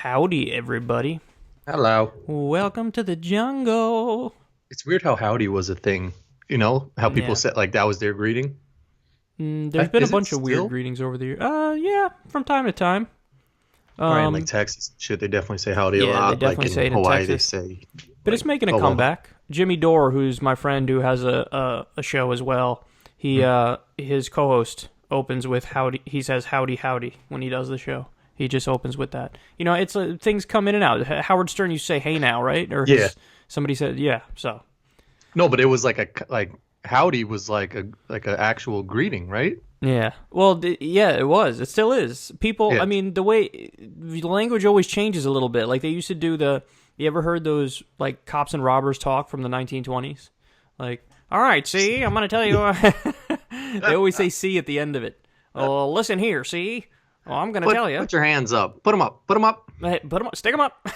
Howdy, everybody. Hello. Welcome to the jungle. It's weird how howdy was a thing. You know, how people Yeah. said like that was their greeting. There's been a Is it bunch of weird still? greetings over the years. Yeah, from time to time. Right, in like Um, Texas and shit, they definitely say howdy a yeah, they lot. Like definitely in say it in Hawaii, they Texas. say But it's like making a aloha. comeback. Jimmy Dore, who's my friend who has a show as well, his co-host opens with howdy. He says howdy howdy when he does the show. He just opens with that. You know, it's things come in and out. Howard Stern used to say "Hey now," right? Or Yeah. somebody said, "Yeah." So No, but it was like howdy was like a actual greeting, right? yeah. Well, yeah, it was. It still is. People, I Yeah. mean, the language always changes a little bit. Like they used to do you ever heard those like cops and robbers talk from the 1920s? Like, all right, see, I'm going to tell you. They always say "see" at the end of it. Oh, listen here, see. Oh, I'm going to tell you. Put your hands up. Put them up. Put them up. Hey, put 'em up, stick them up.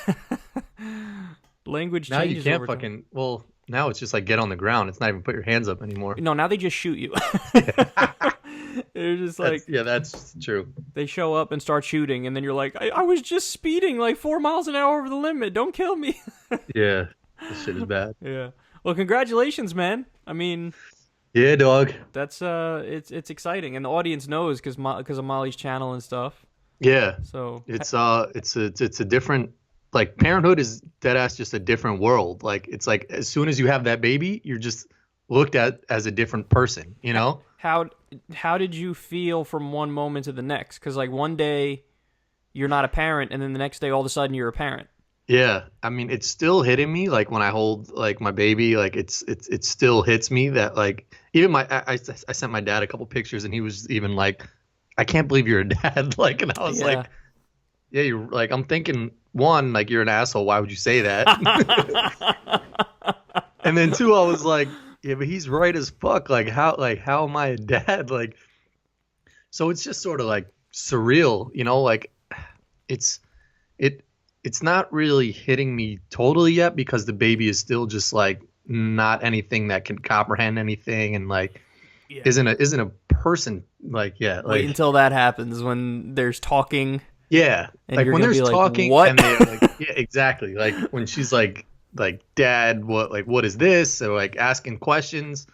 Language Now you changes can't over time. fucking. Well, now it's just like get on the ground. It's not even put your hands up anymore. No, now they just shoot you. They're just like, That's true. they show up and start shooting, and then you're like, I was just speeding like 4 miles an hour over the limit. Don't kill me. Yeah, this shit is bad. Yeah. Well, congratulations, man. I mean, Yeah, dog. that's it's exciting, and the audience knows because of Molly's channel and stuff. Yeah. So It's a different, like, parenthood is dead ass just a different world. Like it's like as soon as you have that baby, you're just looked at as a different person, you know? how did you feel from one moment to the next? Because like one day you're not a parent, and then the next day all of a sudden you're a parent. Yeah. I mean, it's still hitting me like when I hold like my baby, like it still hits me that like even I sent my dad a couple pictures and he was even like, I can't believe you're a dad. Like, and I was Yeah. like, yeah, you're like, I'm thinking one, like you're an asshole. Why would you say that? And then two, I was like, yeah, but he's right as fuck. How am I a dad? Like, so it's just sort of like surreal, you know, like it's, it's not really hitting me totally yet because the baby is still just like not anything that can comprehend anything. And like, Yeah. isn't a person like, yeah, Wait like, until that happens when there's talking. yeah, And like you're when gonna there's be like, talking "What?" and they're like, yeah, exactly. Like when she's like, dad, what is this? So like asking questions,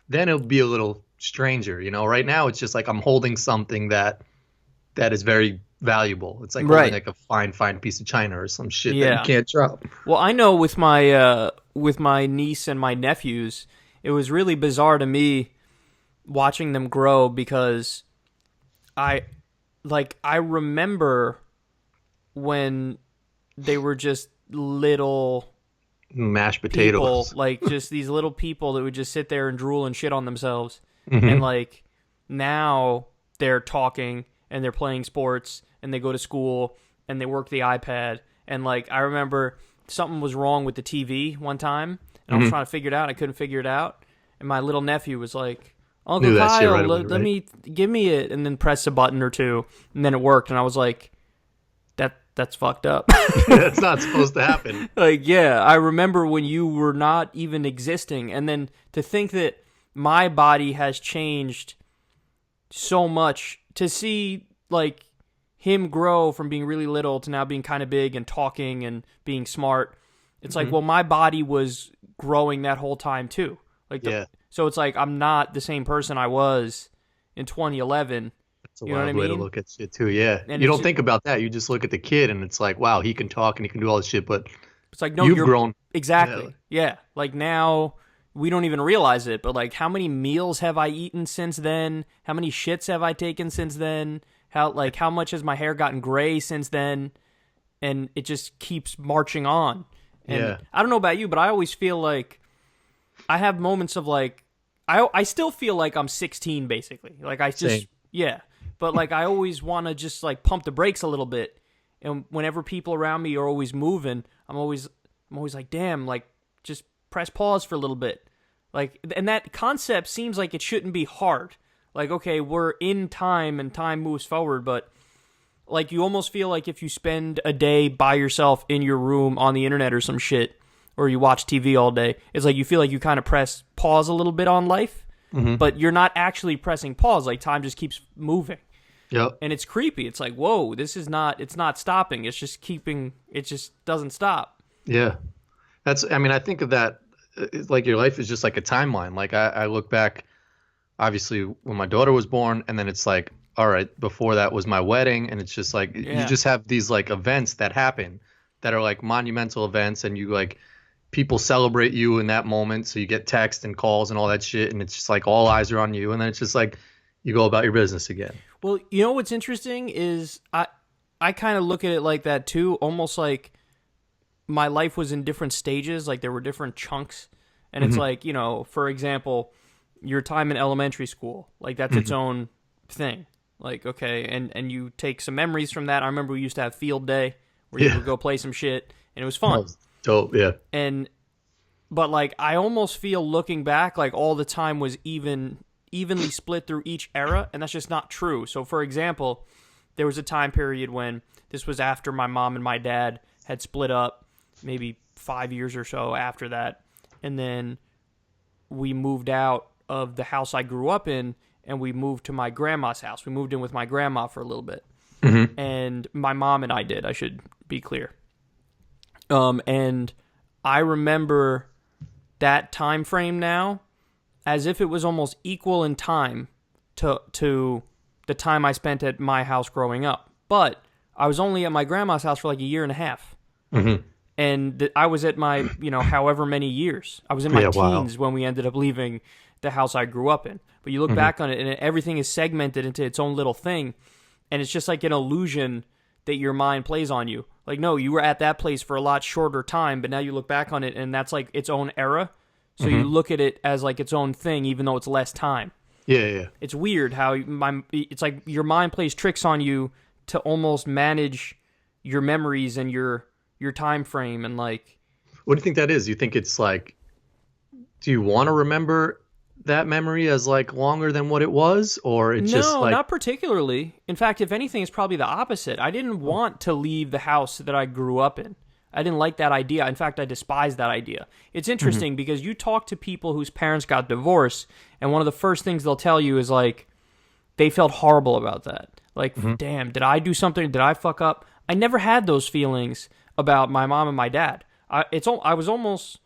then it'll be a little stranger, you know. Right now, it's just like I'm holding something that is very valuable. It's like Right. holding like a fine piece of china or some shit that Yeah. you can't drop. Well, I know with my niece and my nephews, it was really bizarre to me watching them grow because I remember when they were just little Mashed people, potatoes. like just these little people that would just sit there and drool and shit on themselves. Mhm. And like now they're talking and they're playing sports and they go to school and they work the iPad. And like I remember something was wrong with the TV one time and I was trying to figure it out. I couldn't figure it out. And my little nephew was like, Uncle Knew that shit Kyle, right away, let right? me give me it, and then press a button or two, and then it worked. And I was like, that's fucked up. That's not supposed to happen. Like, yeah, I remember when you were not even existing, and then to think that my body has changed so much, to see like him grow from being really little to now being kind of big and talking and being smart. It's like, well, my body was growing that whole time too. Like, Yeah. so it's like I'm not the same person I was in 2011. It's a You know what wild I way to mean? look at shit too. Yeah, And you it's don't think about that. You just look at the kid, and it's like, wow, he can talk and he can do all this shit. But It's like, no, you've you're grown. exactly. Yeah. Like now we don't even realize it, but like how many meals have I eaten since then? How many shits have I taken since then? How much has my hair gotten gray since then? And it just keeps marching on. And Yeah. I don't know about you, but I always feel like I have moments of like I still feel like I'm 16 basically. Like I just Same. yeah. But like I always want to just like pump the brakes a little bit. And whenever people around me are always moving, I'm always like, damn, like just press pause for a little bit. Like, and that concept seems like it shouldn't be hard. Like, okay, we're in time and time moves forward, but like you almost feel like if you spend a day by yourself in your room on the internet or some shit, or you watch TV all day, it's like you feel like you kind of press pause a little bit on life, but you're not actually pressing pause. Like time just keeps moving. Yep. And it's creepy. It's like, whoa, it's not stopping. It just doesn't stop. Yeah. I mean, I think of that, it's like your life is just like a timeline. Like I look back, obviously, when my daughter was born, and then it's like, all right, before that was my wedding, and it's just like, you just have these like events that happen that are like monumental events, and you like, people celebrate you in that moment, so you get texts and calls and all that shit, and it's just like all eyes are on you, and then it's just like you go about your business again. Well, you know what's interesting is I kind of look at it like that too, almost like my life was in different stages, like there were different chunks, and it's like, you know, for example, your time in elementary school, like that's its own thing. Like, okay, and you take some memories from that. I remember we used to have field day where you would go play some shit, and it was fun. That was dope, yeah. But like, I almost feel looking back, like all the time was evenly split through each era, and that's just not true. So, for example, there was a time period when this was after my mom and my dad had split up, maybe 5 years or so after that, and then we moved out of the house I grew up in, and we moved to my grandma's house. We moved in with my grandma for a little bit. And my mom and I did, I should be clear. And I remember that time frame now as if it was almost equal in time to the time I spent at my house growing up. But I was only at my grandma's house for like a year and a half. And I was at my, you know, however many years. I was in my teens when we ended up leaving the house I grew up in. But you look back on it, and everything is segmented into its own little thing. And it's just like an illusion that your mind plays on you. Like, no, you were at that place for a lot shorter time, but now you look back on it, and that's like its own era. So you look at it as like its own thing, even though it's less time. Yeah. It's weird how it's like your mind plays tricks on you to almost manage your memories and your time frame, and like. What do you think that is? You think it's like, do you want to remember that memory as like longer than what it was, or it's just like... No, not particularly. In fact, if anything, it's probably the opposite. I didn't want to leave the house that I grew up in. I didn't like that idea. In fact, I despised that idea. It's interesting because you talk to people whose parents got divorced, and one of the first things they'll tell you is like, they felt horrible about that. Like, damn, did I do something? Did I fuck up? I never had those feelings about my mom and my dad. I was almost...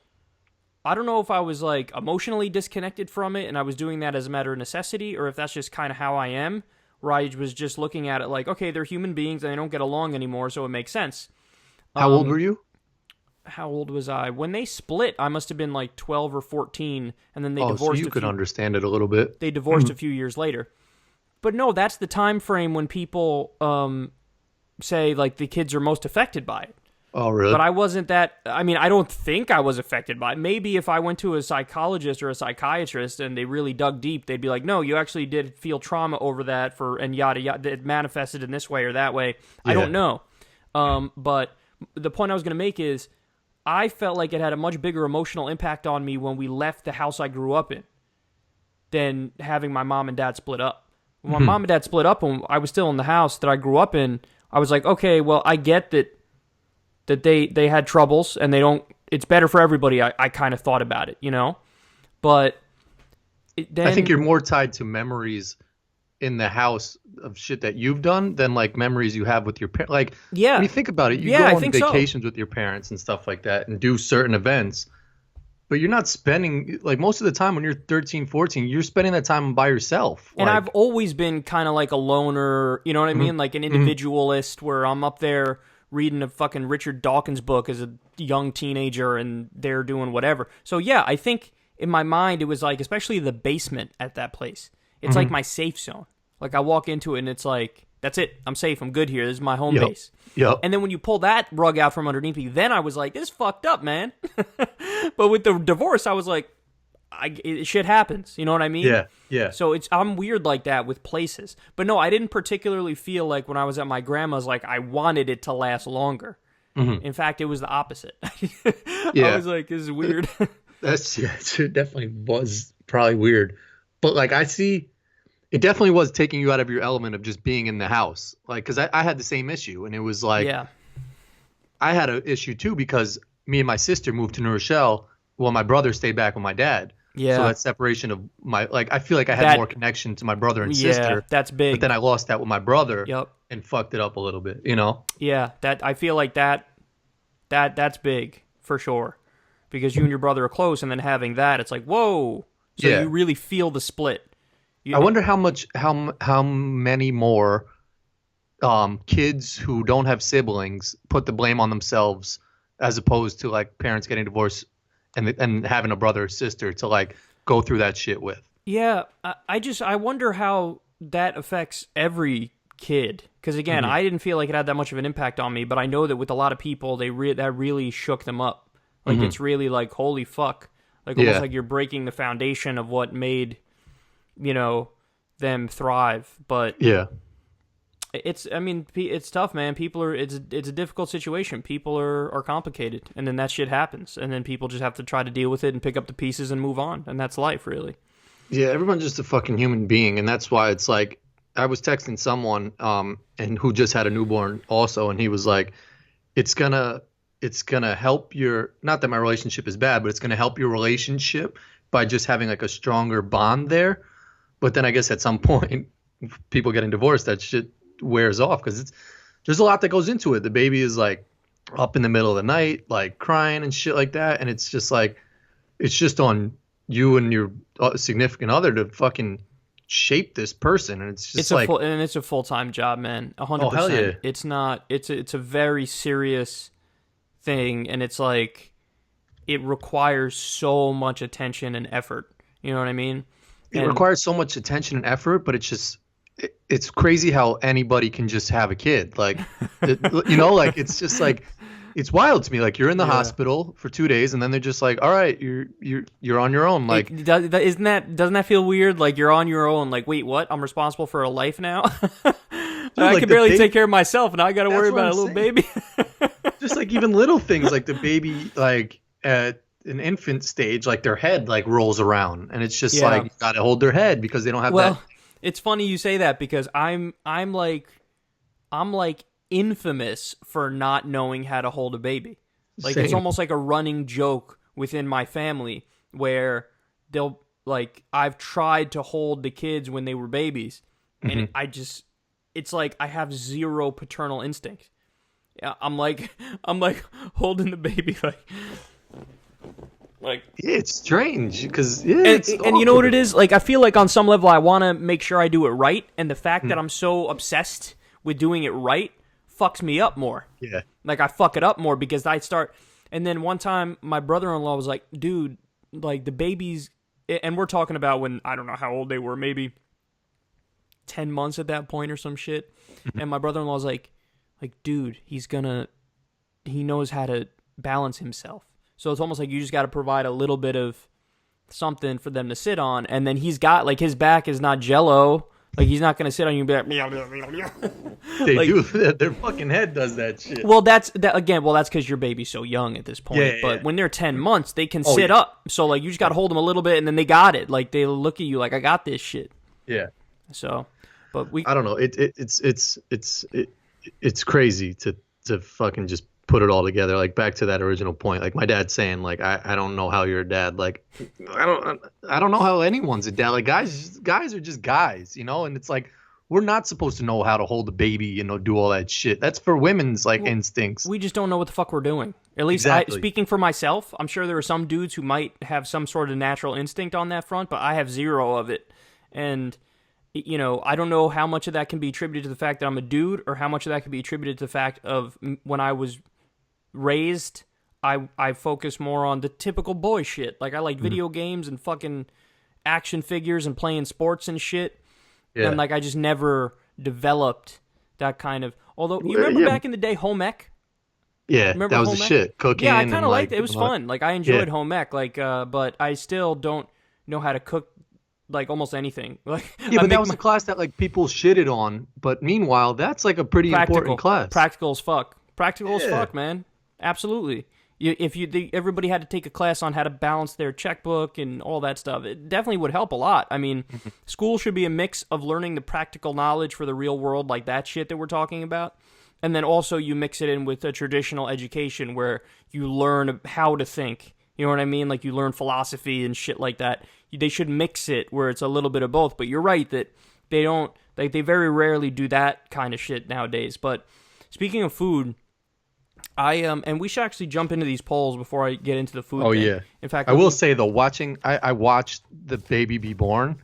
I don't know if I was like emotionally disconnected from it and I was doing that as a matter of necessity, or if that's just kind of how I am, where I was just looking at it like, okay, they're human beings and they don't get along anymore, so it makes sense. How old were you? How old was I? When they split, I must have been like 12 or 14, and then they divorced. So you could understand it a little bit. They divorced a few years later. But no, that's the time frame when people say like the kids are most affected by it. Oh, really? But I wasn't that... I mean, I don't think I was affected by it. Maybe if I went to a psychologist or a psychiatrist and they really dug deep, they'd be like, no, you actually did feel trauma over that and yada yada. It manifested in this way or that way. I don't know. But the point I was going to make is I felt like it had a much bigger emotional impact on me when we left the house I grew up in than having my mom and dad split up. When my mom and dad split up and I was still in the house that I grew up in, I was like, okay, well, I get that they had troubles and it's better for everybody. I kind of thought about it, you know, but then I think you're more tied to memories in the house of shit that you've done than like memories you have with your parents. Like, when you think about it, you go on vacations with your parents and stuff like that and do certain events, but you're not spending, like most of the time when you're 13, 14, you're spending that time by yourself. And I've always been kind of like a loner, you know what I mean? Like an individualist where I'm up there reading a fucking Richard Dawkins book as a young teenager and they're doing whatever. So yeah, I think in my mind it was like, especially the basement at that place, it's like my safe zone. Like I walk into it and it's like, that's it. I'm safe. I'm good here. This is my home base. And then when you pull that rug out from underneath me, then I was like, this is fucked up, man. But with the divorce, I was like, shit happens. You know what I mean? Yeah. So I'm weird like that with places. But no, I didn't particularly feel like when I was at my grandma's, like I wanted it to last longer. In fact, it was the opposite. I was like, this is weird. It definitely was probably weird. But like I see, it definitely was taking you out of your element of just being in the house. Like, because I had the same issue. And it was like, I had an issue too because me and my sister moved to New Rochelle while my brother stayed back with my dad. So Yeah. that separation of my, like, I feel like I had That more connection to my brother and yeah, sister, that's but big. then I lost that with my brother Yep. and fucked it up a little bit, you know? Yeah, that I feel like that's big for sure. Because you and your brother are close, and then having that, it's like, whoa. So Yeah. you really feel the split. I You, wonder how many more kids who don't have siblings put the blame on themselves as opposed to like parents getting divorced and having a brother or sister to like go through that shit with. yeah, I wonder how that affects every kid. Because again, Hmm. I didn't feel like it had that much of an impact on me, but I know that with a lot of people, that really shook them up. Like Hmm. it's really like holy fuck, like almost Yeah. like you're breaking the foundation of what made you know them thrive. But Yeah. it's I mean it's tough, man. People are it's a difficult situation. People are complicated, and then that shit happens, and then people just have to try to deal with it and pick up the pieces and move on, and that's life, really. Yeah, everyone's just a fucking human being, and that's why it's like I was texting someone and who just had a newborn also, and he was like, it's gonna it's gonna help your, not that my relationship is bad, but it's gonna help your relationship by just having like a stronger bond there. But then I guess at some point, people getting divorced, that shit wears off because it's there's a lot that goes into it. The baby is like up in the middle of the night, like crying and shit like that, and it's just like it's just on you and your significant other to fucking shape this person, and it's just like, It's a full-time job, man. oh hell 100%. yeah, It's not it's a very serious thing, and it's like it requires so much attention and effort. You know what I mean? it And requires so much attention and effort, but it's just it's crazy how anybody can just have a kid, like you know, like it's just like it's wild to me. Like you're in the yeah. hospital for 2 days, and then they're just like, all right, you're on your own. Like Doesn't that feel weird? Like you're on your own. Like, wait, what? I'm responsible for a life now. I like can the barely baby, take care of myself, and now I got to that's worry what about I'm a little saying. baby. Just like even little things, like the baby, like at an infant stage, like their head like rolls around, and it's just Yeah. like you got to hold their head because they don't have that. Well, it's funny you say that because I'm like infamous for not knowing how to hold a baby. Like it's Same. almost like a running joke within my family where they'll like I've tried to hold the kids when they were babies, and it's like I have zero paternal instinct. Yeah, I'm like holding the baby like Yeah, it's strange because yeah, and, it's and you know what it awkward. is? Like I feel like on some level I want to make sure I do it right, and the fact that I'm so obsessed with doing it right fucks me up more. Yeah. Like I fuck it up more because I start. And then one time my brother-in-law was like, "Dude, like the babies," and we're talking about when I don't know how old they were, maybe 10 months at that point or some shit. And my brother-in-law was like, dude, he knows how to balance himself. So it's almost like you just got to provide a little bit of something for them to sit on, and then he's got like his back is not jello. Like he's not gonna sit on you and be like, "Meow, meow, meow, meow." They Like, do that. Their fucking head does that shit. well, that's that again. Well, that's because your baby's so young at this point. Yeah, yeah, But yeah. when they're 10 months, they can Oh, sit yeah. up. So like you just got to hold them a little bit, and then they got it. Like they look at you like I got this shit. Yeah. So, but we I don't know. It's crazy to fucking just put it all together. Like back to that original point. Like my dad saying, like I don't know how you're a dad. Like I don't know how anyone's a dad. Like guys are just guys, you know. And it's like we're not supposed to know how to hold a baby, you know, do all that shit. That's for women's like instincts. we just don't know what the fuck we're doing. At least Exactly. speaking for myself, I'm sure there are some dudes who might have some sort of natural instinct on that front, but I have zero of it. And you know, I don't know how much of that can be attributed to the fact that I'm a dude, or how much of that can be attributed to the fact of when I was raised, I focus more on the typical boy shit. Like I like video games and fucking action figures and playing sports and shit. Yeah. And like I just never developed that kind of. Although you Well, remember yeah. back in the day, home ec. Yeah, Remember that was home the ec? shit. Cooking. Yeah, I and, kind of liked like, it. It was doing all that. fun. Like I enjoyed Yeah. home ec. Like, but I still don't know how to cook like almost anything. Like Yeah, I but that make was a class that like people shitted on. But meanwhile, that's like a pretty important class. Practical as fuck. Practical as Yeah. fuck, man. Absolutely. Everybody had to take a class on how to balance their checkbook and all that stuff, it definitely would help a lot. I mean, school should be a mix of learning the practical knowledge for the real world, like that shit that we're talking about, and then also you mix it in with a traditional education where you learn how to think. You know what I mean? Like you learn philosophy and shit like that. They should mix it where it's a little bit of both. But you're right that they don't, like, they very rarely do that kind of shit nowadays. But speaking of food, and we should actually jump into these polls before I get into the food thing. Yeah. In fact, I will say though, I watched the baby be born,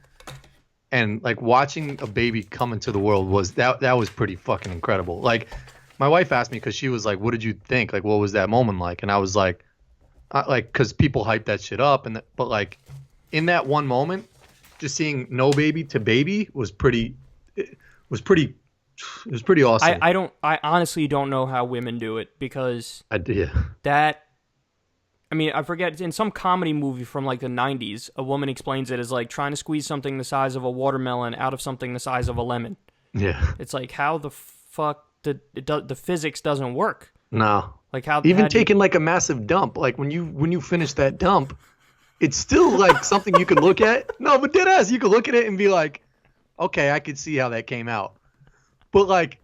and like watching a baby come into the world that was pretty fucking incredible. Like my wife asked me, because she was like, what did you think? Like, what was that moment like? And I was like, because people hype that shit up, but like in that one moment, just seeing no baby to baby was pretty awesome. I honestly don't know how women do it, because I forget, in some comedy movie from like the 90s, a woman explains it as like trying to squeeze something the size of a watermelon out of something the size of a lemon. Yeah. It's like, how the fuck the physics doesn't work. No. Like how taking like a massive dump, like when you finish that dump, it's still like something you can look at. No, but deadass, you can look at it and be like, okay, I could see how that came out. But like,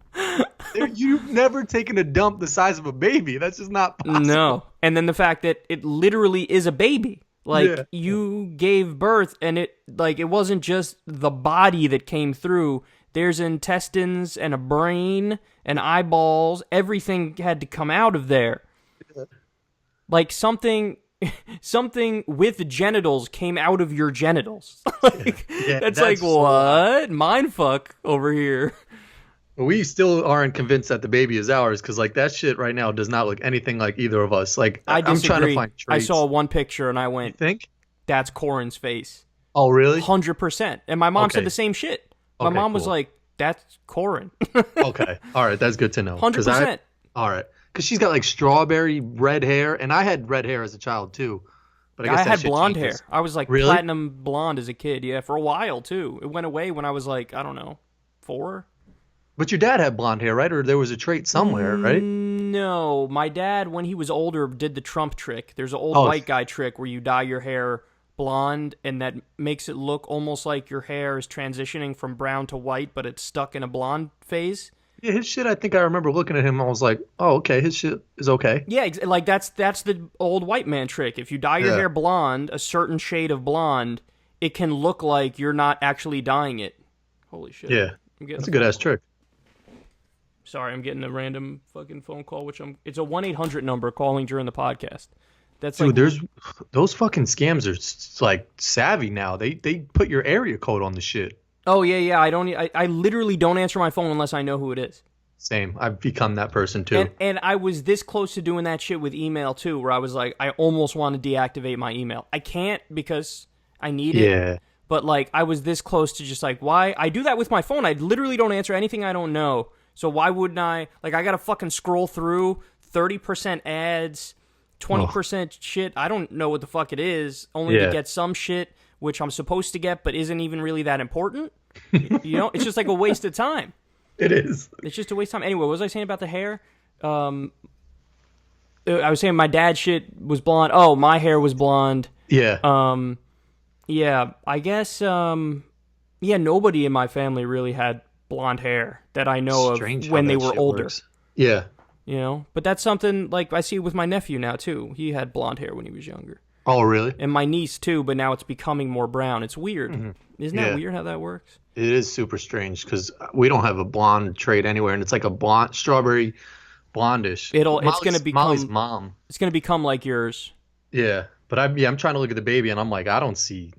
you've never taken a dump the size of a baby. That's just not possible. No. And then the fact that it literally is a baby. Like, you gave birth, and it wasn't just the body that came through. There's intestines and a brain and eyeballs. Everything had to come out of there. Like something with genitals came out of your genitals. That's like, what? Mindfuck over here. We still aren't convinced that the baby is ours, because like that shit right now does not look anything like either of us. Like I disagree. I'm trying to find traits. I saw one picture and I went, you think? That's Corin's face. Oh, really? 100%. And my mom said the same shit. My mom was like, that's Corin. Okay. All right. That's good to know. 100%. All right. Because she's got like strawberry red hair, and I had red hair as a child too. But I had blonde hair. I was like really? Platinum blonde as a kid. Yeah, for a while too. It went away when I was like, I don't know, 4. But your dad had blonde hair, right? Or there was a trait somewhere, right? No. My dad, when he was older, did the Trump trick. There's an old white guy trick where you dye your hair blonde, and that makes it look almost like your hair is transitioning from brown to white, but it's stuck in a blonde phase. Yeah, his shit, I think I remember looking at him, I was like, oh, okay, his shit is okay. Yeah, like that's the old white man trick. If you dye your hair blonde, a certain shade of blonde, it can look like you're not actually dyeing it. Holy shit. Yeah, that's a good-ass trick. Sorry, I'm getting a random fucking phone call, it's a 1-800 number calling during the podcast. That's dude, there's those fucking scams are like savvy now. They put your area code on the shit. Oh yeah. I literally don't answer my phone unless I know who it is. Same. I've become that person too. And I was this close to doing that shit with email too, where I was like, I almost want to deactivate my email. I can't because I need it. Yeah. But like, I was this close to just like, why? I do that with my phone. I literally don't answer anything I don't know. So why wouldn't I? Like, I gotta fucking scroll through 30% ads, 20% shit. I don't know what the fuck it is, only to get some shit which I'm supposed to get, but isn't even really that important. You know, it's just like a waste of time. It is. It's just a waste of time. Anyway, what was I saying about the hair? I was saying my dad's shit was blonde. Oh, my hair was blonde. Yeah. Yeah, I guess, nobody in my family really had blonde hair that I know Strange of when they were older. Works. Yeah. You know, but that's something like I see with my nephew now too. He had blonde hair when he was younger. Oh, really? And my niece too, but now it's becoming more brown. It's weird. Mm-hmm. Isn't that weird how that works? It is super strange because we don't have a blonde trait anywhere, and it's like a blonde, strawberry, blondish. It's going to become Molly's mom. It's going to become like yours. Yeah, but I'm trying to look at the baby, and I'm like, I don't see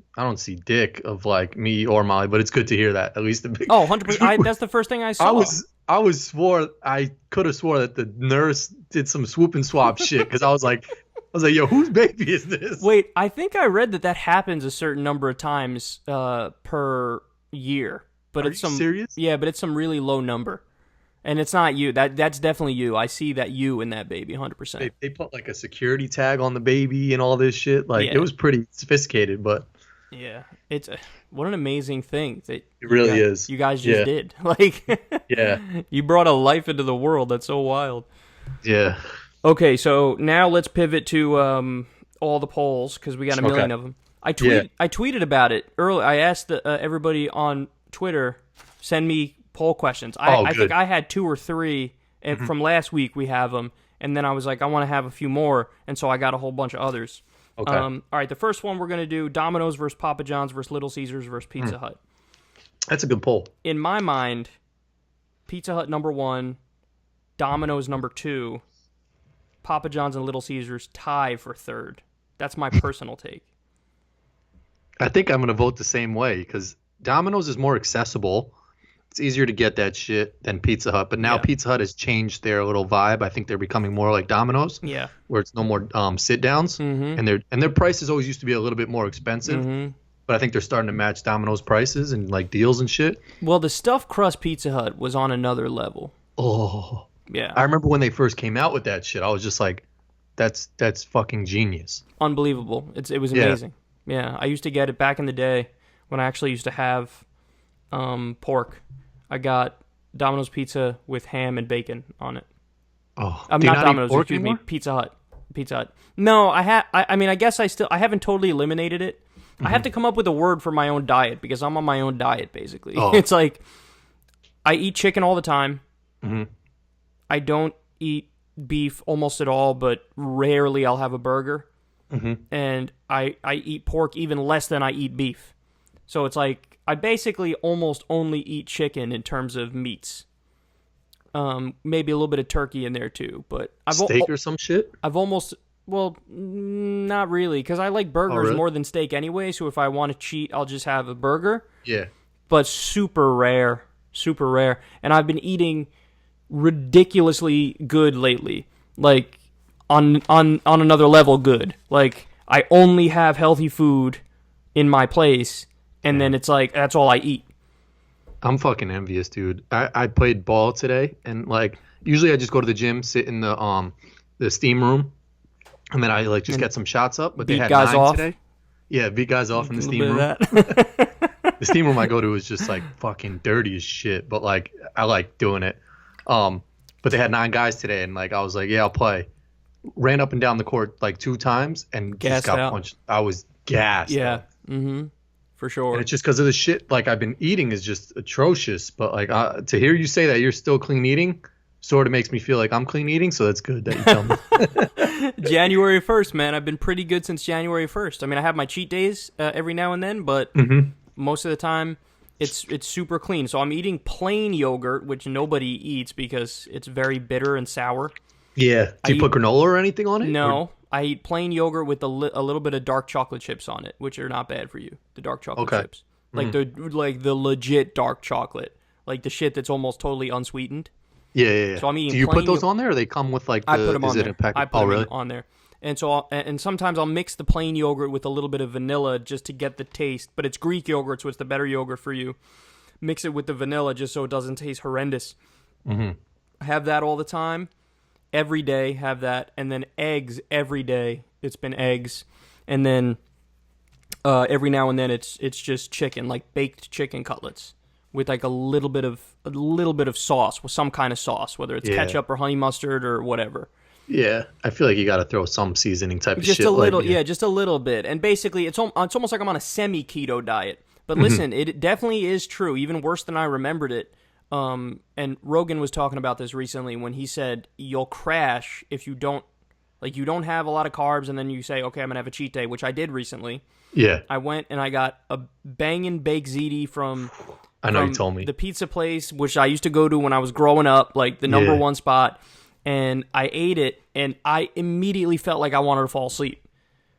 dick of like me or Molly, but it's good to hear that at least the big. Oh, 100%. That's the first thing I saw. I could have swore that the nurse did some swoop and swap shit because I was like, yo, whose baby is this? Wait, I think I read that happens a certain number of times per year. But it's serious? Yeah, but it's some really low number. And it's not you. That's definitely you. I see that you in that baby, 100%. They put like a security tag on the baby and all this shit. Like it was pretty sophisticated, but yeah, what an amazing thing that it really is. You guys just did. Like, you brought a life into the world. That's so wild. Yeah. Okay, so now let's pivot to all the polls because we got a million of them. I tweeted about it earlier. I asked everybody on Twitter send me poll questions. I think I had 2 or 3, and from last week we have them. And then I was like, I want to have a few more, and so I got a whole bunch of others. Okay. All right, the first one we're going to do Domino's versus Papa John's versus Little Caesars versus Pizza Hut. That's a good poll. In my mind, Pizza Hut number 1, Domino's number 2, Papa John's and Little Caesars tie for 3rd. That's my personal take. I think I'm going to vote the same way because Domino's is more accessible. It's easier to get that shit than Pizza Hut. But now Pizza Hut has changed their little vibe. I think they're becoming more like Domino's. Yeah. Where it's no more sit downs. And their prices always used to be a little bit more expensive. But I think they're starting to match Domino's prices and like deals and shit. Well, the stuffed crust Pizza Hut was on another level. Oh. Yeah. I remember when they first came out with that shit. I was just like, that's fucking genius. Unbelievable. It was amazing. Yeah. I used to get it back in the day when I actually used to have pork. I got Domino's pizza with ham and bacon on it. Oh, I'm not Domino's, excuse me, Pizza Hut. Pizza Hut. No, I mean, I guess I haven't totally eliminated it. I have to come up with a word for my own diet because I'm on my own diet, basically. Oh. It's like, I eat chicken all the time. I don't eat beef almost at all, but rarely I'll have a burger. And I eat pork even less than I eat beef. So it's like, I basically almost only eat chicken in terms of meats. Maybe a little bit of turkey in there too, but steak or some shit. Well, not really, because I like burgers more than steak anyway. So if I want to cheat, I'll just have a burger. Yeah. But super rare, and I've been eating ridiculously good lately, like on another level good. Like I only have healthy food in my place. And then it's like, that's all I eat. I'm fucking envious, dude. I played ball today, and like usually I just go to the gym, sit in the steam room, and then I like just get some shots up. But they had 9 off today. Yeah, beat guys off in the steam room. The steam room I go to is just like fucking dirty as shit, but like I like doing it. But they had 9 guys today, and like I was like, yeah, I'll play. Ran up and down the court like 2 times, and just got punched. I was gassed. Yeah. For sure. And it's just because of the shit like I've been eating is just atrocious. But like to hear you say that you're still clean eating sort of makes me feel like I'm clean eating. So that's good that you tell me. January 1st, man. I've been pretty good since January 1st. I mean, I have my cheat days every now and then, but most of the time it's super clean. So I'm eating plain yogurt, which nobody eats because it's very bitter and sour. Yeah. Do you put granola or anything on it? No. Or? I eat plain yogurt with a little bit of dark chocolate chips on it, which are not bad for you. The dark chocolate chips, like the legit dark chocolate, like the shit that's almost totally unsweetened. Yeah. So I'm eating. Do you put those on there, or they come with like? I put them on there. I put them on there, and so and sometimes I'll mix the plain yogurt with a little bit of vanilla just to get the taste. But it's Greek yogurt, so it's the better yogurt for you. Mix it with the vanilla just so it doesn't taste horrendous. I have that all the time. Every day have that, and then eggs every day. It's been eggs, and then every now and then it's just chicken, like baked chicken cutlets with like a little bit of sauce, with some kind of sauce, whether it's ketchup or honey mustard or whatever. Yeah, I feel like you got to throw some seasoning type of just shit. Just a little, just a little bit, and basically it's almost like I'm on a semi-keto diet. But listen, it definitely is true, even worse than I remembered it. And Rogan was talking about this recently when he said you'll crash if you don't have a lot of carbs and then you say, okay, I'm gonna have a cheat day, which I did recently. Yeah. I went and I got a bangin' baked ziti from you told me. The pizza place, which I used to go to when I was growing up, like the number one spot, and I ate it and I immediately felt like I wanted to fall asleep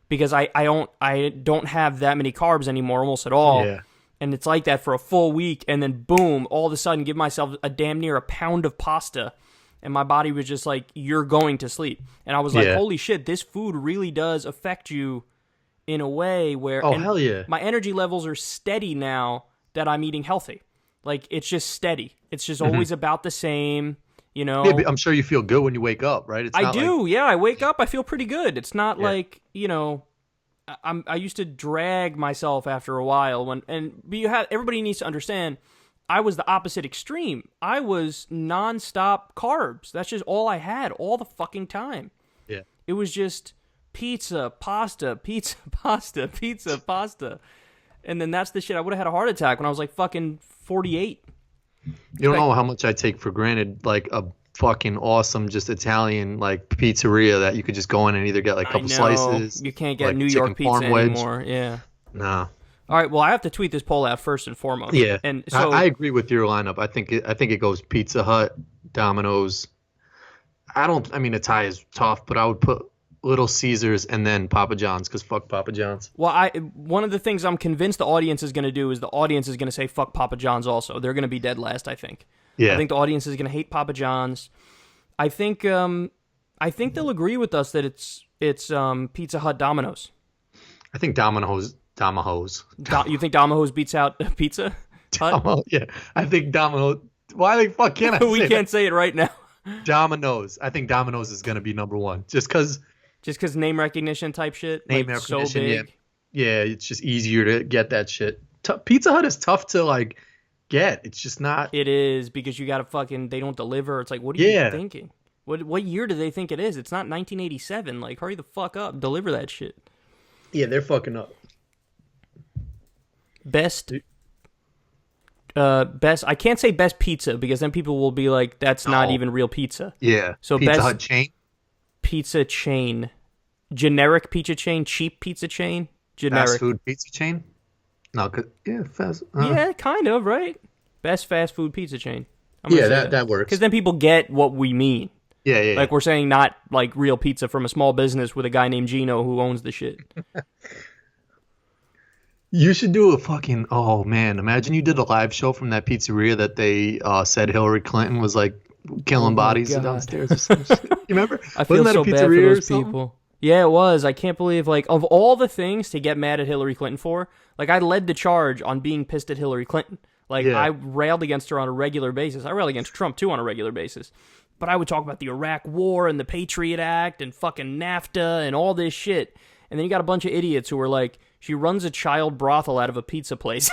because I don't have that many carbs anymore, almost at all. Yeah. And it's like that for a full week, and then boom, all of a sudden give myself a damn near a pound of pasta, and my body was just like, you're going to sleep. And I was like, holy shit, this food really does affect you in a way where hell yeah. My energy levels are steady now that I'm eating healthy. Like, it's just steady. It's just always about the same, you know. Yeah, but I'm sure you feel good when you wake up, right? I do, I wake up, I feel pretty good. It's not like, you know... I used to drag myself after a while everybody needs to understand I was the opposite extreme. I was nonstop carbs. That's just all I had all the fucking time. Yeah. It was just pizza, pasta. And then that's the shit. I would have had a heart attack when I was like fucking 48. You don't know how much I take for granted, like a fucking awesome, just Italian like pizzeria that you could just go in and either get like a I couple know. slices. You can't get like New chicken York pizza parm wedge. anymore. Yeah. Nah. All right. Well, I have to tweet this poll out first and foremost. Yeah. And so I agree with your lineup. I think it goes Pizza Hut, Domino's. I mean, a tie is tough, but I would put Little Caesars and then Papa John's because fuck Papa John's. Well, one of the things I'm convinced the audience is going to do is the audience is going to say fuck Papa John's also. They're going to be dead last, I think. Yeah. I think the audience is going to hate Papa John's. I think they'll agree with us that it's Pizza Hut Domino's. I think Domino's. You think Domino's beats out Pizza Hut? Yeah. I think Domino's. Why the fuck can't I say We can't say it right now. Domino's. I think Domino's is going to be number one just because name recognition type shit. Name like, recognition, so big. Yeah, it's just easier to get that shit. Pizza Hut is tough to like get. It's just not. It is because you got to fucking. They don't deliver. It's like, what are you thinking? What year do they think it is? It's not 1987. Like, hurry the fuck up. Deliver that shit. Yeah, they're fucking up. Best. I can't say best pizza because then people will be like, that's not even real pizza. Yeah. So Pizza best Hut chain. Pizza chain. Generic pizza chain. Cheap pizza chain. Generic. Fast food pizza chain. No, fast. Yeah, kind of, right? Best fast food pizza chain. Yeah, that works. Because then people get what we mean. Yeah. Like we're saying not like real pizza from a small business with a guy named Gino who owns the shit. You should do a fucking. Oh man, imagine you did a live show from that pizzeria that they said Hillary Clinton was like killing bodies downstairs or some shit. You remember? I feel Wasn't that so a bad for pizzeria those people. Yeah, it was. I can't believe, like, of all the things to get mad at Hillary Clinton for, like, I led the charge on being pissed at Hillary Clinton. Like, I railed against her on a regular basis. I railed against Trump, too, on a regular basis. But I would talk about the Iraq War and the Patriot Act and fucking NAFTA and all this shit. And then you got a bunch of idiots who are like, she runs a child brothel out of a pizza place.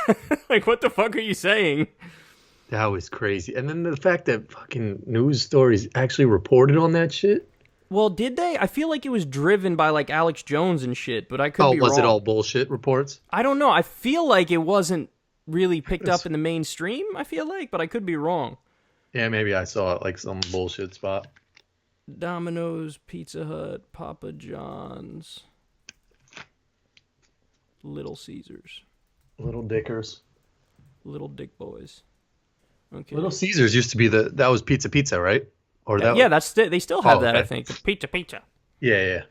Like, what the fuck are you saying? That was crazy. And then the fact that fucking news stories actually reported on that shit. Well, did they? I feel like it was driven by, like, Alex Jones and shit, but I could be wrong. Oh, was it all bullshit reports? I don't know. I feel like it wasn't really picked up in the mainstream, I feel like, but I could be wrong. Yeah, maybe I saw it like some bullshit spot. Domino's, Pizza Hut, Papa John's, Little Caesars. Little Dickers. Little Dick Boys. Okay. Little Caesars used to be that was Pizza, right? Or that yeah, they still have that, I think. Pizza. Yeah.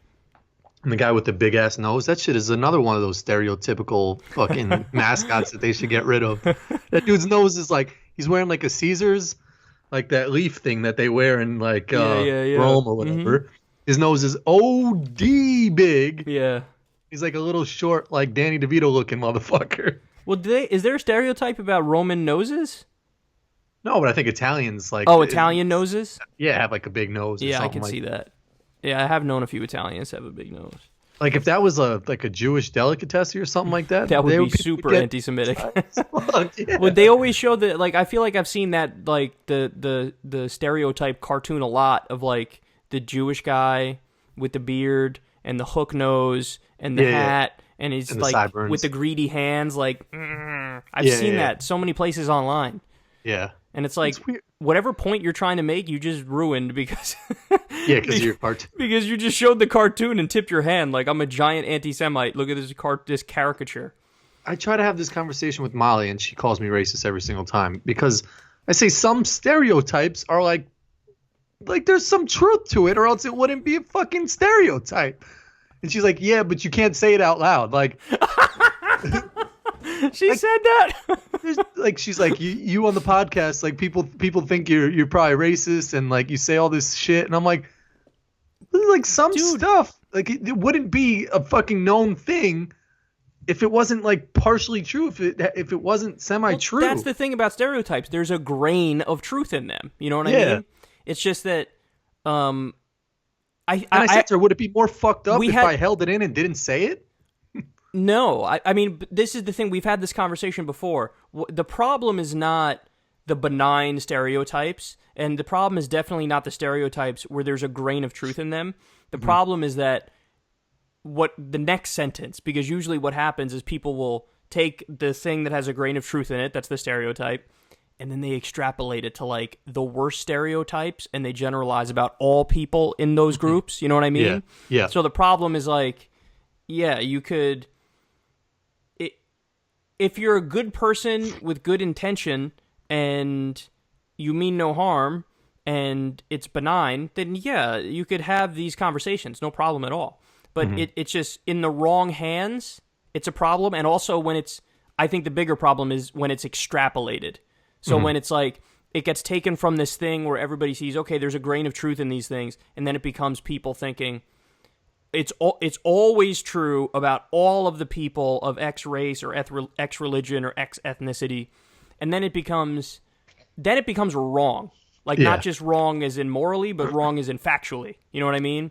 And the guy with the big ass nose, that shit is another one of those stereotypical fucking mascots that they should get rid of. That dude's nose is like he's wearing like a Caesars, like that leaf thing that they wear in like Rome or whatever. Mm-hmm. His nose is OD big. Yeah. He's like a little short, like Danny DeVito looking motherfucker. Well, is there a stereotype about Roman noses? No, but I think Italians like. Oh, Italian noses? Yeah, have like a big nose. Yeah, I can see that. Yeah, I have known a few Italians have a big nose. Like if that was a Jewish delicacy or something like that, that would be super anti-Semitic. Yeah. Would they always show that? Like, I feel like I've seen that, like the stereotype cartoon a lot of like the Jewish guy with the beard and the hook nose and the hat. And he's like sideburns. With the greedy hands, like I've seen that so many places online. Yeah, and it's like whatever point you're trying to make, you just ruined because because you're cartoon. Because you just showed the cartoon and tipped your hand like I'm a giant anti-Semite. Look at this caricature. I try to have this conversation with Molly, and she calls me racist every single time because I say some stereotypes are like there's some truth to it, or else it wouldn't be a fucking stereotype. And she's like, yeah, but you can't say it out loud. Like, she said that. Like, she's like, you on the podcast, like people think you're probably racist, and like you say all this shit, and I'm like some stuff, like it wouldn't be a fucking known thing if it wasn't like partially true, if it wasn't semi-true. Well, that's the thing about stereotypes. There's a grain of truth in them. You know what I mean? It's just that. I said to her, would it be more fucked up if I held it in and didn't say it? No. I mean, this is the thing. We've had this conversation before. The problem is not the benign stereotypes, and the problem is definitely not the stereotypes where there's a grain of truth in them. The problem is that the next sentence, because usually what happens is people will take the thing that has a grain of truth in it, that's the stereotype, and then they extrapolate it to like the worst stereotypes, and they generalize about all people in those groups. You know what I mean? Yeah. So the problem is like, yeah, you could, if you're a good person with good intention and you mean no harm and it's benign, then yeah, you could have these conversations, no problem at all. But it's just in the wrong hands, it's a problem. And also when it's, I think the bigger problem is when it's extrapolated. So when it's like, it gets taken from this thing where everybody sees, okay, there's a grain of truth in these things, and then it becomes people thinking, it's always true about all of the people of X race or X religion or X ethnicity, and then it becomes wrong. Like not just wrong as in morally, but wrong as in factually. You know what I mean?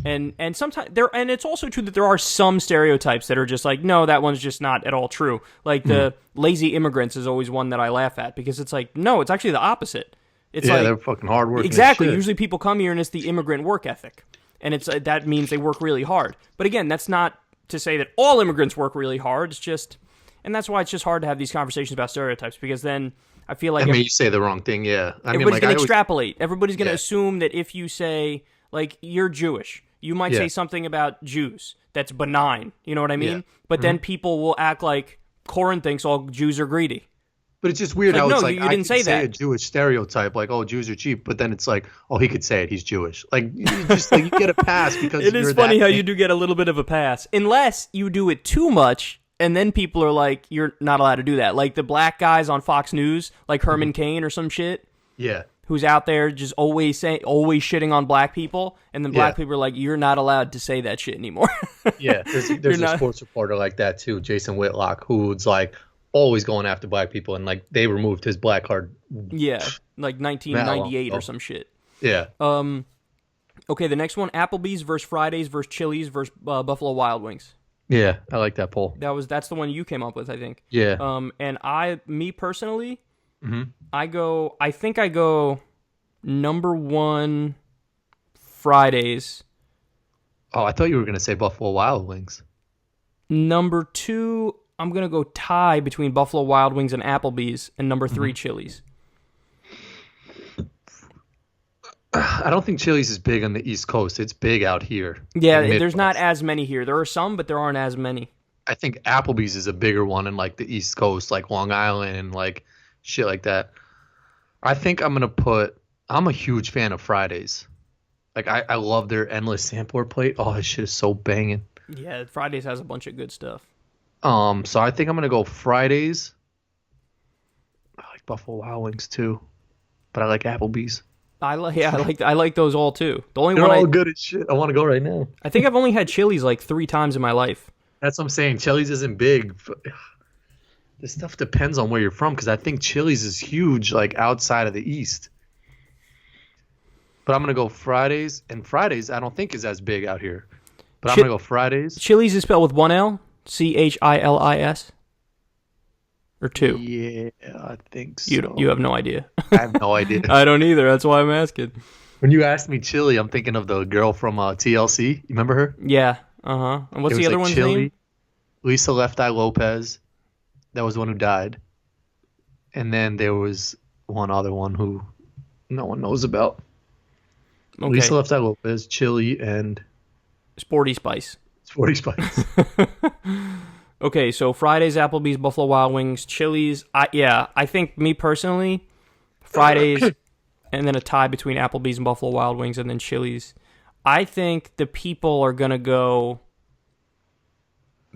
And sometimes and it's also true that there are some stereotypes that are just like, no, that one's just not at all true. Like the lazy immigrants is always one that I laugh at, because it's like, no, it's actually the opposite. It's like, they're fucking hard working. Exactly. Usually people come here and it's the immigrant work ethic. And it's that means they work really hard. But again, that's not to say that all immigrants work really hard. It's just, and that's why it's just hard to have these conversations about stereotypes, because then I feel like you say the wrong thing. Yeah, everybody's going to extrapolate. Everybody's going to assume that if you say, like, you're Jewish, you might say something about Jews that's benign. You know what I mean? But then people will act like Corin thinks all Jews are greedy. But it's just weird how it's like, you didn't say that. A Jewish stereotype, like, oh, Jews are cheap, but then it's like, oh, he could say it, he's Jewish. Like, you just like, you get a pass because it is funny how you do get a little bit of a pass, unless you do it too much, and then people are like, you're not allowed to do that. Like the black guys on Fox News, like Herman Cain or some shit. Yeah. Who's out there just always shitting on black people, and then black people are like, you're not allowed to say that shit anymore. There's a sports reporter like that too, Jason Whitlock, who's like always going after black people, and like they removed his black card. Yeah, like 1998 or some shit. Yeah. Okay, the next one: Applebee's versus Fridays versus Chili's versus Buffalo Wild Wings. Yeah, I like that poll. That's the one you came up with, I think. Yeah. And me personally, I think I go number 1 Fridays. Oh, I thought you were gonna say Buffalo Wild Wings. Number 2, I'm gonna go tie between Buffalo Wild Wings and Applebee's, and number 3 Chili's. I don't think Chili's is big on the East Coast. It's big out here. Yeah, there's not as many here. There are some, but there aren't as many. I think Applebee's is a bigger one in like the East Coast, like Long Island and like shit like that. I think I'm a huge fan of Fridays. Like I love their endless sampler plate. Oh, this shit is so banging. Yeah, Fridays has a bunch of good stuff. So I think I'm gonna go Fridays. I like Buffalo Wild Wings too, but I like Applebee's. I like those all too. The only They're one all good as shit. I want to go right now. I think I've only had Chili's like 3 times in my life. That's what I'm saying. Chili's isn't big. This stuff depends on where you're from, because I think Chili's is huge, like outside of the East. But I'm gonna go Fridays, and Fridays I don't think is as big out here. But I'm gonna go Fridays. Chili's is spelled with 1 L, Chilis, or 2. Yeah, I think so. You have no idea. I have no idea. I don't either. That's why I'm asking. When you asked me Chili, I'm thinking of the girl from TLC. You remember her? Yeah. And what's the other one's name? Lisa Left Eye Lopez. That was the one who died. And then there was one other one who no one knows about. Okay. Lisa Left Eye Lopez, Chili, and Sporty Spice. Sporty Spice. Okay, so Fridays, Applebee's, Buffalo Wild Wings, Chili's. I think me personally, Fridays, and then a tie between Applebee's and Buffalo Wild Wings, and then Chili's. I think the people are gonna go.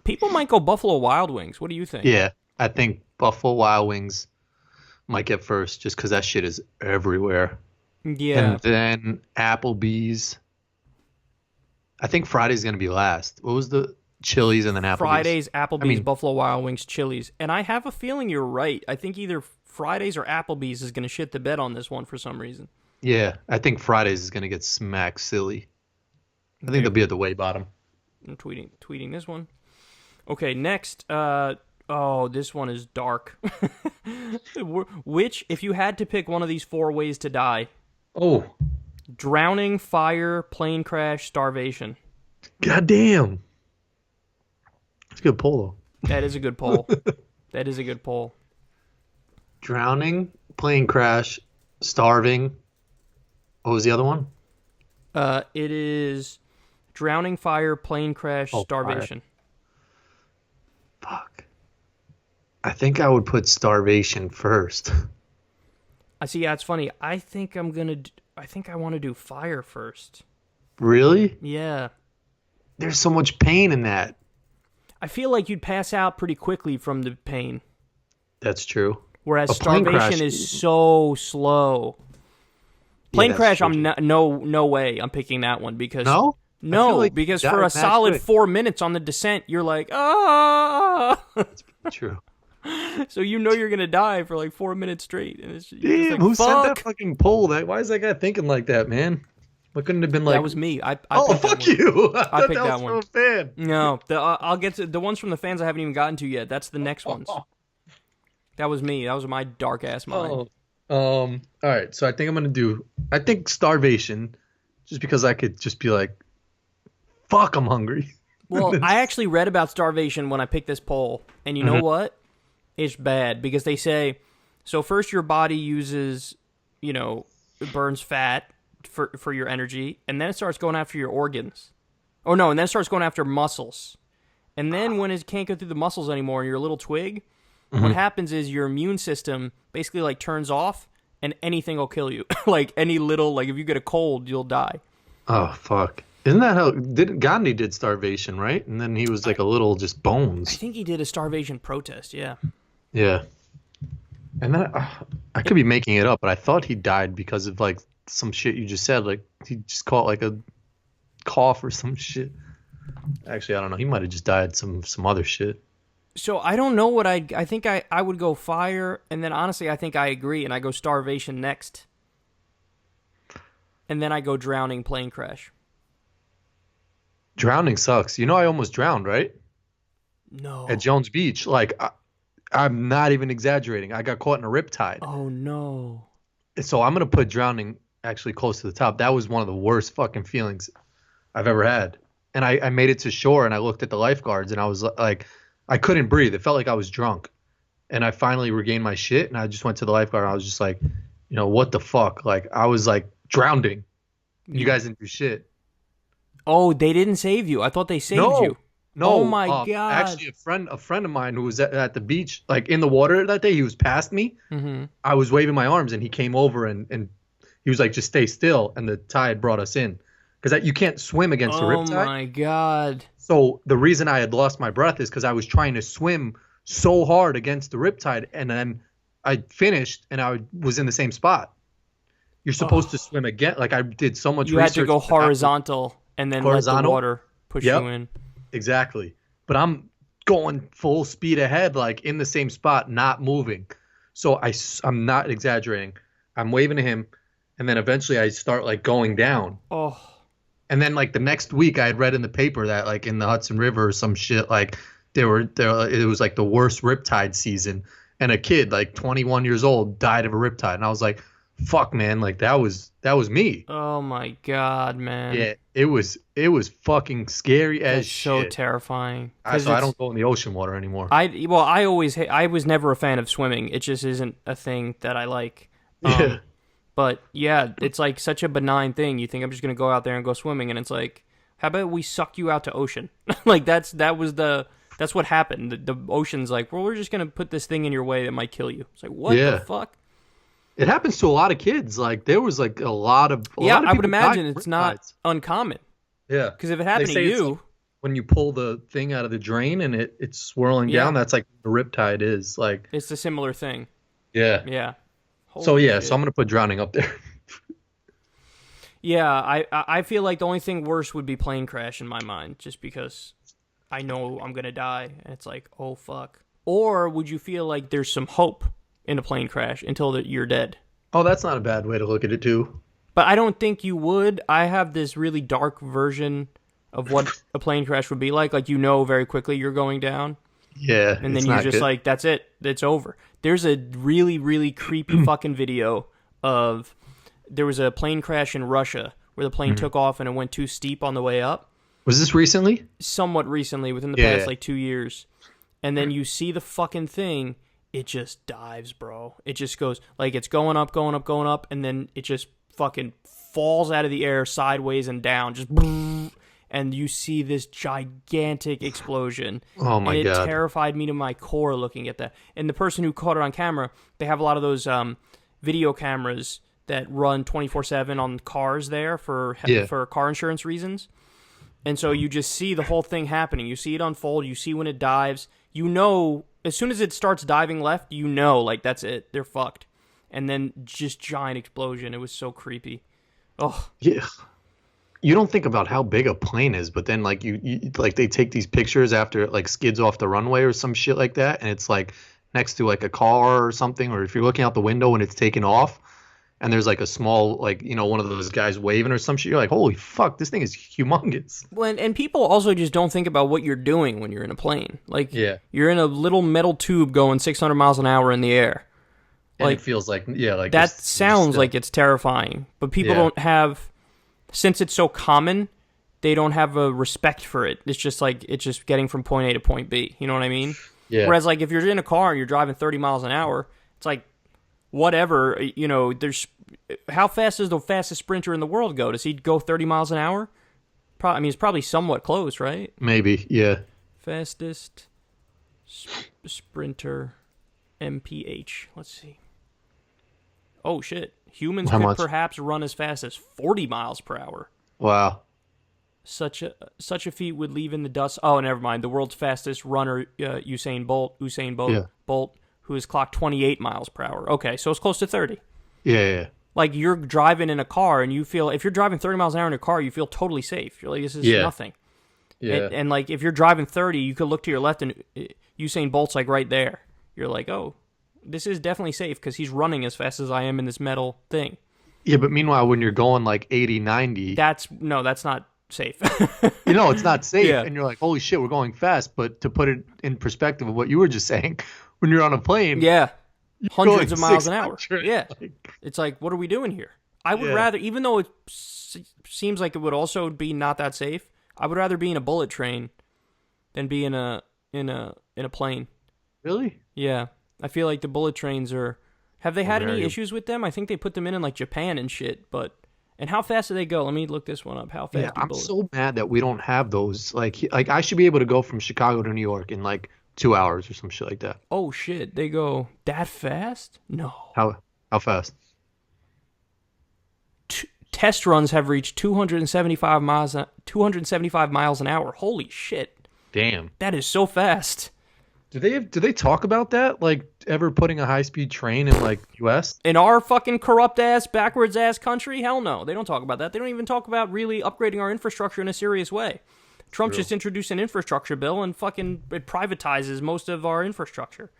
People might go Buffalo Wild Wings. What do you think? Yeah, I think Buffalo Wild Wings might get first, just because that shit is everywhere. Yeah. And then Applebee's. I think Friday's gonna be last. What was the Chili's and then Applebee's? Fridays, Applebee's, Buffalo Wild Wings, Chili's. And I have a feeling you're right. I think either Fridays or Applebee's is going to shit the bed on this one for some reason. Yeah, I think Fridays is going to get smacked silly. I think they'll be at the way bottom. I'm tweeting this one. Okay, next. This one is dark. Which, if you had to pick one of these 4 ways to die? Oh. Drowning, fire, plane crash, starvation. Goddamn. That's a good poll, though. That is a good poll. That is a good poll. Drowning, plane crash, starving. What was the other one? It is drowning, fire, plane crash, Oh, fire. starvation. Fuck. I think I would put starvation first. I see. Yeah, it's funny. I think I think I want to do fire first. Really? Yeah. There's so much pain in that. I feel like you'd pass out pretty quickly from the pain, That's true. whereas A plane starvation crash- is so slow. Plane that's crash, true, I'm too. no way I'm picking that one because No? I feel like because that for a would match solid good. 4 minutes on the descent, you're like, ah. True. So you know you're gonna die for like 4 minutes straight, and it's you're just Damn, like, who sent that fuck. fucking poll? Why is that guy thinking like that, man? What couldn't have been like? That was me. I Oh, picked that fuck one. you! I thought picked that that was one. from a fan. No, I'll get to the ones from the fans I haven't even gotten to yet. That's the next ones. That was me. That was my dark ass mind. All right. So I think I'm gonna do. I think starvation, just because I could just be like, "Fuck, I'm hungry." Well, I actually read about starvation when I picked this poll, and you know what? It's bad because they say so. First, your body uses, it burns fat for your energy, and then it starts going after your organs. Oh no, and then it starts going after muscles. And then when it can't go through the muscles anymore and you're a little twig, what happens is your immune system basically like turns off and anything will kill you. Like any little, like if you get a cold, you'll die. Oh fuck! Isn't that how Gandhi did starvation, right? And then he was like a little just I bones. think he did a starvation protest, yeah. Yeah. And then I could be making it up, but I thought he died because of like some shit you just said. Like he just caught like a cough or some shit. Actually, I don't know. He might have just died some other shit. So I don't know what I think I would go fire, and then honestly I think I agree, and I go starvation next. And then I go drowning, plane crash. Drowning sucks. You know, I almost drowned, right? No. At Jones Beach. Like, I'm not even exaggerating. I got caught in a riptide. Oh no. So I'm going to put drowning actually close to the top. That was one of the worst fucking feelings I've ever had. And I made it to shore and I looked at the lifeguards and I was like, I couldn't breathe. It felt like I was drunk. And I finally regained my shit and I just went to the lifeguard and I was just like, what the fuck? Like, I was like drowning. You guys didn't do shit. Oh, they didn't save you. I thought they saved you. No. Oh my God. Actually, a friend of mine who was at the beach, like in the water that day, he was past me. Mm-hmm. I was waving my arms, and he came over and he was like, "Just stay still." And the tide brought us in because you can't swim against the Oh riptide. my God. So the reason I had lost my breath is because I was trying to swim so hard against the riptide, and then I finished, and I was in the same spot. You're supposed to swim again. Like I did so much. You had research to go into that. horizontal and then let the Horizontal? water push Yep. you in. Exactly. But I'm going full speed ahead, like in the same spot, not moving. So I'm not exaggerating. I'm waving to him, and then eventually I start like going down. Oh. And then like the next week, I had read in the paper that like in the Hudson River or some shit, like there it was like the worst riptide season, and a kid like 21 years old died of a riptide, and I was like, fuck, man, like that was me. Oh my God, man. Yeah, it was fucking scary as That's so shit. terrifying. So I don't go in the ocean water anymore. I was never a fan of swimming. It just isn't a thing that I like. Yeah. But yeah, it's like such a benign thing. You think I'm just gonna go out there and go swimming, and it's like, how about we suck you out to ocean? Like that's what happened. The ocean's like, well, we're just gonna put this thing in your way that might kill you. It's like, what Yeah. the fuck? It happens to a lot of kids. Like there was like a lot of I would people imagine died it's from not riptides. uncommon. Yeah, Because if it happened They to say it's you, like when you pull the thing out of the drain and it's swirling Yeah. down, that's like the riptide is like. it's a similar thing. Yeah. Yeah. So Holy yeah, shit. so I'm gonna put drowning up there. Yeah, I feel like the only thing worse would be plane crash in my mind, just because I know I'm gonna die, and it's like, oh fuck. Or would you feel like there's some hope in a plane crash until you're dead? Oh, that's not a bad way to look at it too. But I don't think you would. I have this really dark version of what a plane crash would be like. Like, very quickly you're going down, Yeah, and then it's you're not just good. like, that's it. It's over. There's a really, really creepy fucking video of there was a plane crash in Russia where the plane took off and it went too steep on the way up. Was this recently? Somewhat recently, within the Yeah. past like 2 years. And then you see the fucking thing, it just dives, bro. It just goes, like, it's going up, going up, going up, and then it just fucking falls out of the air sideways and down, just, and you see this gigantic explosion. Oh my God. It terrified me to my core looking at that. And the person who caught it on camera, they have a lot of those video cameras that run 24/7 on cars there for car insurance reasons. And so you just see the whole thing happening. You see it unfold. You see when it dives. You know, as soon as it starts diving left, you know, like, that's it. They're fucked. And then just giant explosion. It was so creepy. Oh. Yeah. You don't think about how big a plane is, but then, like, you like, they take these pictures after it, like, skids off the runway or some shit like that, and it's, like, next to, like, a car or something, or if you're looking out the window when it's taking off, and there's, like, a small, like, you know, one of those guys waving or some shit, you're like, holy fuck, this thing is humongous. Well, and people also just don't think about what you're doing when you're in a plane. Like, you're in a little metal tube going 600 miles an hour in the air. And like, it feels like, like... That sounds like it's terrifying. But people don't have... Since it's so common, they don't have a respect for it. It's just like, it's just getting from point A to point B. You know what I mean? Yeah. Whereas, like, if you're in a car and you're driving 30 miles an hour, it's like, whatever, you know, there's... How fast does the fastest sprinter in the world go? Does he go 30 miles an hour? I mean, it's probably somewhat close, right? Maybe, yeah. Fastest sprinter MPH. Let's see. Oh, shit. Humans could perhaps run as fast as 40 miles per hour. Wow. Such a feat would leave in the dust. Oh, never mind. The world's fastest runner, Usain Bolt, Bolt, who has clocked 28 miles per hour. Okay, so it's close to 30. Yeah. Like, you're driving in a car, and you feel, if you're driving 30 miles an hour in a car, you feel totally safe. You're like, this is nothing. Yeah. And, like, if you're driving 30, you could look to your left, and Usain Bolt's, like, right there. You're like, oh, this is definitely safe, because he's running as fast as I am in this metal thing. Yeah, but meanwhile, when you're going, like, 80, 90... That's not safe. You know, it's not safe, Yeah. and you're like, holy shit, we're going fast. But to put it in perspective of what you were just saying, when you're on a plane... Yeah. Hundreds of miles an hour. 600, Yeah. like... It's like, what are we doing here? I would rather, even though it seems like it would also be not that safe, I would rather be in a bullet train than be in a plane. Really? Yeah. I feel like the bullet trains are... Have they had any issues with them? I think they put them in like Japan and shit, but... And how fast do they go? Let me look this one up. How fast do I'm so mad that we don't have those. Like I should be able to go from Chicago to New York in like 2 hours or some shit like that. Oh shit, they go that fast? No. How fast? Test runs have reached 275 miles an hour. Holy shit. Damn. That is so fast. Do they talk about that? Like ever putting a high-speed train in like US? In our fucking corrupt ass, backwards ass country? Hell no. They don't talk about that. They don't even talk about really upgrading our infrastructure in a serious way. Trump just introduced an infrastructure bill and fucking it privatizes most of our infrastructure.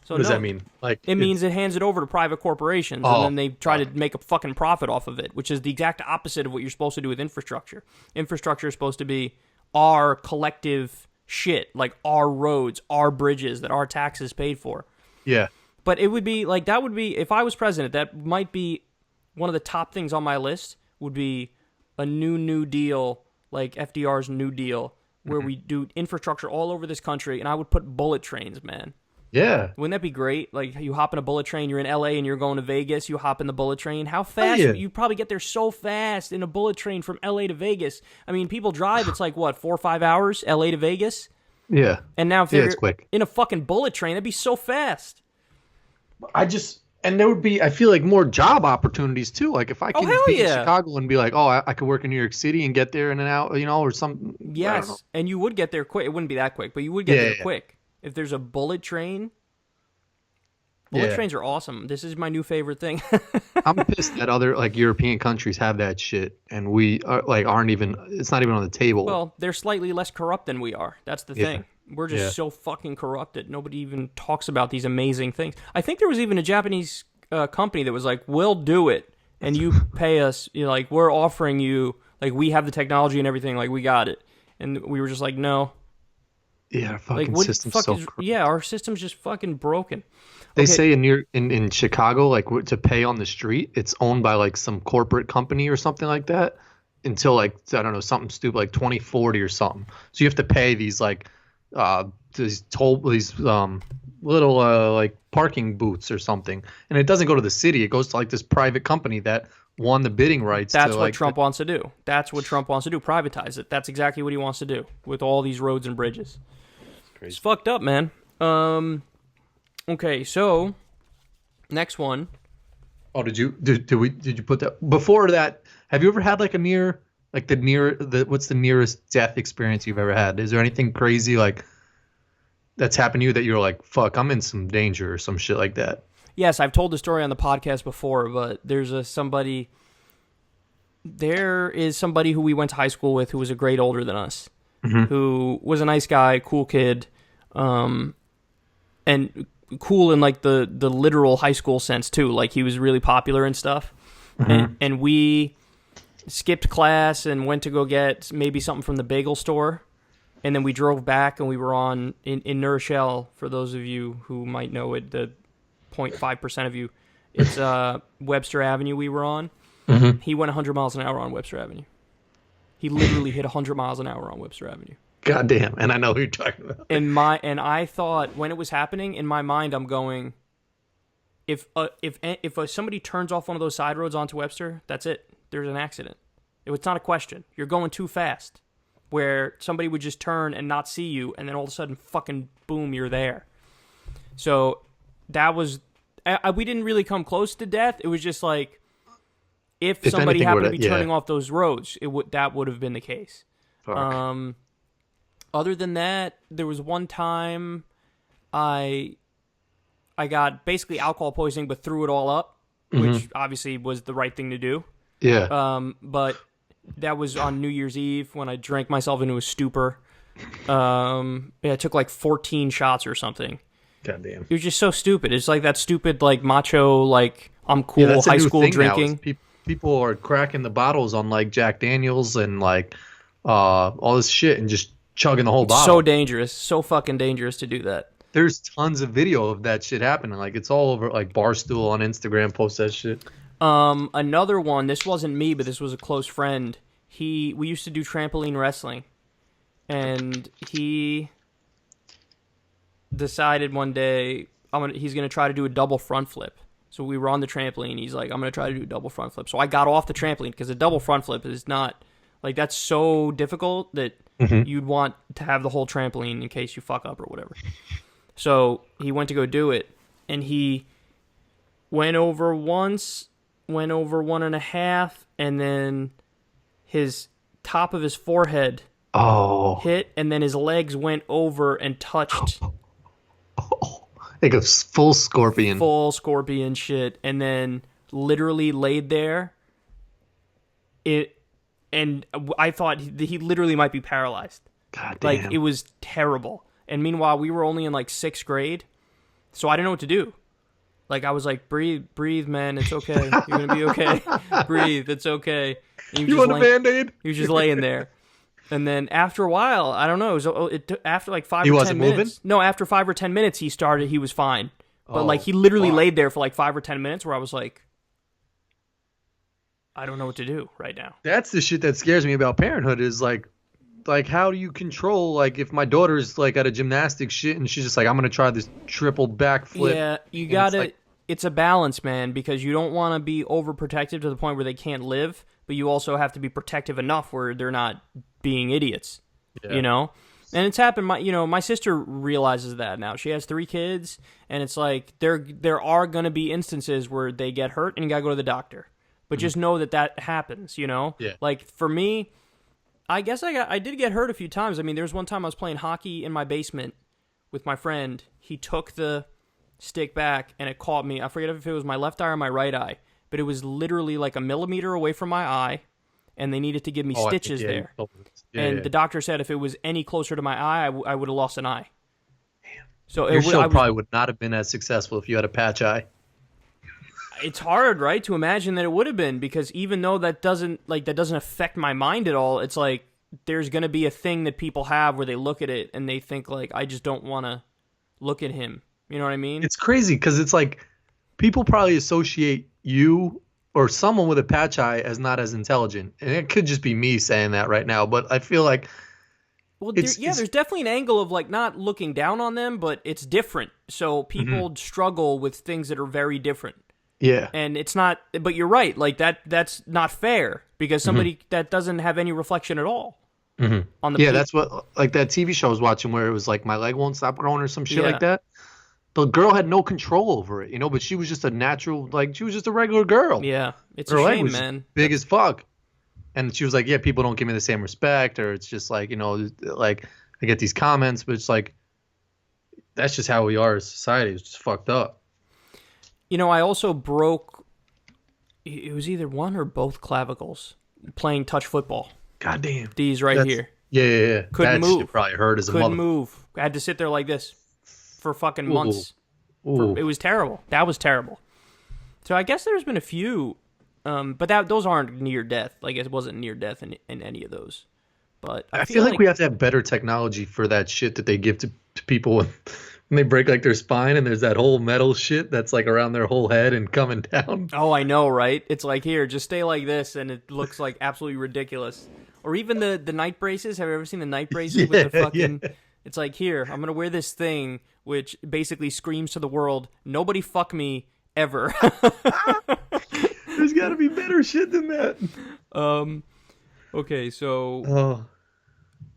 So what does that mean? Like it means it hands it over to private corporations and then they try to make a fucking profit off of it, which is the exact opposite of what you're supposed to do with infrastructure. Infrastructure is supposed to be our collective shit, like our roads, our bridges that our taxes paid for. Yeah. But it would be like, that would be, if I was president, that might be one of the top things on my list would be a New Deal, like FDR's New Deal, where we do infrastructure all over this country, and I would put bullet trains, man. Yeah. Wouldn't that be great? Like, you hop in a bullet train, you're in LA and you're going to Vegas, you hop in the bullet train. How fast? You probably get there so fast in a bullet train from LA to Vegas. I mean, people drive, it's like, what, 4 or 5 hours, LA to Vegas? Yeah. And now if you're it's quick. in a fucking bullet train, that'd be so fast. And there would be, I feel like, more job opportunities too. Like if I can be in Chicago and be like, oh, I could work in New York City and get there in an hour, you know, or something. Yes, and you would get there quick. It wouldn't be that quick, but you would get there quick. If there's a bullet train, trains are awesome. This is my new favorite thing. I'm pissed that other like European countries have that shit, and we aren't even. It's not even on the table. Well, they're slightly less corrupt than we are. That's the thing. We're just so fucking corrupted. Nobody even talks about these amazing things. I think there was even a Japanese company that was like, "We'll do it, and you pay us. You know, like we're offering you, like we have the technology and everything. Like we got it." And we were just like, "No." Yeah, our fucking system's so corrupt. Yeah, our system's just fucking broken. They say in Chicago, like to pay on the street, it's owned by like some corporate company or something like that until like, I don't know, something stupid like 2040 or something. So you have to pay these like these little like parking booths or something, and it doesn't go to the city. It goes to like this private company that won the bidding rights That's to what like Trump wants to do. That's what Trump wants to do. Privatize it. That's exactly what he wants to do with all these roads and bridges. It's fucked up, man. Okay, so next one. Oh, did you put that before that? Have you ever had like what's the nearest death experience you've ever had? Is there anything crazy like that's happened to you that you're like, fuck, I'm in some danger or some shit like that? Yes, I've told the story on the podcast before, but there is somebody who we went to high school with who was a grade older than us, who was a nice guy, cool kid, and cool in like the literal high school sense too. Like he was really popular and stuff. And we skipped class and went to go get maybe something from the bagel store. And then we drove back and we were in New Rochelle, for those of you who might know it, the 0.5% of you. It's Webster Avenue we were on. He went 100 miles an hour on Webster Avenue. He literally hit 100 miles an hour on Webster Avenue. God damn, and I know who you're talking about. And I thought when it was happening, in my mind, I'm going, if somebody turns off one of those side roads onto Webster, that's it. There's an accident. It's not a question. You're going too fast. Where somebody would just turn and not see you, and then all of a sudden, fucking boom, you're there. So that was, we didn't really come close to death. It was just like, if somebody happened to be turning off those roads, that would have been the case. Fuck. Other than that, there was one time I got basically alcohol poisoning, but threw it all up, which obviously was the right thing to do. Yeah. But that was on New Year's Eve when I drank myself into a stupor. I took like 14 shots or something. God damn. It was just so stupid. It's like that stupid, like, macho, like, I'm cool high school drinking. People are cracking the bottles on, like, Jack Daniels and, like, all this shit and just chugging the whole bottle. So dangerous. So fucking dangerous to do that. There's tons of video of that shit happening. Like, it's all over, like, Barstool on Instagram posts that shit. Another one, this wasn't me, but this was a close friend. We used to do trampoline wrestling, and he decided one day he's going to try to do a double front flip. So we were on the trampoline. He's like, I'm going to try to do a double front flip. So I got off the trampoline because a double front flip is not, like, that's so difficult that you'd want to have the whole trampoline in case you fuck up or whatever. So he went to go do it, and he went over once, went over 1.5, and then his top of his forehead hit, and then his legs went over and touched. Like a full scorpion. Full scorpion shit, and then literally laid there. And I thought he literally might be paralyzed. God damn. Like, it was terrible. And meanwhile, we were only in like 6th grade, so I didn't know what to do. Like, I was like, breathe, man, it's okay. You're gonna be okay. Breathe, it's okay. You want a Band-Aid? He was just laying there. And then after a while, I don't know, after like 5 or 10 minutes. Moving? No, after 5 or 10 minutes, he was fine. But like, he literally laid there for like 5 or 10 minutes where I was like, I don't know what to do right now. That's the shit that scares me about parenthood is like how do you control, like, if my daughter's like at a gymnastics shit and she's just like, I'm going to try this triple backflip. Yeah, you got to, it's a balance, man, because you don't want to be overprotective to the point where they can't live, but you also have to be protective enough where they're not being idiots, you know? And it's happened, my sister realizes that now. She has 3 kids, and it's like, there are going to be instances where they get hurt and you got to go to the doctor. But just know that happens, you know? Yeah. Like, for me, I guess I did get hurt a few times. I mean, there was one time I was playing hockey in my basement with my friend. He took the stick back, and it caught me. I forget if it was my left eye or my right eye, but it was literally like a millimeter away from my eye, and they needed to give me stitches there. And the doctor said if it was any closer to my eye, I would have lost an eye. Damn. So your show probably would not have been as successful if you had a patch eye. It's hard, right, to imagine that it would have been, because even though that doesn't affect my mind at all, it's like there's going to be a thing that people have where they look at it and they think, like, I just don't want to look at him. You know what I mean? It's crazy because it's like people probably associate you or someone with a patch eye as not as intelligent. And it could just be me saying that right now, but I feel like Well, there's definitely an angle of like not looking down on them, but it's different. So people struggle with things that are very different. Yeah. And it's not, but you're right. Like that's not fair because somebody that doesn't have any reflection at all on the. Yeah, that's what like that TV show I was watching where it was like my leg won't stop growing or some shit like that. The girl had no control over it, but she was just a natural, like she was just a regular girl. Yeah, it's her a leg shame, was man. Big as fuck. And she was like, yeah, people don't give me the same respect, or it's just like, like I get these comments, but it's like, that's just how we are as society. It's just fucked up. I also broke, it was either one or both clavicles playing touch football. God damn. These here. Yeah. Couldn't move. Shit probably hurt as a mother. Couldn't move. I had to sit there like this for fucking months. Ooh. It was terrible. That was terrible. So I guess there's been a few, but those aren't near death. Like it wasn't near death in any of those. But I feel like we have to have better technology for that shit that they give to people when they break like their spine and there's that whole metal shit that's like around their whole head and coming down. Oh, I know, right? It's like, here, just stay like this, and it looks like absolutely ridiculous. Or even the night braces. Have you ever seen the night braces with the fucking... Yeah. It's like, here, I'm going to wear this thing, which basically screams to the world, nobody fuck me ever. There's got to be better shit than that. Okay, so...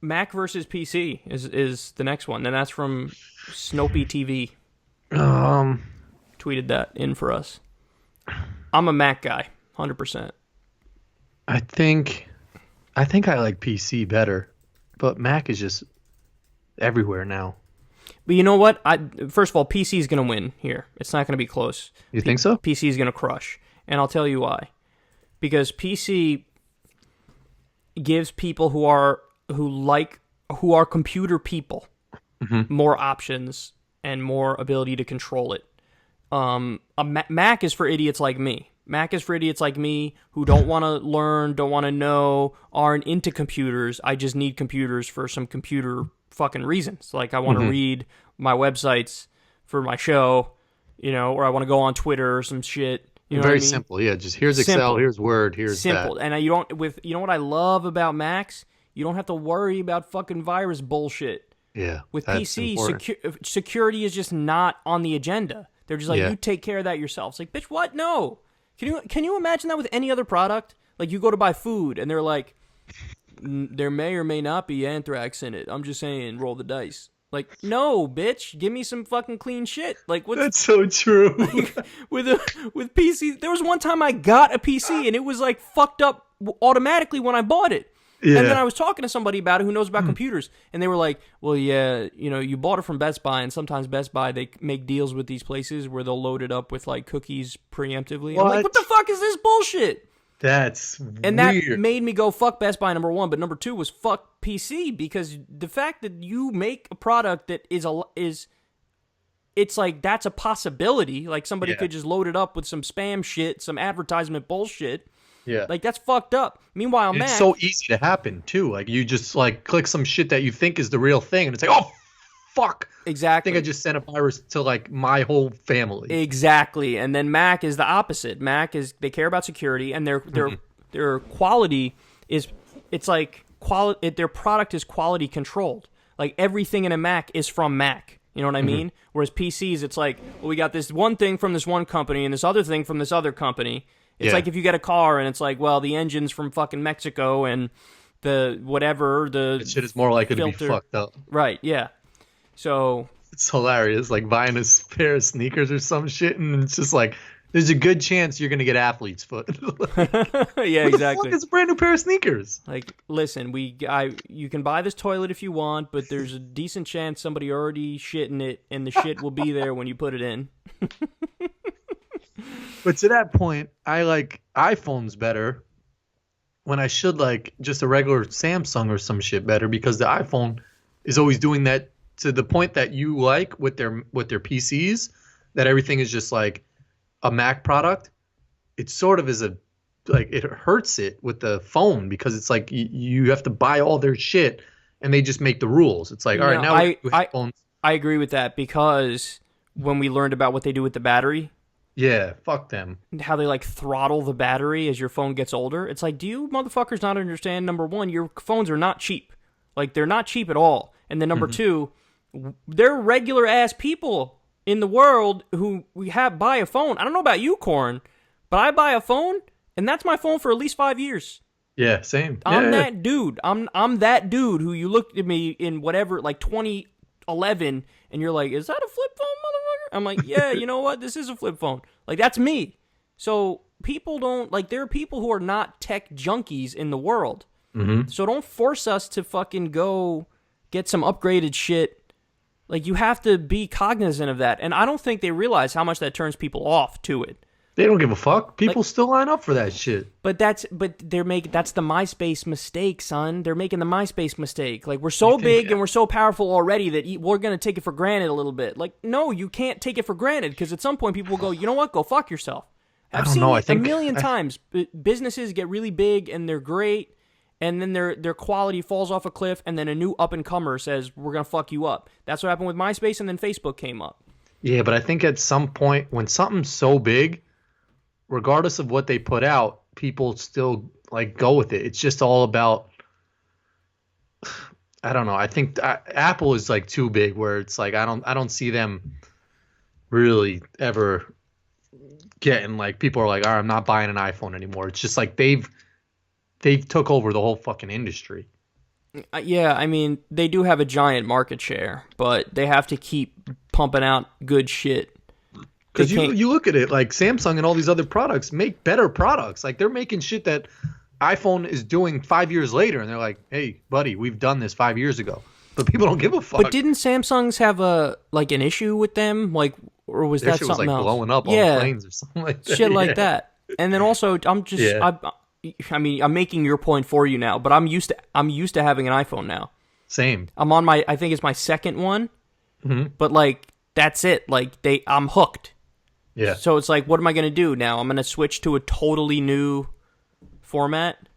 Mac versus PC is the next one, and that's from Snopey TV. Tweeted that in for us. I'm a Mac guy, 100%. I think I like PC better, but Mac is just everywhere now. But you know what? First of all, PC is going to win here. It's not going to be close. You think so? PC is going to crush, and I'll tell you why. Because PC gives people who are computer people more options and more ability to control it. Mac is for idiots like me. Mac is for idiots like me who don't want to learn, don't want to know, aren't into computers. I just need computers for some computer fucking reasons. Like I want to read my websites for my show, or I want to go on Twitter or some shit. Very simple, yeah. Just here's Excel, here's Word, here's simple. that. And you don't what I love about Macs? You don't have to worry about fucking virus bullshit. Yeah. With PC, security is just not on the agenda. They're just like, you take care of that yourself. It's like, bitch, what? No. Can you imagine that with any other product? Like you go to buy food and they're like, there may or may not be anthrax in it. I'm just saying, roll the dice. Like, no, bitch, give me some fucking clean shit. Like, that's so true. with PC, there was one time I got a PC and it was like fucked up automatically when I bought it. Yeah. And then I was talking to somebody about it who knows about computers, and they were like, well, yeah, you bought it from Best Buy, and sometimes Best Buy, they make deals with these places where they'll load it up with, like, cookies preemptively. I'm like, what the fuck is this bullshit? That's and weird. That made me go, fuck Best Buy, number one, but number two was fuck PC, because the fact that you make a product that is it's like, that's a possibility. Like, somebody could just load it up with some spam shit, some advertisement bullshit. Yeah. Like, that's fucked up. Meanwhile, Mac... It's so easy to happen, too. Like, you just, like, click some shit that you think is the real thing, and it's like, oh, fuck! Exactly. I think I just sent a virus to, like, my whole family. Exactly. And then Mac is the opposite. Mac is... They care about security, and their quality is... It's like... Their product is quality controlled. Like, everything in a Mac is from Mac. You know what I mean? Whereas PCs, it's like, well, we got this one thing from this one company, and this other thing from this other company... It's like if you get a car and it's like, well, the engine's from fucking Mexico and the whatever, the shit is more likely to be fucked up. Right, yeah. So... It's hilarious, like buying a pair of sneakers or some shit, and it's just like, there's a good chance you're going to get athlete's foot. Yeah, exactly. The fuck is a brand new pair of sneakers? Like, listen, you can buy this toilet if you want, but there's a decent chance somebody already shit in it, and the shit will be there when you put it in. But to that point, I like iPhones better when I should like just a regular Samsung or some shit better, because the iPhone is always doing that to the point that you like with their PCs, that everything is just like a Mac product. It sort of is it hurts it with the phone, because it's like you have to buy all their shit and they just make the rules. It's like, all right, now we have phones. I agree with that, because when we learned about what they do with the battery... Yeah, fuck them. How they, like, throttle the battery as your phone gets older. It's like, do you motherfuckers not understand, number one, your phones are not cheap. Like, they're not cheap at all. And then number two, they're regular ass people in the world who buy a phone. I don't know about you, Corin, but I buy a phone, and that's my phone for at least 5 years. Yeah, same. I'm that dude. I'm that dude who you looked at me in whatever, like 2011, and you're like, is that a flip phone, motherfucker? I'm like, yeah, you know what? This is a flip phone. Like, that's me. So people don't, like, there are people who are not tech junkies in the world. So don't force us to fucking go get some upgraded shit. Like, you have to be cognizant of that. And I don't think they realize how much that turns people off to it. They don't give a fuck. People still line up for that shit. But that's the MySpace mistake, son. They're making the MySpace mistake. Like, we're so big and we're so powerful already that we're going to take it for granted a little bit. Like, no, you can't take it for granted, because at some point people will go, you know what? Go fuck yourself. I've seen it a million times. Businesses get really big and they're great, and then their quality falls off a cliff, and then a new up-and-comer says, we're going to fuck you up. That's what happened with MySpace, and then Facebook came up. Yeah, but I think at some point, when something's so big, regardless of what they put out, people still, like, go with it. It's just all about, I don't know. I think Apple is, like, too big, where it's like, I don't see them really ever getting, like, people are like, all right, I'm not buying an iPhone anymore. It's just like they took over the whole fucking industry. Yeah, I mean, they do have a giant market share, but they have to keep pumping out good shit. Because you look at it, like, Samsung and all these other products make better products. Like, they're making shit that iPhone is doing 5 years later, and they're like, hey, buddy, we've done this 5 years ago. But people don't give a fuck. But didn't Samsung's have an issue with them? Like, or was that something else? Blowing up on planes or something like that. Shit like that. And then also, I'm making your point for you now, but I'm used to having an iPhone now. Same. I'm on I think it's my second one, but, like, that's it. Like, I'm hooked. Yeah. So it's like, what am I going to do now? I'm going to switch to a totally new format.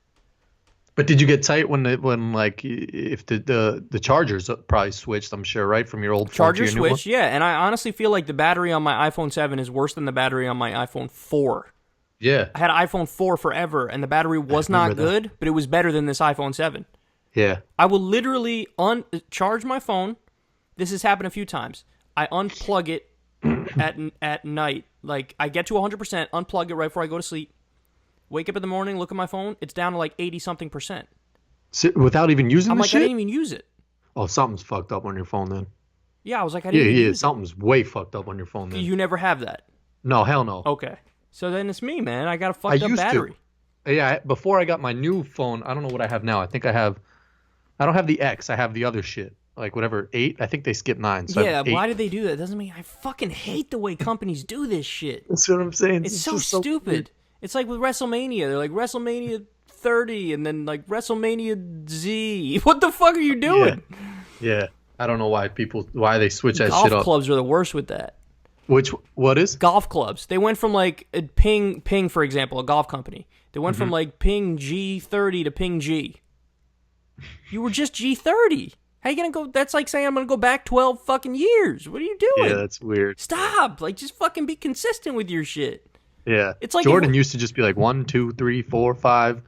But did you get tight when if the chargers probably switched? I'm sure, right, from your old phone charger to your new switched? Yeah, and I honestly feel like the battery on my iPhone 7 is worse than the battery on my iPhone 4. Yeah. I had an iPhone 4 forever, and the battery was not good, but it was better than this iPhone 7. Yeah. I will literally charge my phone. This has happened a few times. I unplug it at night. Like, I get to 100%, unplug it right before I go to sleep. Wake up in the morning, look at my phone. It's down to like 80-something%. Without even using the shit? I didn't even use it. Oh, something's fucked up on your phone then. Yeah, I was like, I didn't use it. Something's way fucked up on your phone then. You never have that? No, hell no. Okay. So then it's me, man. I got a fucked up battery. Yeah, before I got my new phone, I don't know what I have now. I don't have the X. I have the other shit. Like, whatever, 8? I think they skipped 9. So yeah, why did they do that? It doesn't mean I fucking hate the way companies do this shit. That's what I'm saying. It's so stupid. It's like with WrestleMania. They're like, WrestleMania 30, and then, like, WrestleMania Z. What the fuck are you doing? Yeah. I don't know why they switch that shit up. Golf clubs are the worst with that. What is? Golf clubs. They went from, like, Ping, for example, a golf company. They went from, like, Ping G30 to Ping G. You were just G30. How you gonna go? That's like saying I'm gonna go back 12 fucking years. What are you doing? Yeah, that's weird. Stop. Like, just fucking be consistent with your shit. Yeah. It's like Jordan used to just be like 1, 2, 3, 4, 5.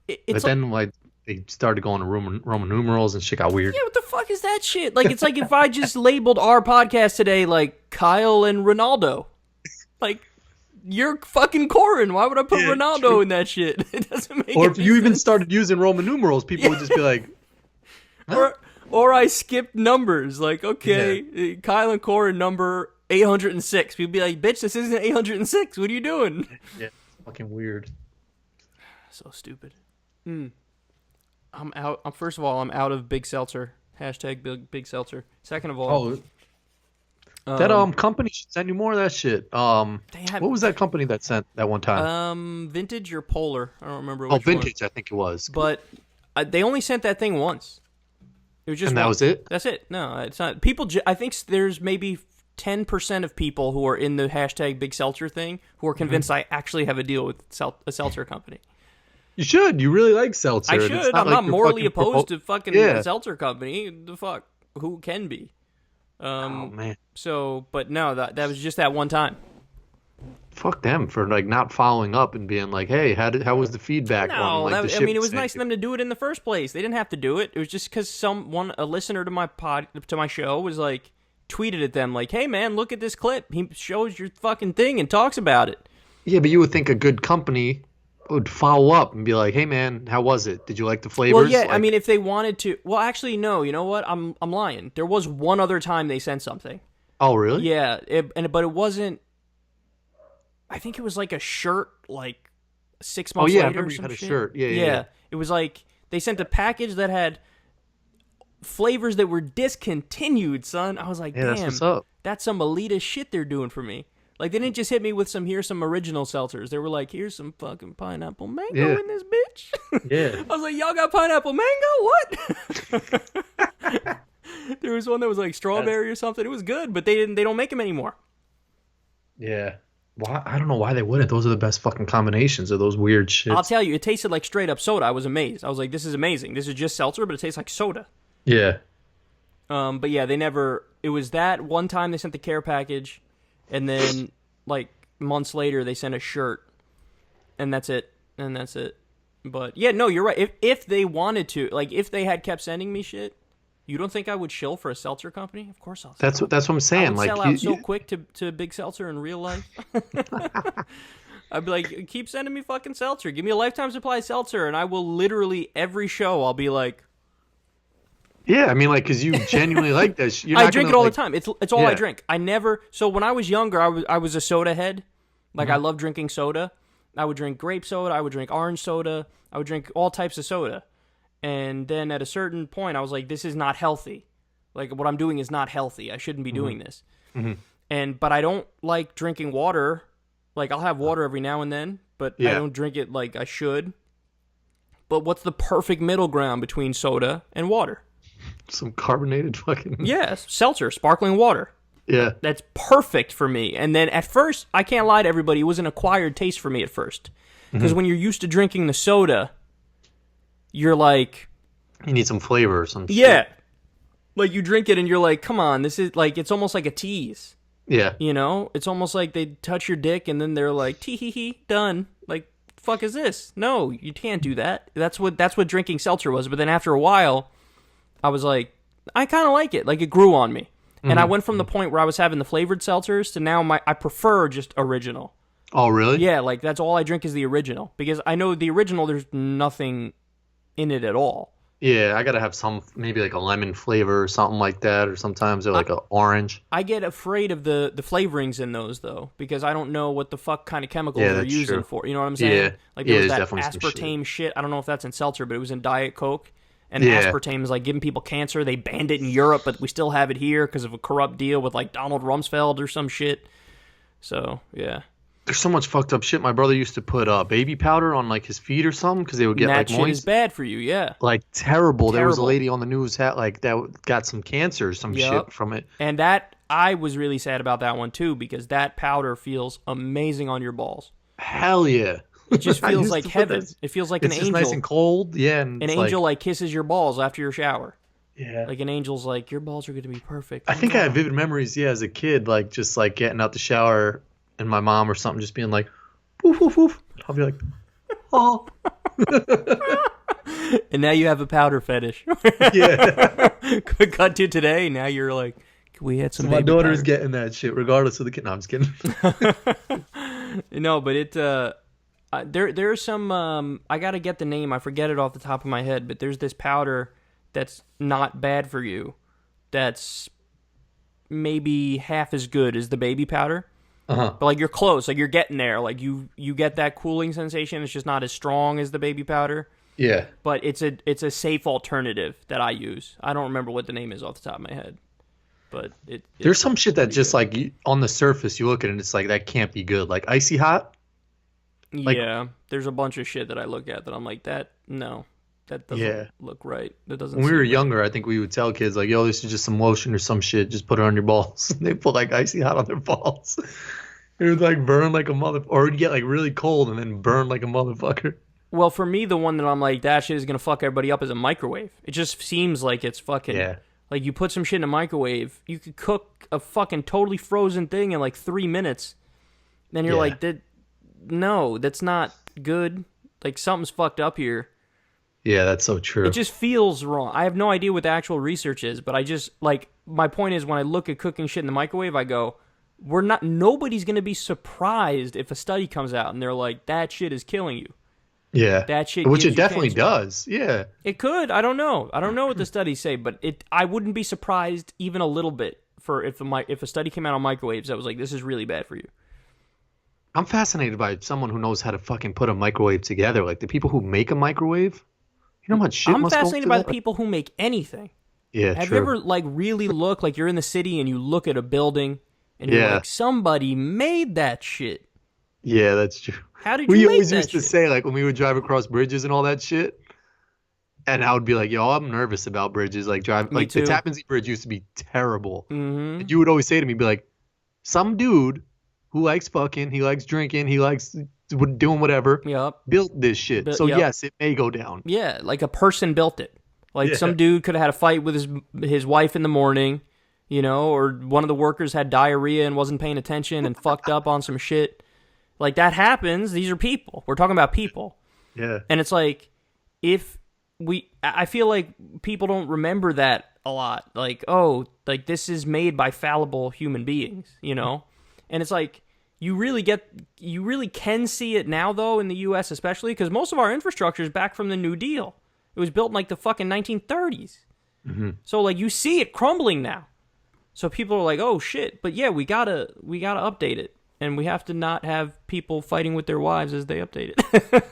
But then, like, they started going to Roman numerals and shit got weird. Yeah, what the fuck is that shit? Like, it's like if I just labeled our podcast today like Kyle and Ronaldo. Like, you're fucking Corin. Why would I put Ronaldo in that shit? It doesn't make Or any if you sense. even started using Roman numerals, people would just be like... Huh? Or I skipped numbers. Like, okay, Kyle and Corin number 806. People be like, bitch, this isn't 806. What are you doing? Yeah, it's fucking weird. So stupid. I'm out. First of all, I'm out of Big Seltzer. Hashtag Big Seltzer. Second of all, that company should send you more of that shit. What was that company that sent that one time? Vintage or Polar? I don't remember. Which Vintage, one. I think it was. But they only sent that thing once. It was just and that was it. That's it. No, it's not. People. I think there's maybe 10% of people who are in the hashtag Big Seltzer thing who are convinced I actually have a deal with a seltzer company. You should. You really like seltzer. I should. I'm not morally opposed to fucking a seltzer company. The fuck? Who can be? Oh, man. So, but no, that was just that one time. fuck them for like not following up and being like, hey, how was the feedback on No, like the I mean, it shipment was nice of station? them to do it in the first place. They didn't have to do it. It was just because a listener to my show was like, tweeted at them like, hey man, look at this clip. He shows your fucking thing and talks about it. Yeah, but you would think a good company would follow up and be like, hey man, how was it? Did you like the flavors? Well, yeah, like, I mean, if they wanted to. Well, actually, no. You know what? I'm lying. There was one other time they sent something. oh really? Yeah, but it wasn't. I think it was like a shirt, like 6 months Oh yeah, I later. remember or you some had a shit. shirt. Yeah. It was like they sent a package that had flavors that were discontinued, son. I was like, Yeah, damn, that's what's up. that's some elitist shit they're doing for me. Like, they didn't just hit me with here's some original seltzers. They were like, here's some fucking pineapple mango Yeah. in this bitch. Yeah. I was like, y'all got pineapple mango? What? There was one that was like strawberry or something. It was good, but they don't make them anymore. Yeah. Why? I don't know why they wouldn't. Those are the best fucking combinations of those weird shits. I'll tell you, it tasted like straight up soda. I was amazed. I was like, this is amazing. This is just seltzer, but it tastes like soda. Yeah. But yeah, it was that one time they sent the care package, and then like months later they sent a shirt, and that's it. But yeah, no, you're right. If they wanted to, like, if they had kept sending me shit, you don't think I would shill for a seltzer company? Of course I'll. That's what I'm I saying. would Like sell out so quick to Big Seltzer in real life. I'd be like, keep sending me fucking seltzer. Give me a lifetime supply of seltzer, and I will literally every show I'll be like, yeah, I mean, like, because you genuinely like this. You're I not drink gonna, it all like, the time. It's all I Yeah. drink. I never. So when I was younger, I was a soda head. Like, I love drinking soda. I would drink grape soda. I would drink orange soda. I would drink all types of soda. And then at a certain point, I was like, this is not healthy. Like, what I'm doing is not healthy. I shouldn't be doing this. But I don't like drinking water. Like, I'll have water every now and then, but I don't drink it like I should. But what's the perfect middle ground between soda and water? some carbonated fucking. Yes, seltzer, sparkling water. Yeah. That's perfect for me. And then at first, I can't lie to everybody, it was an acquired taste for me at first. Because when you're used to drinking the soda, you're like, You need some flavor or some yeah. shit. Like, you drink it and you're like, come on, this is like, it's almost like a tease. Yeah. You know? It's almost like they touch your dick and then they're like, tee-hee-hee, done. Like, fuck is this? No, you can't do that. That's what drinking seltzer was. But then after a while, I was like, I kind of like it. Like, it grew on me. And I went from the point where I was having the flavored seltzers to now I prefer just original. Oh, really? Yeah, like, that's all I drink is the original. Because I know the original, there's nothing in it at all. Yeah, I gotta have some, maybe like a lemon flavor or something like that, or sometimes they're like an orange. I get afraid of the flavorings in those, though, because I don't know what the fuck kind of chemicals Yeah, they're that's using true. for. You know what I'm saying? Yeah. Like, there Yeah, was there's that definitely some aspartame shit. I don't know if that's in seltzer, but it was in Diet Coke. And Yeah. aspartame is, like, giving people cancer. They banned it in Europe, but we still have it here because of a corrupt deal with, like, Donald Rumsfeld or some shit. So, yeah. There's so much fucked up shit. My brother used to put baby powder on like his feet or something because they would get And that like shit moist. is bad for you, yeah. Like terrible. There was a Terrible. lady on the news that got some cancer or some Yup. shit from it. And that, I was really sad about that one, too, because that powder feels amazing on your balls. Hell yeah. It just I feels used like to put heaven. that- It feels like It's an just angel. nice and cold. Yeah, and An it's angel like kisses your balls after your shower. yeah. Like an angel's like, your balls are going to be perfect. I think I have vivid memories. Yeah, as a kid, like just like getting out the shower and my mom or something just being like, woof woof woof. I'll be like, oh And now you have a powder fetish. yeah. Cut to today. Now you're like, can we add some? My baby daughter's powder? getting that shit regardless of the kid. No, I'm just kidding. No, but it. There's some. I gotta get the name. I forget it off the top of my head. But there's this powder that's not bad for you. That's maybe half as good as the baby powder. Uh-huh. But like you're close. Like you're getting there. Like you get that cooling sensation. It's just not as strong as the baby powder. Yeah. But it's a safe alternative that I use. I don't remember what the name is off the top of my head. But There's some shit that just like on the surface you look at it and it's like that can't be good. Like icy hot. Like- yeah, there's a bunch of shit that I look at that I'm like, that doesn't Yeah. look right. That doesn't. When we seem were right. younger, I think we would tell kids like, "Yo, this is just some lotion or some shit. Just put it on your balls." And they put like icy hot on their balls. It would like burn like a mother, or it'd get like really cold and then burn like a motherfucker. Well, for me, the one that I'm like, that shit is gonna fuck everybody up is a microwave. It just seems like it's fucking. Yeah. Like you put some shit in a microwave, you could cook a fucking totally frozen thing in like 3 minutes. Then you're like, no, that's not good. Like, something's fucked up here. Yeah, that's so true. It just feels wrong. I have no idea what the actual research is, but I just, like, my point is when I look at cooking shit in the microwave, I go, nobody's going to be surprised if a study comes out and they're like, that shit is killing you. Yeah. That shit Which gives it definitely cancer. does. Yeah. It could. I don't know. I don't know what the studies say, but I wouldn't be surprised even a little bit if a study came out on microwaves that was like, this is really bad for you. I'm fascinated by someone who knows how to fucking put a microwave together. Like the people who make a microwave. You know how much shit I'm must go fascinated into by that? the people who make anything. Yeah, Have true. you ever like really look like you're in the city and you look at a building and you're like, somebody made that shit. Yeah, that's true. How did you We make always that used to shit? say, like, when we would drive across bridges and all that shit, and I would be like, yo, I'm nervous about bridges. Like, Me too. the Tappan Zee Bridge used to be terrible. Mm-hmm. And you would always say to me, be like, some dude who likes fucking, he likes drinking, he likes doing whatever, Yep. built this shit. So, yep. yes, it may go down. Yeah, like a person built it. Like Yeah. some dude could have had a fight with his wife in the morning, you know, or one of the workers had diarrhea and wasn't paying attention and fucked up on some shit. Like, that happens. These are people. We're talking about people. Yeah. And it's like, I feel like people don't remember that a lot. Like, oh, like this is made by fallible human beings, you know? And it's like, you really can see it now, though, in the U.S. especially, because most of our infrastructure is back from the New Deal. It was built in, like, the fucking 1930s. Mm-hmm. So, like, you see it crumbling now. So people are like, oh, shit. But, yeah, we gotta update it. And we have to not have people fighting with their wives as they update it.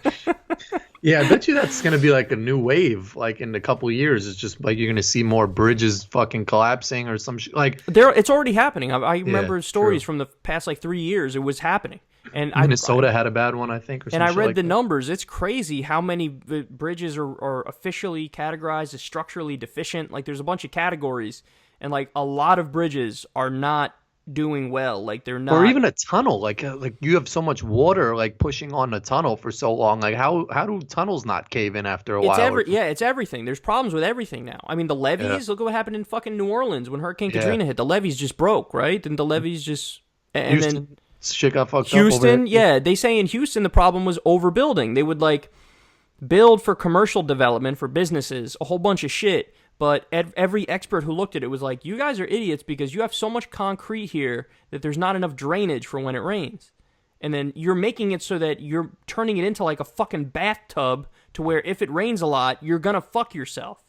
Yeah, I bet you that's going to be like a new wave. Like in a couple of years, it's just like you're going to see more bridges fucking collapsing or some shit. Like it's already happening. I remember stories true. from the past like 3 years. It was happening. And Minnesota had a bad one, I think. Or some and I shit read like the that. numbers. It's crazy how many bridges are officially categorized as structurally deficient. Like there's a bunch of categories, and like a lot of bridges are not doing well. Like they're not. Or even a tunnel. Like you have so much water like pushing on a tunnel for so long. Like how do tunnels not cave in after a while? It's everything. There's problems with everything now. I mean, the levees. Look at what happened in fucking New Orleans when Hurricane Katrina hit. The levees just broke, right? And the levees just and Houston, then shit got fucked up. Houston, yeah. They say in Houston the problem was overbuilding. They would like build for commercial development for businesses, a whole bunch of shit. But every expert who looked at it was like, you guys are idiots because you have so much concrete here that there's not enough drainage for when it rains. And then you're making it so that you're turning it into like a fucking bathtub to where if it rains a lot, you're going to fuck yourself.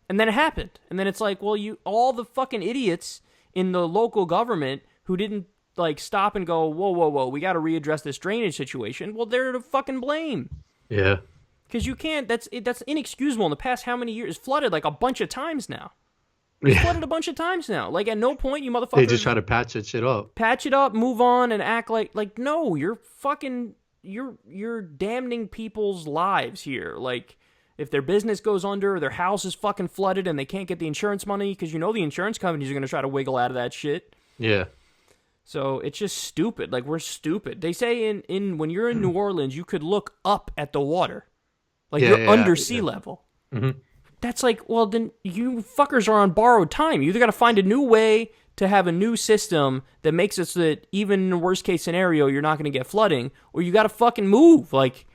And then it happened. And then it's like, well, all the fucking idiots in the local government who didn't like stop and go, whoa, we got to readdress this drainage situation. Well, they're to fucking blame. Yeah. Because you can't, that's inexcusable. In the past how many years? It's flooded like a bunch of times now. It's flooded a bunch of times now. Like at no point you motherfuckers. They just try to patch that shit up. Patch it up, move on, and act like no, you're fucking, you're damning people's lives here. Like if their business goes under, or their house is fucking flooded, and they can't get the insurance money because you know the insurance companies are going to try to wiggle out of that shit. Yeah. So it's just stupid. Like we're stupid. They say in when you're in New Orleans, you could look up at the water. Like you're under sea level. Mm-hmm. That's like, well, then you fuckers are on borrowed time. You either got to find a new way to have a new system that makes it so that even in the worst case scenario, you're not going to get flooding, or you got to fucking move. Like,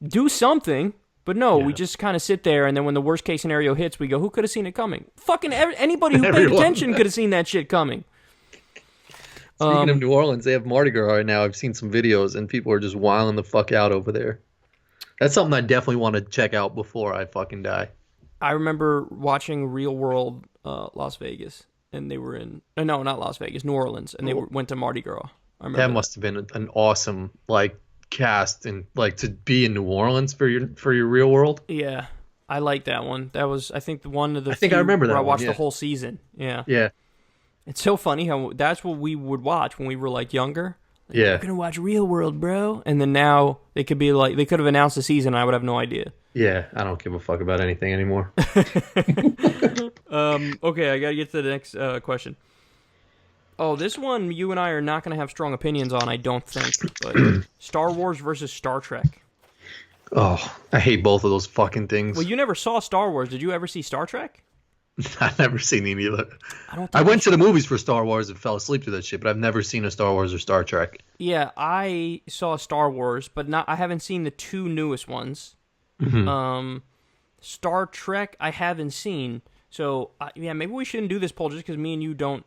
do something. But no, we just kind of sit there, and then when the worst case scenario hits, we go, who could have seen it coming? Fucking anybody who paid attention could have seen that shit coming. Speaking of New Orleans, they have Mardi Gras right now. I've seen some videos, and people are just wilding the fuck out over there. That's something I definitely want to check out before I fucking die. I remember watching Real World Las Vegas, and they were in no, not Las Vegas, New Orleans, and they went to Mardi Gras. I remember that must have been an awesome like cast, and like to be in New Orleans for your Real World. Yeah, I like that one. That was I think one of the. I think I remember that where I one, watched yeah. the whole season. Yeah. Yeah. It's so funny how that's what we would watch when we were like younger. Like, Yeah. We're gonna watch Real World, bro. And then now they could be like they could have announced the season and I would have no idea. Yeah, I don't give a fuck about anything anymore. Okay, I gotta get to the next question. Oh, this one you and I are not gonna have strong opinions on, I don't think. But Star Wars versus Star Trek. Oh, I hate both of those fucking things. Well, you never saw Star Wars. Did you ever see Star Trek? I've never seen any of it. I don't I think went to the movies for Star Wars and fell asleep to that shit, but I've never seen a Star Wars or Star Trek. Yeah, I saw Star Wars, but not. I haven't seen the two newest ones. Mm-hmm. Star Trek, I haven't seen. So yeah, maybe we shouldn't do this poll just because me and you don't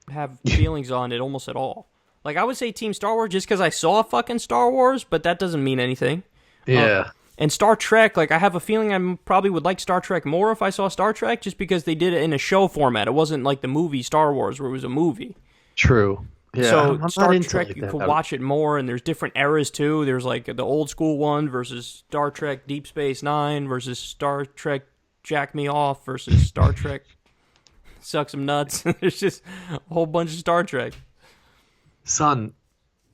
have feelings on it almost at all. Like I would say Team Star Wars just because I saw fucking Star Wars, but that doesn't mean anything. Yeah. And Star Trek, like I have a feeling I probably would like Star Trek more if I saw Star Trek, just because they did it in a show format. It wasn't like the movie Star Wars where it was a movie. True. Yeah, So I'm not Star into Trek, like you that. could watch it more, and there's different eras too. There's like the old school one versus Star Trek Deep Space Nine versus Star Trek Jack Me Off versus Star Trek Suck Some Nuts. There's just a whole bunch of Star Trek. Son,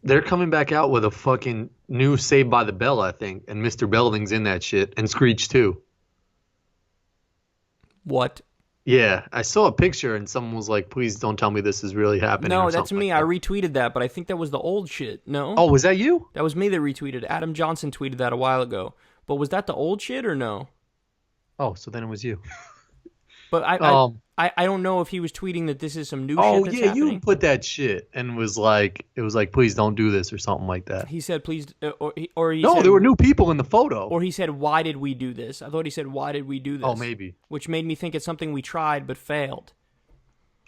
they're coming back out with a fucking new Saved by the Bell, I think, and Mr. Belding's in that shit, and Screech too. What? Yeah, I saw a picture and someone was like, "Please don't tell me this is really happening." No, or that's something me. like I that. retweeted that, but I think that was the old shit. No? Oh, was that you? That was me that retweeted. Adam Johnson tweeted that a while ago. But was that the old shit or no? Oh, so then it was you. But I don't know if he was tweeting that this is some new shit that's yeah, happening. you put that shit and was like, it was like, please don't do this or something like that. He said, please, or he No, said, there were new people in the photo. or he said, why did we do this? I thought he said, why did we do this? Oh, maybe. Which made me think it's something we tried but failed.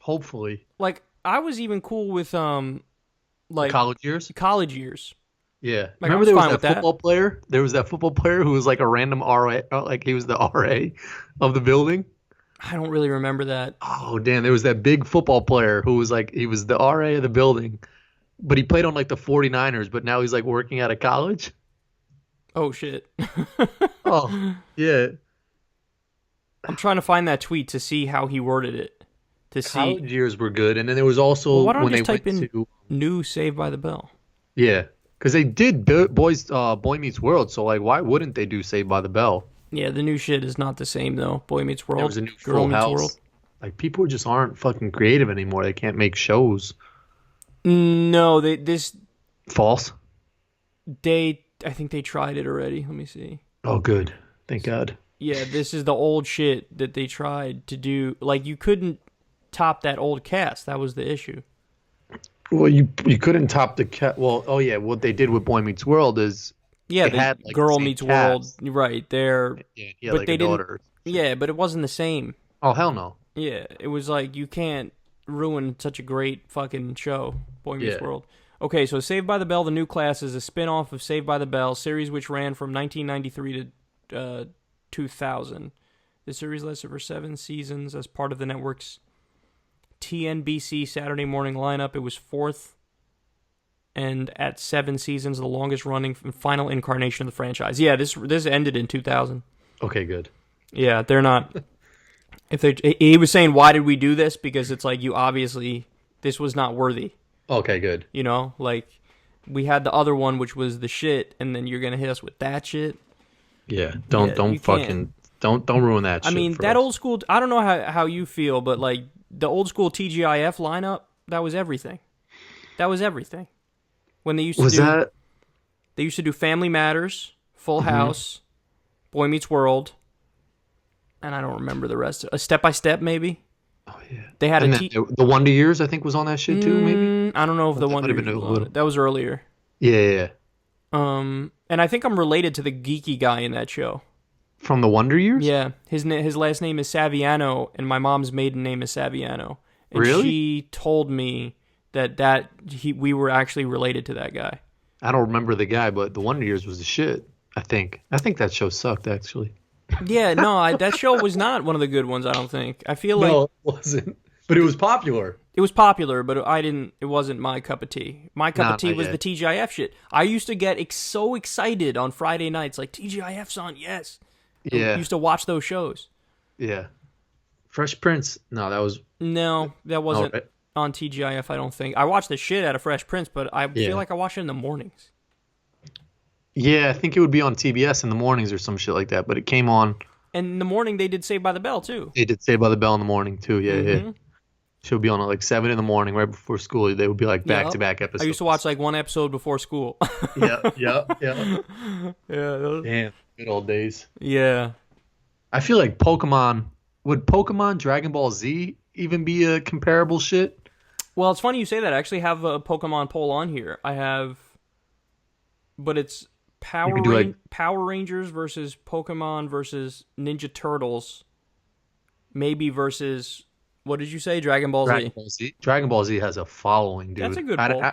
Hopefully. Like, I was even cool with, like, College years? college years. Yeah. Like, Remember I was there was fine that with that. football player? There was that football player who was like a random RA, like he was the RA of the building. I don't really remember that. Oh, damn. There was that big football player who was like, he was the RA of the building, but he played on like the 49ers, but now he's like working out of college. Oh, shit. Oh, yeah. I'm trying to find that tweet to see how he worded it. To see. College years were good. And then there was also Well, why don't I when they just type went in to, new Saved by the Bell? yeah, because they did Boy Meets World. So like, why wouldn't they do Saved by the Bell? Yeah, the new shit is not the same, though. Boy Meets World. There was a new Girl Full Meets House. World. Like people just aren't fucking creative anymore. They can't make shows. No, I False. think they tried it already. Let me see. Oh, good. Thank God. Yeah, this is the old shit that they tried to do. Like, you couldn't top that old cast. That was the issue. Well, you couldn't top the cat. Well, oh yeah, what they did with Boy Meets World is Yeah, It the had, like, Girl the same Meets World. cast. Right, there. yeah, he had But like they a didn't- daughter. Yeah, but it wasn't the same. Oh hell no. Yeah, it was like, you can't ruin such a great fucking show, Boy Meets Yeah. World. Okay, so Saved by the Bell, The New Class is a spin-off of Saved by the Bell, series which ran from 1993 to 2000. The series lasted for 7 seasons as part of the network's TNBC Saturday morning lineup. It was fourth and at 7 seasons, the longest running and final incarnation of the franchise. Yeah, this ended in 2000. Okay, good. Yeah, they're not. He was saying, why did we do this? Because it's like, you obviously, this was not worthy. Okay, good. You know, like, we had the other one, which was the shit, and then you're gonna hit us with that shit. Yeah, Yeah, don't you fucking can't. don't ruin that. I shit mean, for that us. old school. I don't know how you feel, but like the old school TGIF lineup, that was everything. That was everything. When they used to was do, that. they used to do Family Matters, Full Mm-hmm. House, Boy Meets World, and I don't remember the rest. A Step by Step, maybe. Oh yeah. They had And a then the Wonder Years, I think, was on that shit too. Maybe. I don't know if the That one might have been a little- that was earlier. Yeah. And I think I'm related to the geeky guy in that show. From the Wonder Years. Yeah, his last name is Saviano, and my mom's maiden name is Saviano. And Really? she told me that we were actually related to that guy. I don't remember the guy, but the Wonder Years was the shit. I think that show sucked actually. Yeah, no, that show was not one of the good ones. I don't think. I feel like No, it wasn't. But it was popular. it was popular, but it wasn't my cup of tea. My cup Nah, of tea not was yet. the TGIF shit. I used to get so excited on Friday nights, like TGIF's on, yes. I Yeah. used to watch those shows. Yeah. Fresh Prince. No, that was. No, that wasn't right. on TGIF, I don't think. I watched the shit out of Fresh Prince, but I Yeah. feel like I watch it in the mornings. Yeah, I think it would be on TBS in the mornings or some shit like that. But it came on. And in the morning, they did Saved by the Bell, too. They did Saved by the Bell in the morning too. Yeah, yeah. Mhm. She'll be on at like 7 in the morning, right before school. They would be like back to back episodes. I used to watch like one episode before school. Yeah. Yeah. Damn, good old days. Yeah. I feel like Pokemon would Pokemon, Dragon Ball Z even be a comparable shit? Well, it's funny you say that. I actually have a Pokemon poll on here. I have, but it's You could do like Power Rangers versus Pokemon versus Ninja Turtles, maybe versus what did you say? Dragon Ball Dragon Z. Ball Z. Dragon Ball Z has a following, dude. That's a good poll.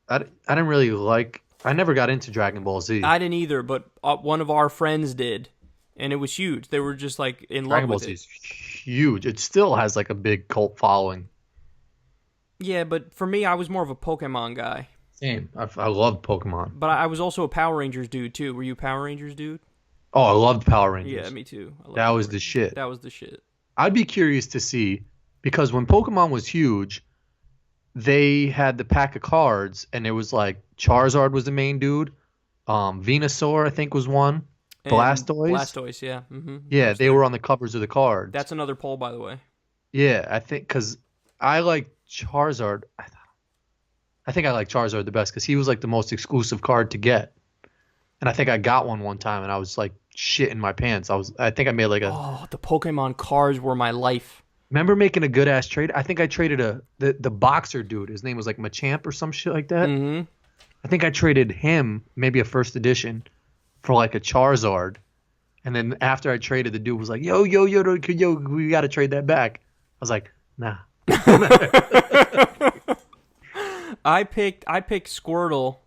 I didn't really like. I never got into Dragon Ball Z. I didn't either, but one of our friends did, and it was huge. They were just like in Dragon Ball love with Z it. is huge. It still has like a big cult following. Yeah, but for me, I was more of a Pokemon guy. Same. I love Pokemon. But I was also a Power Rangers dude too. Were you a Power Rangers dude? Oh, I loved Power Rangers. Yeah, me too. I loved That Power was the Rangers. shit. That was the shit. I'd be curious to see, because when Pokemon was huge, they had the pack of cards, and it was like Charizard was the main dude, Venusaur I think was one, And Blastoise, yeah. Mm-hmm. Yeah, they were on the covers of the cards. That's another poll, by the way. Yeah, I think because I like Charizard. I think I like Charizard the best because he was like the most exclusive card to get, and I think I got one time, and I was like shitting my pants. I think I made like a. Oh, the Pokemon cards were my life. Remember making a good ass trade? I think I traded the boxer dude. His name was like Machamp or some shit like that. Mm-hmm. I think I traded him, maybe a first edition, for like a Charizard. And then after I traded, the dude was like, yo, we got to trade that back. I was like, nah. I picked Squirtle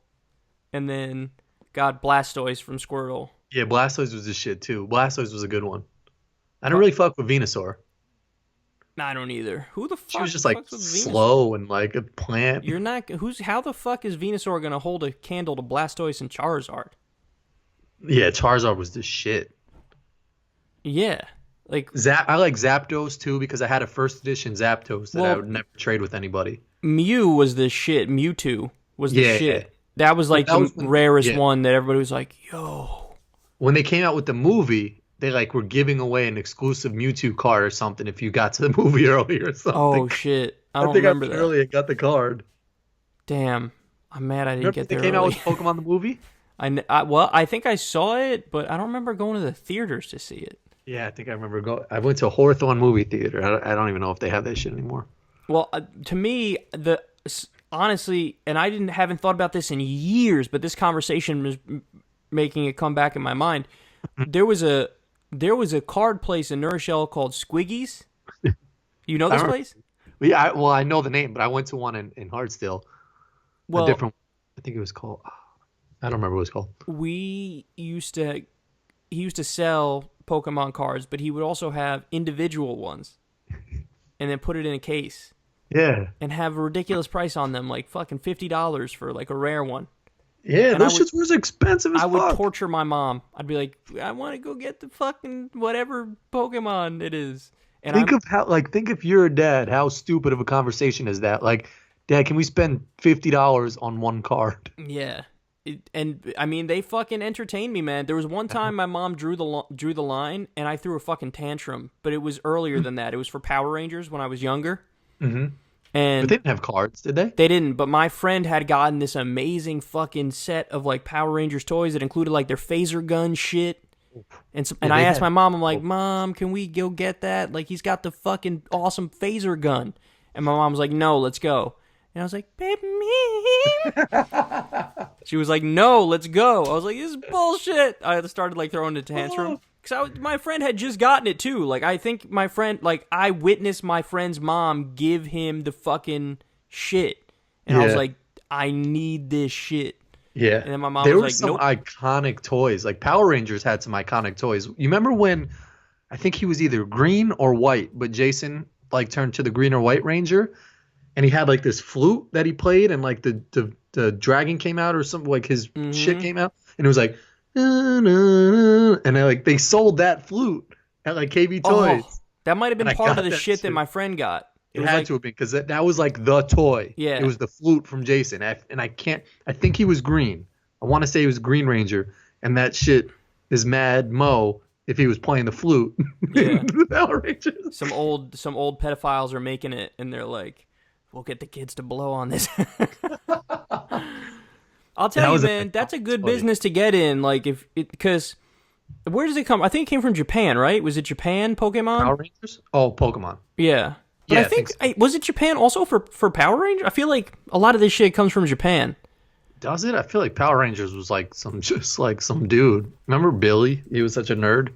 and then got Blastoise from Squirtle. Yeah, Blastoise was the shit too. Blastoise was a good one. I didn't really fuck with Venusaur. I don't either. Who the fuck? She was just like fucks with slow and like a plant. You're not. How the fuck is Venusaur gonna hold a candle to Blastoise and Charizard? Yeah, Charizard was the shit. Yeah, like I like Zapdos too because I had a first edition Zapdos that I would never trade with anybody. Mew was the shit. Mewtwo was the shit. That was like the rarest one that everybody was like, yo. When they came out with the movie, they like were giving away an exclusive Mewtwo card or something if you got to the movie early or something. Oh shit! I don't think remember I that. early got the card. Damn, I'm mad I didn't get there. They came out early. with Pokemon the movie. I think I saw it, but I don't remember going to the theaters to see it. Yeah, I think I remember I went to a Hawthorne movie theater. I don't even know if they have that shit anymore. Well, to me, honestly, and I haven't thought about this in years, but this conversation was making it come back in my mind. There was a card place in New Rochelle called Squiggy's. You know this place? Yeah, I know the name, but I went to one in Hartsdale. Well, a different. I think it was called. I don't remember what it was called. He used to sell Pokemon cards, but he would also have individual ones, and then put it in a case. Yeah. And have a ridiculous price on them, like fucking $50 for like a rare one. Yeah, and those shits was expensive as fuck. I would torture my mom. I'd be like, I want to go get the fucking whatever Pokemon it is. And think if you're a dad, how stupid of a conversation is that? Like, Dad, can we spend $50 on one card? Yeah. And I mean, they fucking entertained me, man. There was one time my mom drew the line, and I threw a fucking tantrum. But it was earlier than that. It was for Power Rangers when I was younger. Mm-hmm. And but they didn't have cards, did they? They didn't. But my friend had gotten this amazing fucking set of like Power Rangers toys that included like their phaser gun shit. And I asked my mom, I'm like, Mom, can we go get that? Like, he's got the fucking awesome phaser gun. And my mom was like, no, let's go. And I was like, baby, she was like, no, let's go. I was like, this is bullshit. I started like throwing a tantrum. Because my friend had just gotten it too. Like, I think my friend, like, I witnessed my friend's mom give him the fucking shit. And I was like, I need this shit. Yeah. And then my mom was like, some iconic toys. Like, Power Rangers had some iconic toys. You remember when, I think he was either green or white, but Jason, like, turned to the green or white Ranger, and he had, like, this flute that he played, and, like, the dragon came out or something, like, his shit came out, and it was like, and they sold that flute at, like, KB Toys. Oh, that might have been part of the shit that my friend got. It had to have been, because that was like the toy. Yeah. It was the flute from Jason. I think he was green. I want to say he was Green Ranger. And that shit is mad Mo if he was playing the flute. Yeah. The Power Rangers. Some old pedophiles are making it, and they're like, we'll get the kids to blow on this. I'll tell you, man, that's a good business to get in. Like, because Where does it come? I think it came from Japan, right? Was it Japan Pokemon? Power Rangers? Oh, Pokemon. Yeah. But Yeah, I think, so. was it Japan also for Power Rangers? I feel like a lot of this shit comes from Japan. Does it? I feel like Power Rangers was like some dude. Remember Billy? He was such a nerd.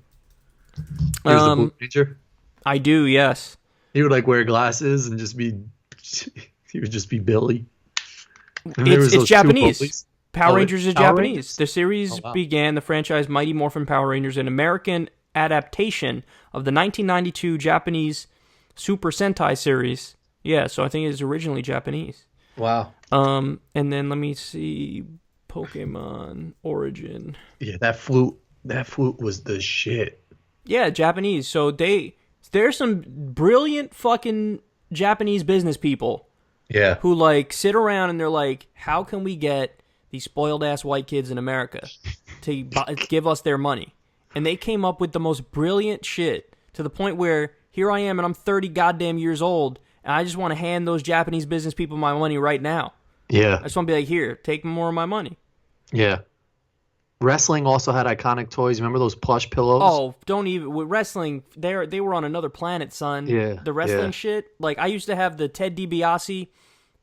He was the Blue Ranger. I do, yes. He would like wear glasses and just be. He would just be Billy. It's Japanese. Power Rangers is Power Japanese. Rangers? The series began the franchise Mighty Morphin Power Rangers, an American adaptation of the 1992 Japanese Super Sentai series. Yeah, so I think it is originally Japanese. Wow. And then let me see, Pokemon origin. Yeah, that flute was the shit. Yeah, Japanese. So there's some brilliant fucking Japanese business people. Yeah. Who like sit around and they're like, how can we get these spoiled ass white kids in America to give us their money? And they came up with the most brilliant shit to the point where here I am and I'm 30 goddamn years old and I just want to hand those Japanese business people my money right now. Yeah. I just want to be like, here, take more of my money. Yeah. Wrestling also had iconic toys. Remember those plush pillows? Oh, don't even with wrestling. They were on another planet, son. Yeah, the wrestling shit. Like I used to have the Ted DiBiase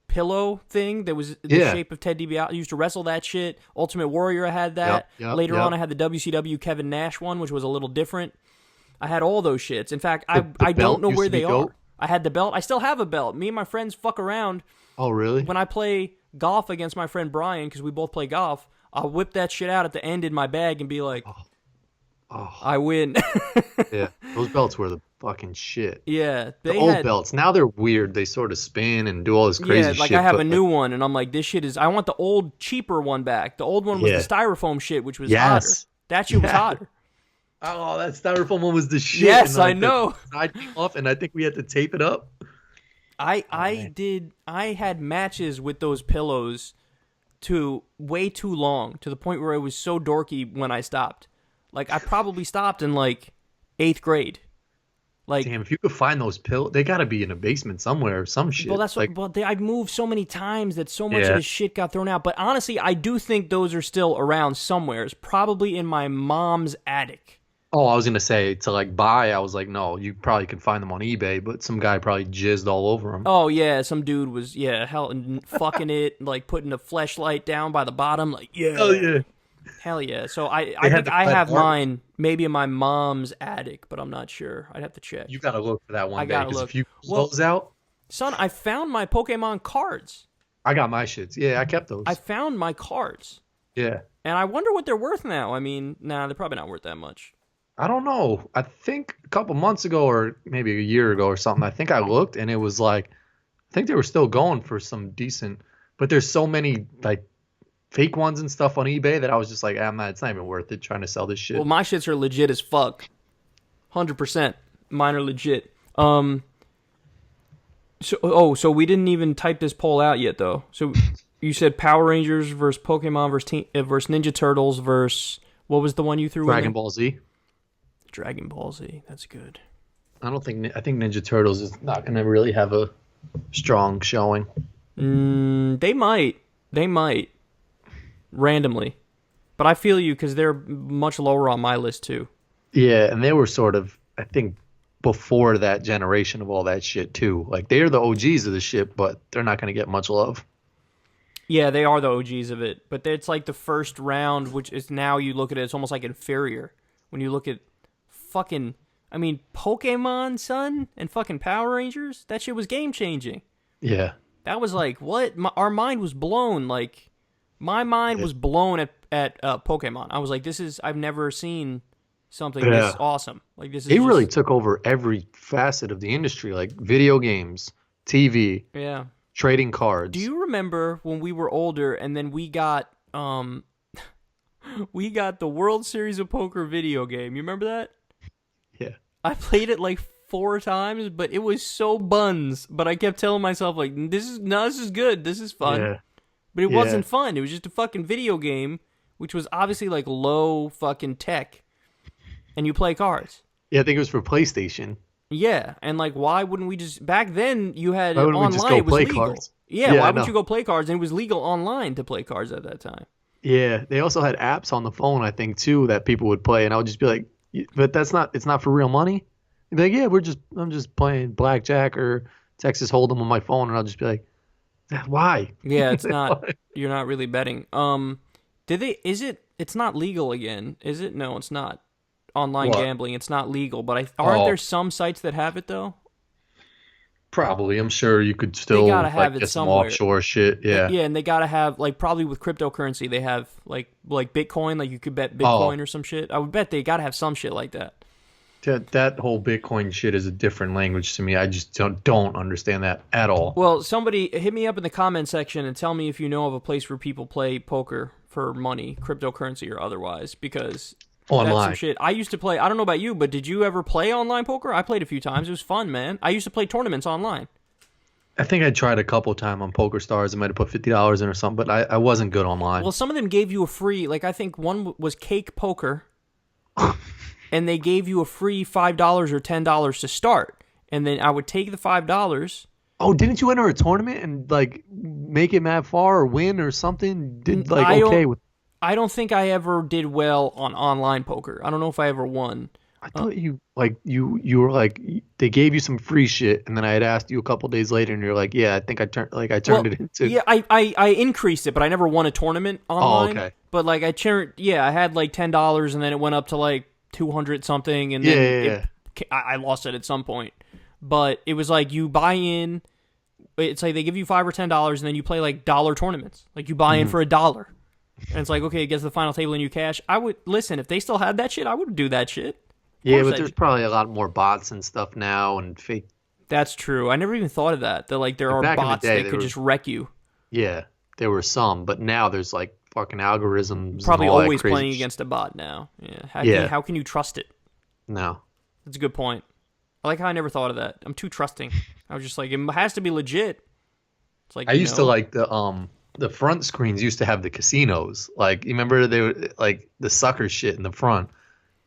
pillow thing that was the shape of Ted DiBiase. I used to wrestle that shit. Ultimate Warrior, I had that. Later on, I had the WCW Kevin Nash one, which was a little different. I had all those shits. In fact, I don't know where they are. I had the belt. I still have a belt. Me and my friends fuck around. Oh, really? When I play golf against my friend Brian, because we both play golf, I'll whip that shit out at the end in my bag and be like, I win. Yeah, those belts were the fucking shit. Yeah. The old belts. Now they're weird. They sort of spin and do all this crazy shit. Yeah, like I have a new one, and I'm like, this shit is... I want the old, cheaper one back. The old one was the styrofoam shit, which was hotter. That shit was hotter. Oh, that styrofoam one was the shit. Yes, and, like, I know. The side came off, and I think we had to tape it up. I had matches with those pillows way too long, to the point where it was so dorky when I stopped. Like, I probably stopped in, like, 8th grade. Like, damn, if you could find those pillows, they got to be in a basement somewhere or some shit. Well, that's like, I've moved so many times that so much of this shit got thrown out. But honestly, I do think those are still around somewhere. It's probably in my mom's attic. Oh, I was gonna say to like buy. I was like, no, you probably can find them on eBay, but some guy probably jizzed all over them. Oh yeah, some dude was fucking it, like putting a fleshlight down by the bottom, like hell yeah. So I think I have mine maybe in my mom's attic, but I'm not sure. I'd have to check. You gotta look for that one. I gotta look. If you pull those out, son, I found my Pokemon cards. I got my shits. Yeah, I kept those. I found my cards. Yeah, and I wonder what they're worth now. I mean, nah, they're probably not worth that much. I don't know. I think a couple months ago or maybe a year ago or something, I think I looked and it was like, I think they were still going for some decent, but there's so many like fake ones and stuff on eBay that I was just like, it's not even worth it trying to sell this shit. Well, my shits are legit as fuck. 100%. Mine are legit. So we didn't even type this poll out yet though. So you said Power Rangers versus Pokemon versus Ninja Turtles versus, what was the one you threw in? Dragon Ball Z. Dragon Ball Z, that's good. I think Ninja Turtles is not going to really have a strong showing. They might randomly, but I feel you because they're much lower on my list too. Yeah, and they were sort of, I think, before that generation of all that shit too. Like they're the OGs of the shit, but they're not going to get much love. Yeah, they are the OGs of it, but it's like the first round, which is now you look at it, it's almost like inferior when you look at fucking, I mean, Pokemon, son, and fucking Power Rangers, that shit was game changing. Yeah. That was like, what? Our mind was blown. Like, my mind was blown at Pokemon. I was like, I've never seen something this awesome. Like, this is They really took over every facet of the industry, like video games, TV, trading cards. Do you remember when we were older and then we got, we got the World Series of Poker video game? You remember that? Yeah. I played it like 4 times, but it was so buns. But I kept telling myself, like, this is good. This is fun. Yeah. But it wasn't fun. It was just a fucking video game, which was obviously like low fucking tech. And you play cards. Yeah, I think it was for PlayStation. Yeah, and like, why wouldn't we just... Back then, you had why wouldn't online, we just go it was play legal. Cards? Yeah, why wouldn't you go play cards? And it was legal online to play cards at that time. Yeah, they also had apps on the phone, I think, too, that people would play, and I would just be like, but it's not for real money. They'd be like, yeah, I'm just playing blackjack or Texas Hold'em on my phone, and I'll just be like, why? Yeah, it's not. You're not really betting. Did they? Is it? It's not legal again, is it? No, it's not. Online What? gambling, it's not legal. But aren't Oh, there some sites that have it though? probably. I'm sure you could They still gotta have like it get some somewhere. offshore shit. Yeah. Yeah, and they gotta have like probably with cryptocurrency they have like Bitcoin, like you could bet Oh, Bitcoin or some shit. I would bet they gotta have some shit like that. that whole Bitcoin shit is a different language to me. I just don't understand that at all. Well, somebody hit me up in the comment section and tell me if you know of a place where people play poker for money, cryptocurrency or otherwise, because that's some Online. shit. I used to play. I don't know about you, but did you ever play online poker? I played a few times. It was fun, man. I used to play tournaments online. I think I tried a couple times on Poker Stars. I might have put $50 in or something, but I wasn't good Well, online. some of them gave you a free, like I think one was Cake Poker, and they gave you a free $5 or $10 to start, and then I would take the $5. Oh, didn't you enter a tournament and like make it mad far or win or something? Did like I don't. okay with? I don't think I ever did well on online poker. I don't know if I ever won. I thought you like you were like they gave you some free shit, and then I had asked you a couple days later, and you're like, yeah, I think I turned it into. Yeah, I increased it, but I never won a tournament Oh, online. okay. But like I had like $10, and then it went up to like 200 something, and Yeah, then yeah. I lost it at some point. But it was like you buy in. It's like they give you $5 or $10, and then you play like dollar tournaments. Like you buy in for $1, and it's like okay, it gets to the final table and you cash. I would listen if they still had that shit. I would do that shit. Yeah, Course but I there's do. probably a lot more bots and stuff now and fake. That's true. I never even thought of that. That like there Like are back in the bots day, that there could were just wreck you. yeah, there were some, but now there's like fucking algorithms Probably and all that always crazy playing shit. against a bot now. Yeah. Yeah. How can you trust it? No. That's a good point. I like how I never thought of that. I'm too trusting. I was just like, it has to be legit. It's like I used to like the front screens used to have the casinos. Like you remember they were like the sucker shit in the front.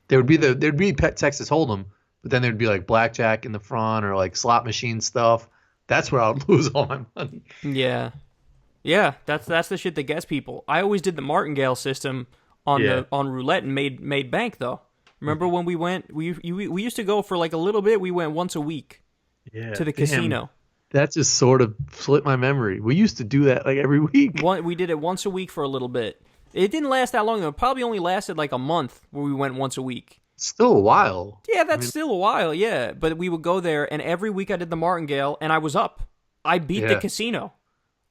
There'd be Pet Texas Hold'em, but then there'd be like blackjack in the front or like slot machine stuff. That's where I would lose all my money. Yeah. Yeah, that's the shit that gets people. I always did the martingale system on Yeah. on roulette and made bank though. Remember when we went we used to go for like a little bit, we went once a week Yeah. to the damn. casino. That just sort of slipped my memory. We used to do that like every week. We did it once a week for a little bit. It didn't last that long though. It probably only lasted like a month where we went once a week. Still a while. Yeah, that's still a while, yeah. But we would go there, and every week I did the martingale, and I was up. I beat the Yeah. casino.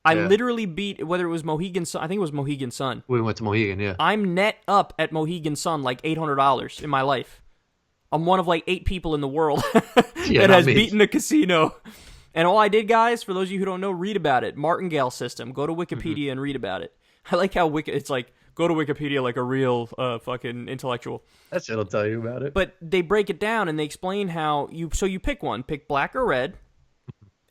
I Yeah. literally beat, whether it was Mohegan Sun, I think it was Mohegan Sun. We went to Mohegan, yeah. I'm net up at Mohegan Sun like $800 in my life. I'm one of like 8 people in the world Yeah, that not has me. beaten a casino. And all I did, guys, for those of you who don't know, read about it. Martingale system. Go to Wikipedia and read about it. I like how it's like, go to Wikipedia like a real fucking intellectual. That shit'll tell you about it. But they break it down and they explain how you pick one, pick black or red,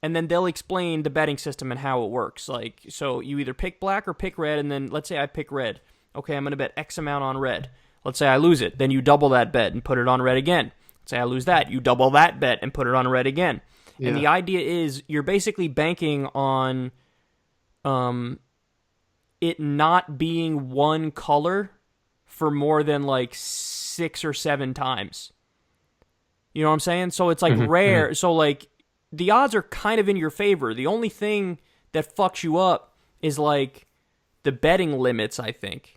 and then they'll explain the betting system and how it works. Like, so you either pick black or pick red, and then let's say I pick red. Okay, I'm going to bet X amount on red. Let's say I lose it. Then you double that bet and put it on red again. Let's say I lose that. You double that bet and put it on red again. Yeah. And the idea is you're basically banking on it not being one color for more than like 6 or 7 times. You know what I'm saying? So it's like rare. So like the odds are kind of in your favor. The only thing that fucks you up is like the betting limits, I think.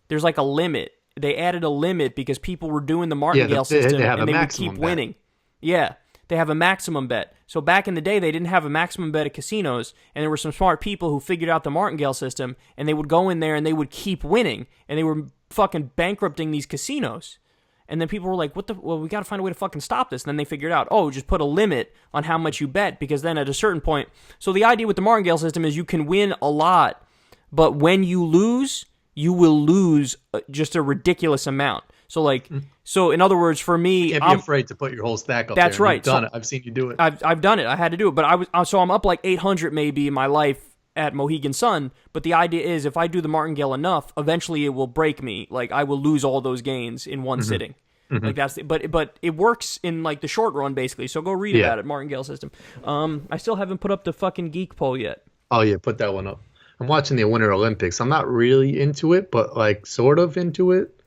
There's like a limit. They added a limit because people were doing the martingale system have a and they would maximum keep bet. winning. Yeah. They have a maximum bet. So back in the day, they didn't have a maximum bet at casinos, and there were some smart people who figured out the martingale system, and they would go in there and they would keep winning, and they were fucking bankrupting these casinos. And then people were like, well, we got to find a way to fucking stop this. And then they figured out, just put a limit on how much you bet, because then at a certain point, so the idea with the martingale system is you can win a lot, but when you lose, you will lose just a ridiculous amount. So like, so in other words, for me, You can't be afraid to put your whole stack up That's there. right. You've done So- it. I've seen you do it. I've done it. I had to do it, but I'm up like 800 maybe in my life at Mohegan Sun. But the idea is, if I do the martingale enough, eventually it will break me. Like I will lose all those gains in one sitting. Like that's but it works in like the short run basically. So go read Yeah. about it, martingale system. I still haven't put up the fucking geek poll yet. Oh yeah, put that one up. I'm watching the Winter Olympics. I'm not really into it, but like sort of into it.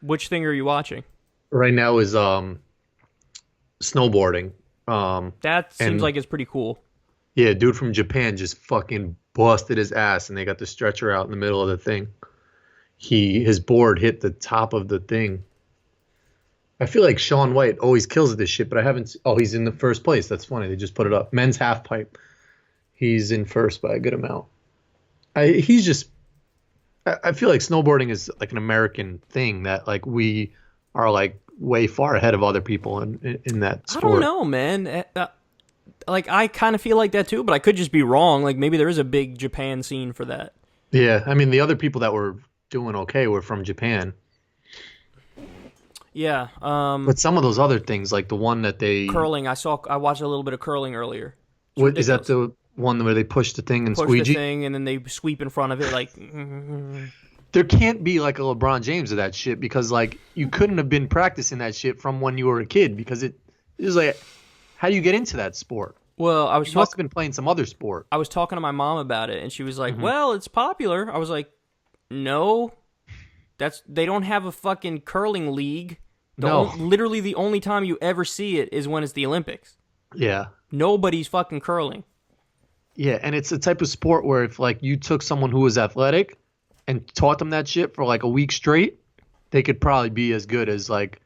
Which thing are you watching? Right now is snowboarding. That seems And like it's pretty cool. yeah, dude from Japan just fucking busted his ass, and they got the stretcher out in the middle of the thing. His board hit the top of the thing. I feel like Shaun White always kills at this shit, but I haven't. Oh, he's in the first place. That's funny. They just put it up. Men's half pipe. He's in first by a good amount. He's just. I feel like snowboarding is like an American thing that like we are like way far ahead of other people in that sport. I don't know, man. Like I kind of feel like that too, but I could just be wrong. Like maybe there is a big Japan scene for that. Yeah, I mean the other people that were doing okay were from Japan. Yeah. But some of those other things, like the one that they curling. I watched a little bit of curling earlier. What is that, the one where they push the thing and squeegee? Push the thing and then they sweep in front of it like. There can't be like a LeBron James of that shit because like you couldn't have been practicing that shit from when you were a kid because it is like, how do you get into that sport? Well, you must have been playing some other sport. I was talking to my mom about it and she was like, "Well, it's popular." I was like, "No, they don't have a fucking curling league. Literally the only time you ever see it is when it's the Olympics. Yeah, nobody's fucking curling." Yeah, and it's a type of sport where if like you took someone who was athletic and taught them that shit for like a week straight, they could probably be as good as like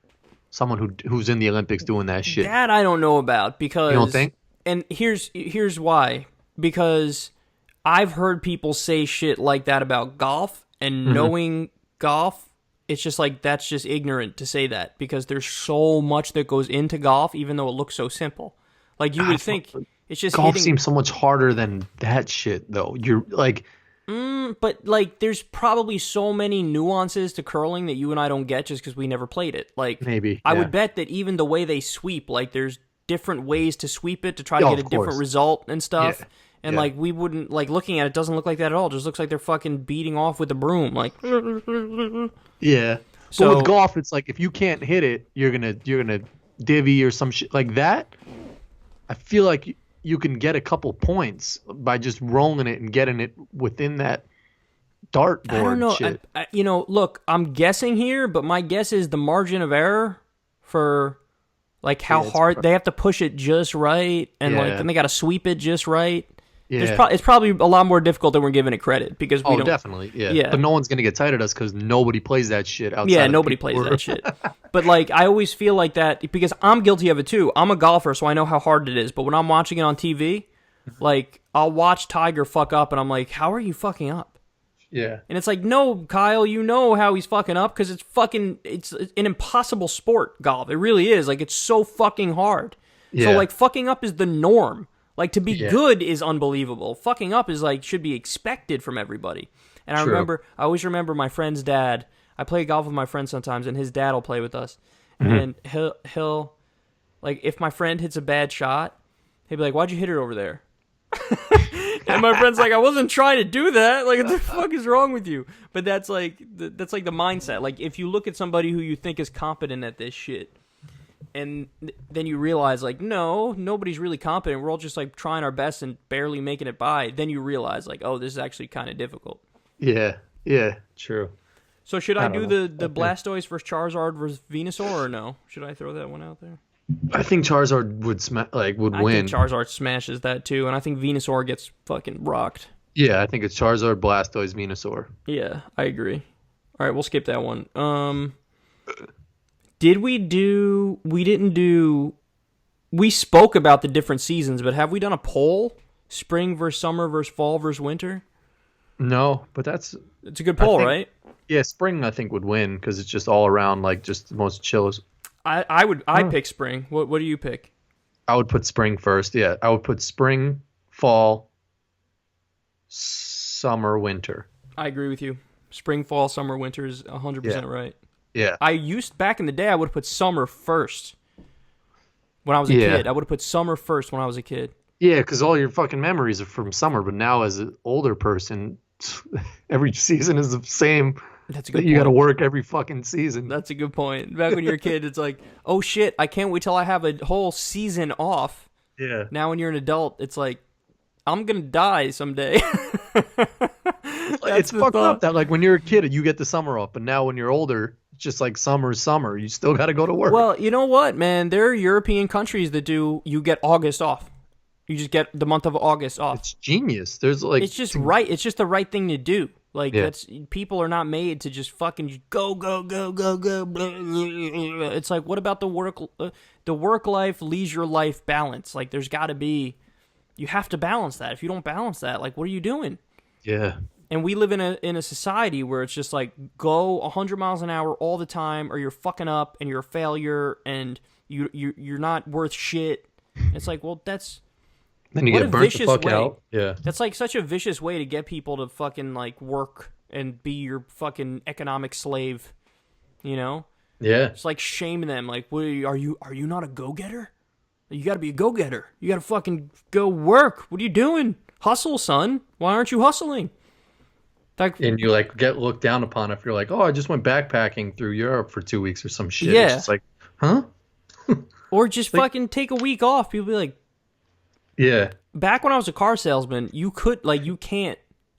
someone who's in the Olympics doing that shit. That I don't know about because you don't think? And here's why. Because I've heard people say shit like that about golf, and knowing golf, it's just like that's just ignorant to say that because there's so much that goes into golf, even though it looks so simple. Like you would think it's just golf seems so much harder than that shit, though. You're like. But like, there's probably so many nuances to curling that you and I don't get just because we never played it. Like, maybe I would bet that even the way they sweep, like, there's different ways to sweep it to try to get a different result and stuff. Yeah. And like, we wouldn't like looking at it. Doesn't look like that at all. It just looks like they're fucking beating off with a broom. Like, yeah. So but with golf, it's like if you can't hit it, you're gonna divvy or some shit like that. I feel like you can get a couple points by just rolling it and getting it within that dartboard. I don't know. Shit. Look, I'm guessing here, but my guess is the margin of error for like how hard they have to push it just right, and like then they got to sweep it just right. Yeah. It's probably a lot more difficult than we're giving it credit because we don't. Definitely, yeah. But no one's gonna get tight at us because nobody plays that shit outside. Yeah, nobody plays that shit. But like, I always feel like that because I'm guilty of it too. I'm a golfer, so I know how hard it is. But when I'm watching it on TV, like I'll watch Tiger fuck up, and I'm like, how are you fucking up? Yeah. And it's like, no, Kyle, you know how he's fucking up because it's an impossible sport, golf. It really is. Like, it's so fucking hard. Yeah. So like, fucking up is the norm. Like, to be good is unbelievable. Fucking up is, like, should be expected from everybody. And I always remember my friend's dad. I play golf with my friend sometimes, and his dad will play with us. And he'll, like, if my friend hits a bad shot, he'll be like, "Why'd you hit it over there?" And my friend's like, "I wasn't trying to do that. Like, what the fuck is wrong with you?" But that's like the mindset. Like, if you look at somebody who you think is competent at this shit, and then you realize, like, no, nobody's really competent. We're all just, like, trying our best and barely making it by. Then you realize, like, oh, this is actually kind of difficult. Yeah, true. So should I do the Blastoise versus Charizard versus Venusaur, or no? Should I throw that one out there? I think Charizard would win. I think Charizard smashes that, too, and I think Venusaur gets fucking rocked. Yeah, I think it's Charizard, Blastoise, Venusaur. Yeah, I agree. All right, we'll skip that one. We spoke about the different seasons, but have we done a poll? Spring versus summer versus fall versus winter? No, but it's a good poll, right? Yeah, spring I think would win because it's just all around like just the most chillest. I'd pick spring. What do you pick? I would put spring first. Yeah, I would put spring, fall, summer, winter. I agree with you. Spring, fall, summer, winter is 100% right. Yeah. Back in the day, I would have put summer first when I was a kid. I would have put summer first when I was a kid. Yeah, because all your fucking memories are from summer, but now as an older person, every season is the same. That's a good point. You got to work every fucking season. That's a good point. Back when you're a kid, it's like, oh shit, I can't wait till I have a whole season off. Yeah. Now when you're an adult, it's like, I'm going to die someday. It's fucked up that like when you're a kid, you get the summer off, but now when you're older, it's just like summer's summer. You still got to go to work. Well, you know what, man? There are European countries that you get August off. You just get the month of August off. It's genius. There's like it's just right. It's just the right thing to do. Like that's people are not made to just fucking go. It's like, what about the work life, leisure life balance? Like there's got to be, you have to balance that. If you don't balance that, like what are you doing? Yeah. And we live in a society where it's just like go 100 miles an hour all the time, or you're fucking up and you're a failure and you're not worth shit. It's like, well, that's. Then you get burnt the fuck out. Yeah. That's like such a vicious way to get people to fucking like work and be your fucking economic slave, you know? Yeah. It's like shaming them. Like, what are you not a go-getter? You got to be a go-getter. You got to fucking go work. What are you doing? Hustle, son. Why aren't you hustling? Like, and you like get looked down upon if you're like, oh, I just went backpacking through Europe for 2 weeks or some shit. Yeah. It's just like, huh? Or just like, fucking take a week off. People be like, yeah. Back when I was a car salesman, you can't.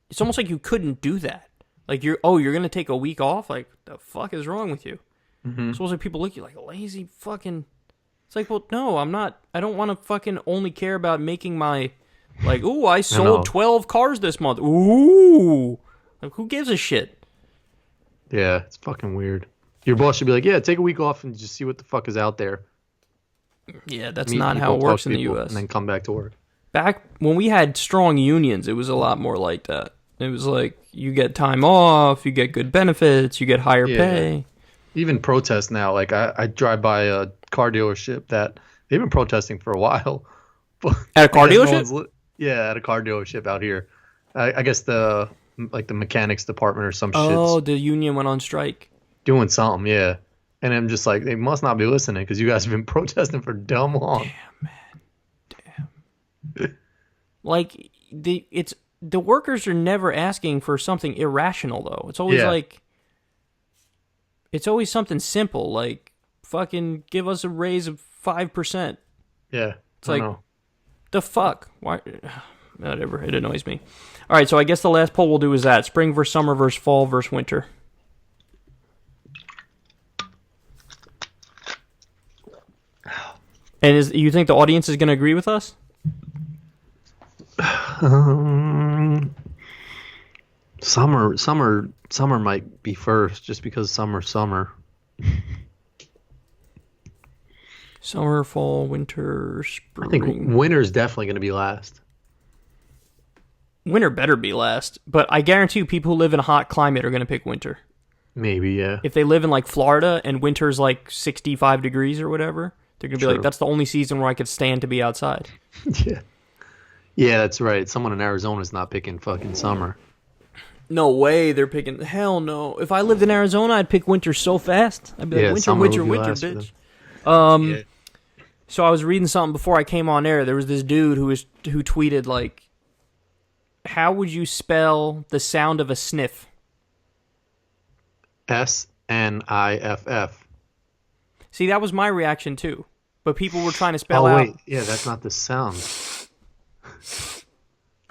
It's almost like you couldn't do that. Like you're going to take a week off? Like the fuck is wrong with you? Mm-hmm. Supposedly people look at you like a lazy fucking. It's like, well, no, I'm not. I don't want to fucking only care about making my, like, ooh, I sold 12 cars this month. Ooh, like who gives a shit? Yeah, it's fucking weird. Your boss should be like, yeah, take a week off and just see what the fuck is out there. Yeah, that's not how it works in the U.S. And then come back to work. Back when we had strong unions, it was a lot more like that. It was like you get time off, you get good benefits, you get higher pay. Even protests now. Like I drive by a car dealership that they've been protesting for a while. At a car dealership? Yeah, at a car dealership out here. I guess the mechanics department or some shit. Oh, the union went on strike. Doing something, yeah. And I'm just like, they must not be listening because you guys have been protesting for dumb long. Damn, man. Damn. Like, the workers are never asking for something irrational, though. It's always like, it's always something simple, like, fucking give us a raise of 5%. Yeah. It's like, the fuck? Why? Whatever. It annoys me. All right, so I guess the last poll we'll do is that. Spring versus summer versus fall versus winter. And you think the audience is going to agree with us? Summer might be first, just because summer. Summer, fall, winter, spring. I think winter's definitely going to be last. Winter better be last, but I guarantee you people who live in a hot climate are going to pick winter. Maybe, yeah. If they live in like Florida and winter's like 65 degrees or whatever, they're going to be like, that's the only season where I could stand to be outside. Yeah. Yeah, that's right. Someone in Arizona's not picking fucking summer. No way they're picking. Hell no. If I lived in Arizona, I'd pick winter so fast. I'd be like, winter, bitch. So I was reading something before I came on air. There was this dude who tweeted, like, how would you spell the sound of a sniff? SNIFF. See, that was my reaction too. But people were trying to spell out. Oh, wait. Yeah, that's not the sound.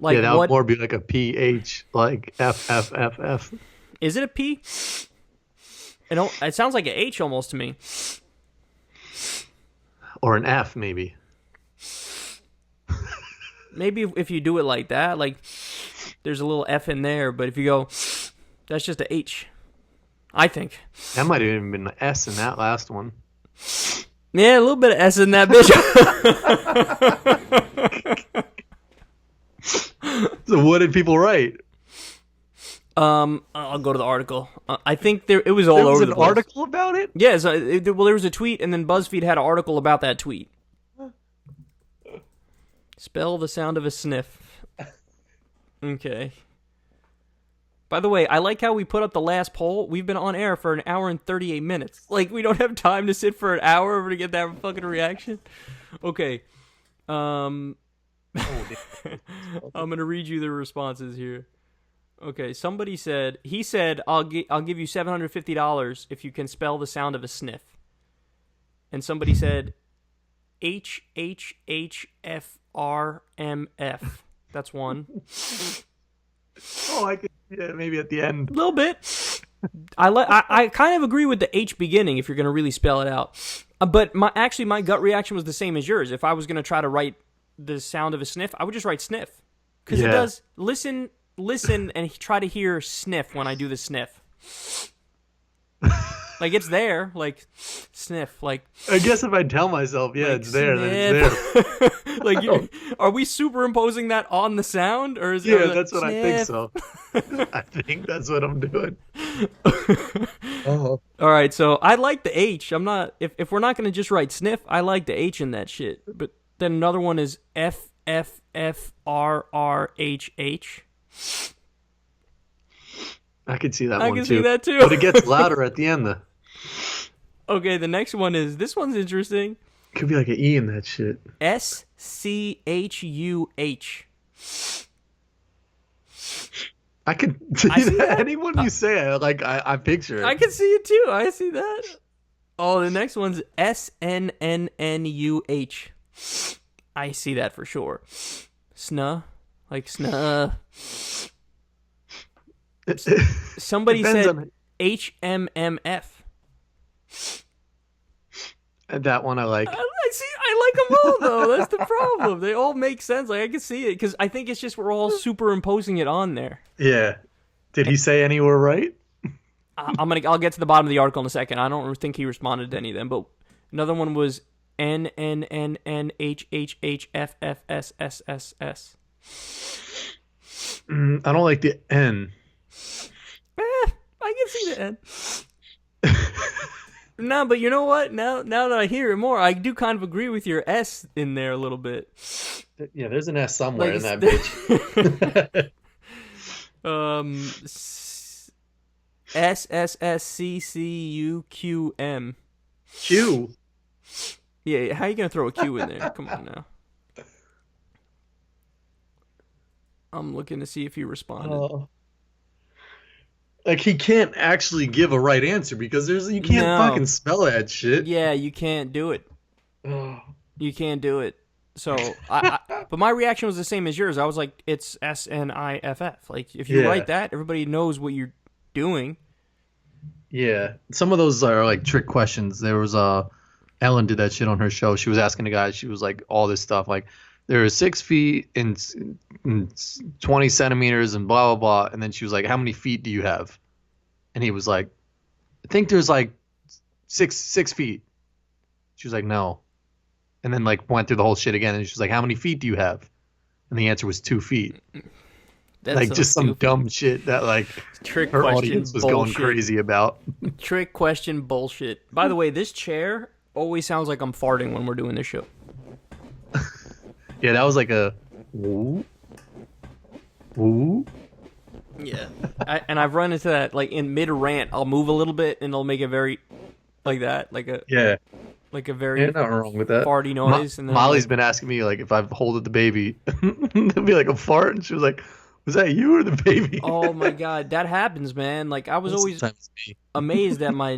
Like, yeah, that would more be like a PH, like FFFF. Is it a P? It sounds like an H almost to me. Or an F, maybe. Maybe if you do it like that, like, there's a little F in there, but if you go, that's just a H. I think. That might have even been an S in that last one. Yeah, a little bit of S in that bitch. So what did people write? I'll go to the article. I think it was all over the place. There was an article about it? Yeah, there was a tweet, and then BuzzFeed had an article about that tweet. Spell the sound of a sniff. Okay. By the way, I like how we put up the last poll. We've been on air for 1 hour and 38 minutes. Like, we don't have time to sit for an hour to get that fucking reaction. Okay. I'm going to read you the responses here. Okay, somebody said, I'll give you $750 if you can spell the sound of a sniff. And somebody said, HHHFRMF. That's one. Oh, I can. Yeah, maybe at the end. A little bit. I kind of agree with the H beginning if you're going to really spell it out. But my gut reaction was the same as yours. If I was going to try to write the sound of a sniff, I would just write sniff. Because it does, listen, and try to hear sniff when I do the sniff. Like, it's there, like, sniff, like... I guess if I tell myself, yeah, like, it's there, then it's there. Like, are we superimposing that on the sound? Or is it Yeah, that's what sniff? I think so. I think that's what I'm doing. All right, so I like the H. I'm not... If we're not going to just write sniff, I like the H in that shit. But then another one is FFFRRHH. I could see that I one, can too. see that, too. But it gets louder at the end, though. Okay, the next one is... This one's interesting. Could be like an E in that shit. SCHUH. I could see that. Anyone you say, I picture it. I can see it too. I see that. Oh, the next one's SNNNUH. I see that for sure. Snuh. Like snuh. Somebody said HMMF. That one I like. I like them all though. That's the problem. They all make sense. Like I can see it because I think it's just we're all superimposing it on there. Yeah. Did he say any were right? I'll get to the bottom of the article in a second. I don't think he responded to any of them, but another one was NNNNHHHFFSSSS. I don't like the N. I can see the N. No, but you know what? Now that I hear it more, I do kind of agree with your S in there a little bit. Yeah, there's an S somewhere in that bitch. SSSCCUQM. Q. Yeah, how you gonna throw a Q in there? Come on now. I'm looking to see if he responded. Like he can't actually give a right answer because you can't fucking spell that shit. Yeah, you can't do it. You can't do it. So, but my reaction was the same as yours. I was like, it's SNIFF. Like, if you write that, everybody knows what you're doing. Yeah, some of those are like trick questions. There was Ellen did that shit on her show. She was asking a guy. She was like, all this stuff like. There are 6 feet and 20 centimeters and blah, blah, blah. And then she was like, how many feet do you have? And he was like, I think there's like six feet. She was like, no. And then like went through the whole shit again. And she was like, how many feet do you have? And the answer was 2 feet. That's like so just some dumb shit that like trick her question audience was bullshit. Going crazy about. Trick question bullshit. By the way, this chair always sounds like I'm farting when we're doing this show. Yeah, that was like a woo. Woo. Yeah. I've run into that like in mid rant. I'll move a little bit and it'll make a very like that, like a very nothing wrong with that. farty noise. And then Molly's been asking me like if I've holded the baby, it'll be like a fart, and she was like, "Was that you or the baby?" Oh my god, that happens, man. Like I was always amazed at my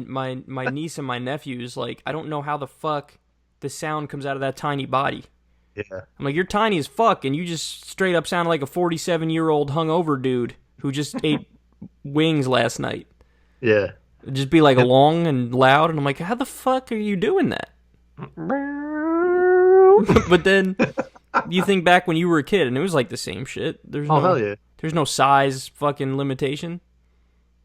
niece and my nephews. Like I don't know how the fuck the sound comes out of that tiny body. Yeah. I'm like, you're tiny as fuck, and you just straight up sound like a 47-year-old hungover dude who just ate wings last night. Yeah. It'd just be like long and loud, and I'm like, how the fuck are you doing that? But then you think back when you were a kid, and it was like the same shit. Hell yeah. There's no size fucking limitation.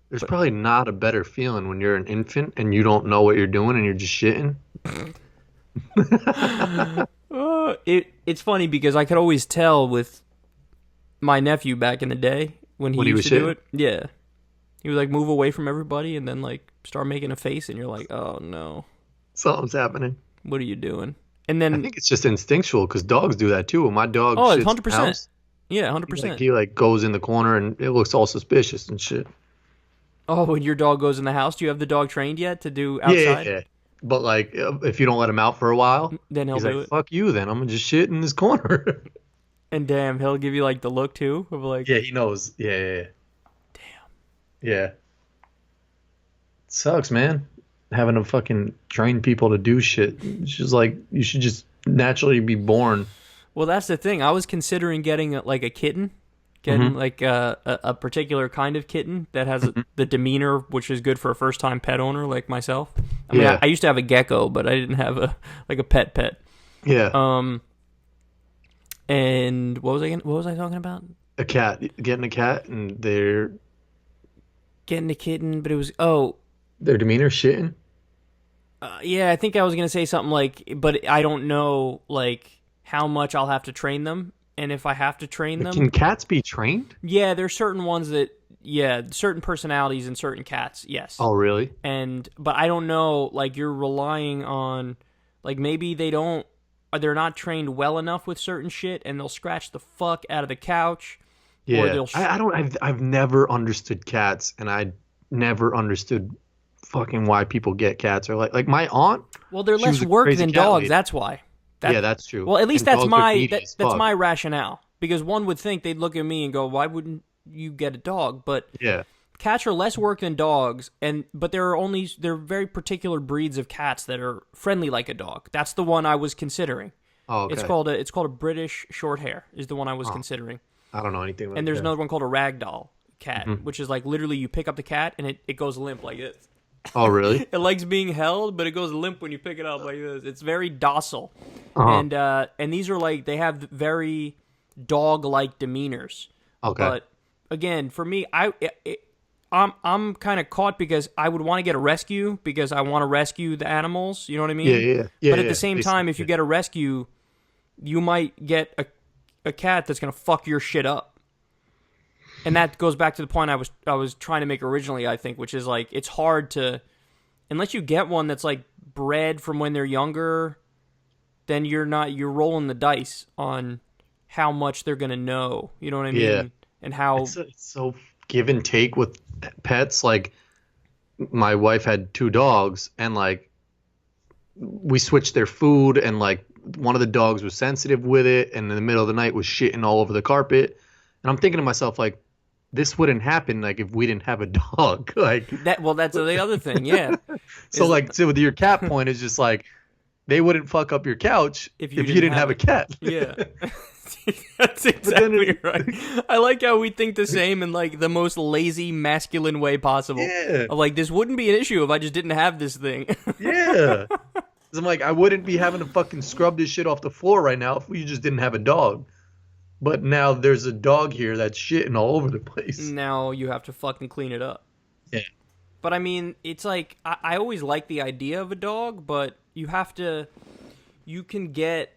There's probably not a better feeling when you're an infant and you don't know what you're doing and you're just shitting. It's funny because I could always tell with my nephew back in the day when he used to do it. Yeah. He would like move away from everybody and then like start making a face and you're like, oh no. Something's happening. What are you doing? And then I think it's just instinctual because dogs do that too. When my dog shits 100%. in the house, yeah, 100%. He like goes in the corner and it looks all suspicious and shit. Oh, when your dog goes in the house, do you have the dog trained yet to do outside? Yeah. But like, if you don't let him out for a while, then he's like, "Fuck you!" Then I'm gonna just shit in this corner. And damn, he'll give you like the look too of like. Yeah, he knows. Yeah. Damn. Yeah. It sucks, man. Having to fucking train people to do shit. It's just like you should just naturally be born. Well, that's the thing. I was considering getting like a kitten getting like a particular kind of kitten that has the demeanor which is good for a first time pet owner like myself. I mean, I used to have a gecko, but I didn't have a pet. Yeah. And what was I talking about? A cat, getting a cat, and Getting a kitten, but it was their demeanor shitting. Yeah, I think I was gonna say something like, but I don't know like how much I'll have to train them, and if I have to train them. Can cats be trained? Yeah, there's certain ones that certain personalities in certain cats, yes. Oh, really? But I don't know, like you're relying on, like maybe they're not trained well enough with certain shit, and they'll scratch the fuck out of the couch. Yeah, I've never understood cats, and I never understood fucking why people get cats, or like my aunt. Well, they're less work than dogs. Lady. That's why. Yeah, that's true. Well, at least that's my rationale, because one would think they'd look at me and go, "Why wouldn't you get a dog?" But yeah, cats are less work than dogs, but there are very particular breeds of cats that are friendly like a dog. That's the one I was considering. Oh, okay. It's called a British Shorthair is the one I was considering. I don't know anything about that. And there's another one called a Ragdoll cat, which is like literally you pick up the cat and it goes limp like this. Oh, really? It likes being held, but it goes limp when you pick it up like this. It's very docile. Uh-huh. And these are like, they have very dog-like demeanors. Okay. But again, for me, I'm kind of caught because I would want to get a rescue because I want to rescue the animals. You know what I mean? Yeah. But at the same time, if you get a rescue, you might get a cat that's going to fuck your shit up. And that goes back to the point I was trying to make originally, I think, which is like it's hard to, unless you get one that's like bred from when they're younger, then you're rolling the dice on how much they're going to know. You know what I mean? Yeah. And how it's so give and take with pets. Like my wife had 2 dogs, and like we switched their food, and like one of the dogs was sensitive with it, and in the middle of the night was shitting all over the carpet. And I'm thinking to myself, like, this wouldn't happen like if we didn't have a dog. Like that. Well, that's the other thing. Yeah. So with your cat point, is just like they wouldn't fuck up your couch if you didn't have a cat. Yeah. That's exactly right. I like how we think the same in like the most lazy masculine way possible. Yeah. Of like, this wouldn't be an issue if I just didn't have this thing. Yeah. I'm like, I wouldn't be having to fucking scrub this shit off the floor right now if we just didn't have a dog. But now there's a dog here that's shitting all over the place. Now you have to fucking clean it up. Yeah. But I mean, it's like, I always like the idea of a dog, but you can get,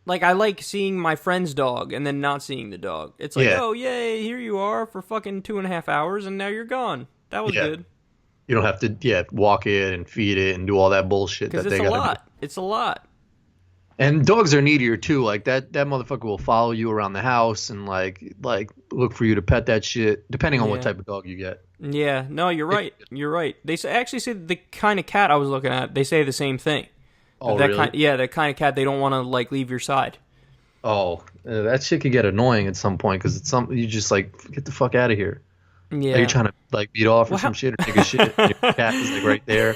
like, I like seeing my friend's dog and then not seeing the dog. It's like, oh, yay, here you are for fucking 2.5 hours and now you're gone. That was good. You don't have to walk it and feed it and do all that bullshit that they got to do. Because it's a lot. And dogs are needier too. Like that motherfucker will follow you around the house and like look for you to pet that shit, depending on what type of dog you get. Yeah, no, you're right. You're right. They actually say the kind of cat I was looking at. They say the same thing. Oh, really? That kind of cat they don't want to like leave your side. Oh, that shit could get annoying at some point because it's something you just like get the fuck out of here. Yeah. Like you're trying to like beat off or some shit or take a shit. And your cat is like right there.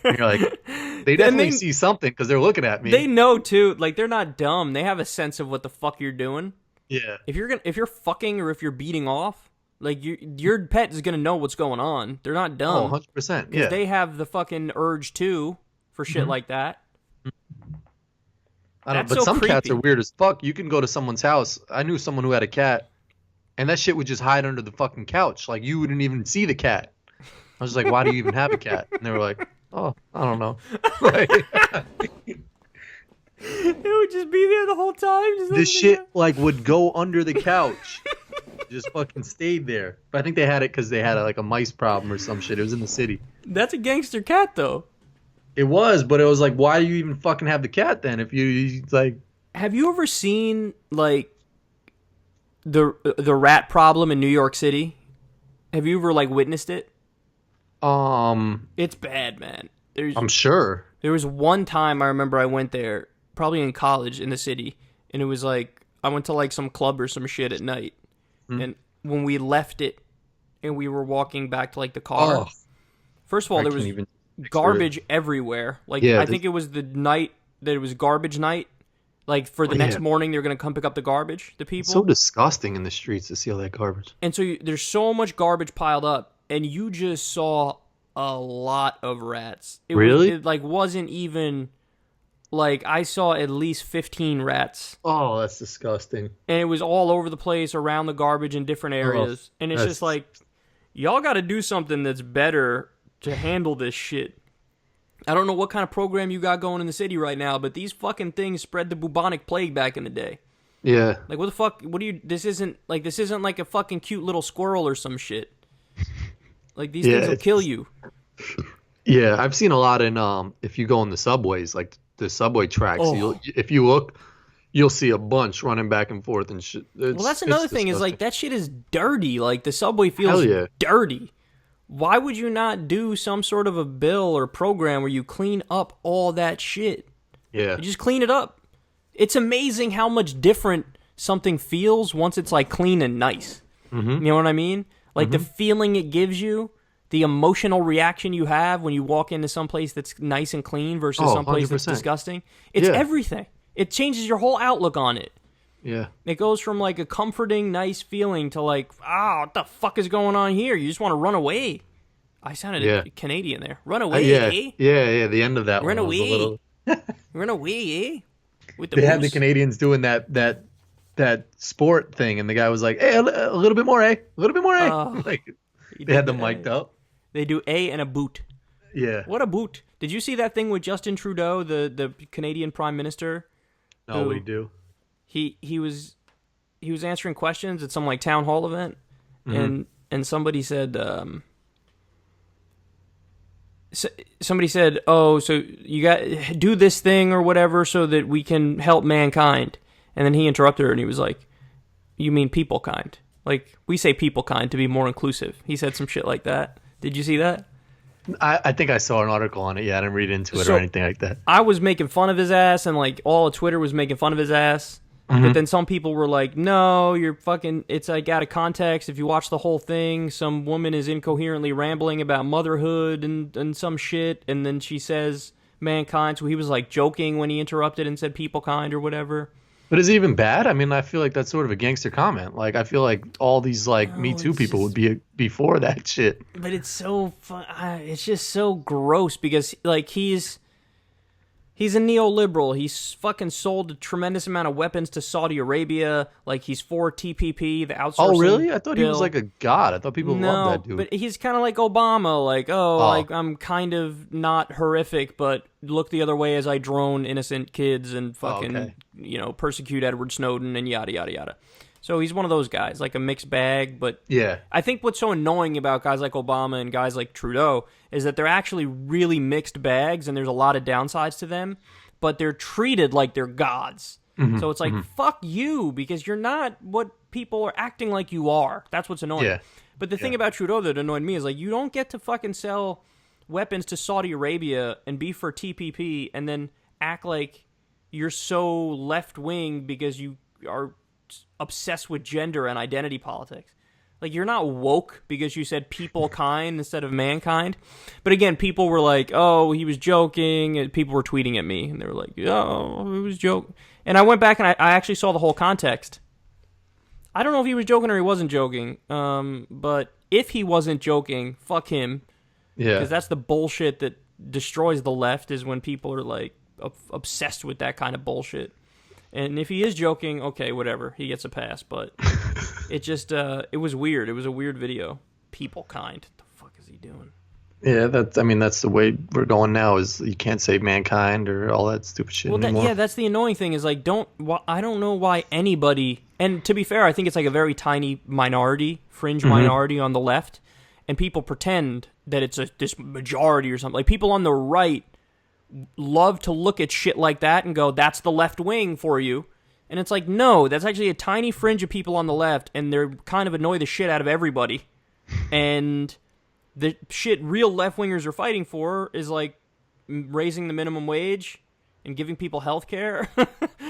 And you're like, they definitely see something because they're looking at me. They know too. Like they're not dumb. They have a sense of what the fuck you're doing. Yeah. If you're fucking or if you're beating off, like your pet is gonna know what's going on. They're not dumb. Oh, 100%. Yeah. Because they have the fucking urge too for shit like that. I don't know, but some creepy. cats are weird as fuck. You can go to someone's house. I knew someone who had a cat, and that shit would just hide under the fucking couch. Like, you wouldn't even see the cat. I was just like, why do you even have a cat? And they were like, oh, I don't know. It would just be there the whole time. This shit, like, would go under the couch. Just fucking stayed there. But I think they had it because they had, like, a mice problem or some shit. It was in the city. That's a gangster cat, though. It was, but it was like, why do you even fucking have the cat then? If you like, have you ever seen like the rat problem in New York City? Have you ever like witnessed it? It's bad, man. I'm sure. There was one time I remember I went there, probably in college in the city, and it was like I went to like some club or some shit at night, and when we left it, and we were walking back to like the car. First of all, there was garbage everywhere. Like I think it was the night that it was garbage night. Like, for the next morning, they're going to come pick up the garbage, the people. It's so disgusting in the streets to see all that garbage. And so there's so much garbage piled up, and you just saw a lot of rats. Really? It wasn't even, like, I saw at least 15 rats. Oh, that's disgusting. And it was all over the place around the garbage in different areas. And it's just like, y'all got to do something that's better to handle this shit. I don't know what kind of program you got going in the city right now, but these fucking things spread the bubonic plague back in the day. Yeah. Like, what the fuck? What do you? This isn't like a fucking cute little squirrel or some shit. Like, these things will kill you. Yeah, I've seen a lot in if you go in the subways, like the subway tracks. If you look, you'll see a bunch running back and forth and shit. Well, that's another thing is, like, that shit is dirty. Like, the subway feels dirty. Why would you not do some sort of a bill or program where you clean up all that shit? Yeah. You just clean it up. It's amazing how much different something feels once it's, like, clean and nice. Mm-hmm. You know what I mean? Like, the feeling it gives you, the emotional reaction you have when you walk into some place that's nice and clean versus some place that's disgusting. It's everything. It changes your whole outlook on it. Yeah. It goes from, like, a comforting, nice feeling to, like, what the fuck is going on here? You just want to run away. I sounded Canadian there. Run away, eh? Yeah. The end of that run one away. was a little... Run away, eh? With they had the Canadians doing that sport thing, and the guy was like, hey, a little bit more, eh? A little bit more, eh? Like, they had them mic'd up. They do a and a boot. Yeah. What a boot. Did you see that thing with Justin Trudeau, the Canadian Prime Minister? No, we do. He was answering questions at some, like, town hall event, and somebody said somebody said, "Oh, so you got do this thing or whatever so that we can help mankind." And then he interrupted her and he was like, "You mean people kind? Like, we say people kind to be more inclusive." He said some shit like that. Did you see that? I think I saw an article on it. Yeah, I didn't read into it or anything like that. I was making fun of his ass, and, like, all of Twitter was making fun of his ass. But then some people were like, no, you're fucking, it's like out of context. If you watch the whole thing, some woman is incoherently rambling about motherhood and some shit, and then she says mankind. So he was, like, joking when he interrupted and said people kind or whatever. But is it even bad? I mean, I feel like that's sort of a gangster comment. Like, I feel like all these, like, Me Too people would be before that shit. But it's so fun. It's just so gross because, like, he's a neoliberal. He's fucking sold a tremendous amount of weapons to Saudi Arabia. Like, he's for TPP, the outsourcing. Oh, really? I thought he bill. was like a god. I thought people loved that dude. But he's kind of like Obama. Like, like, I'm kind of not horrific, but look the other way as I drone innocent kids and fucking, persecute Edward Snowden and yada, yada, yada. So he's one of those guys, like a mixed bag. But yeah, I think what's so annoying about guys like Obama and guys like Trudeau is that they're actually really mixed bags, and there's a lot of downsides to them, but they're treated like they're gods. So it's like, fuck you, because you're not what people are acting like you are. That's what's annoying. Yeah. But the thing about Trudeau that annoyed me is, like, you don't get to fucking sell weapons to Saudi Arabia and be for TPP and then act like you're so left-wing because you are obsessed with gender and identity politics. Like, you're not woke because you said people kind instead of mankind. But again, people were like, oh, he was joking, and people were tweeting at me, and they were like, oh, he was joking. And I went back and I actually saw the whole context. I don't know if he was joking or he wasn't joking, but if he wasn't joking, fuck him. Yeah. Because that's the bullshit that destroys the left, is when people are, like, obsessed with that kind of bullshit. And if he is joking, okay, whatever. He gets a pass. But it just, it was weird. It was a weird video. People kind. What the fuck is he doing? Yeah, that's the way we're going now, is you can't save mankind or all that stupid shit anymore. That's the annoying thing, is, like, I don't know why anybody, and to be fair, I think it's like a very tiny minority, fringe minority on the left, and people pretend that it's this majority or something. Like, people on the right love to look at shit like that and go, that's the left wing for you. And it's like, no, that's actually a tiny fringe of people on the left, and they're kind of annoy the shit out of everybody. And the shit real left-wingers are fighting for is, like, raising the minimum wage and giving people health care.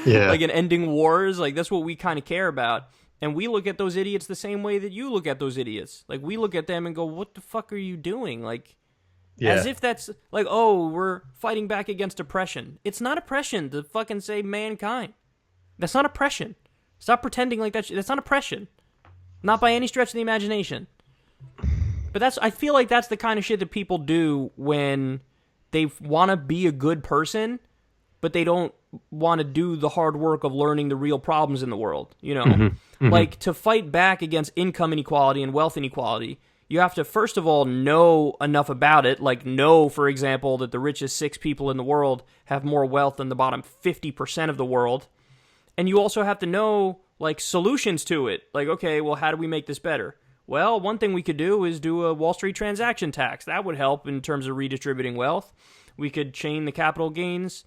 Like, and ending wars. Like, that's what we kind of care about. And we look at those idiots the same way that you look at those idiots. Like, we look at them and go, what the fuck are you doing? Like, as if that's, like, oh, we're fighting back against oppression. It's not oppression to fucking say mankind. That's not oppression. Stop pretending like that's not oppression. Not by any stretch of the imagination. But I feel like that's the kind of shit that people do when they want to be a good person, but they don't want to do the hard work of learning the real problems in the world, you know? Mm-hmm. Like, to fight back against income inequality and wealth inequality, you have to, first of all, know enough about it. Like, know, for example, that the richest 6 people in the world have more wealth than the bottom 50% of the world. And you also have to know, like, solutions to it. Like, okay, well, how do we make this better? Well, one thing we could do is do a Wall Street transaction tax. That would help in terms of redistributing wealth. We could chain the capital gains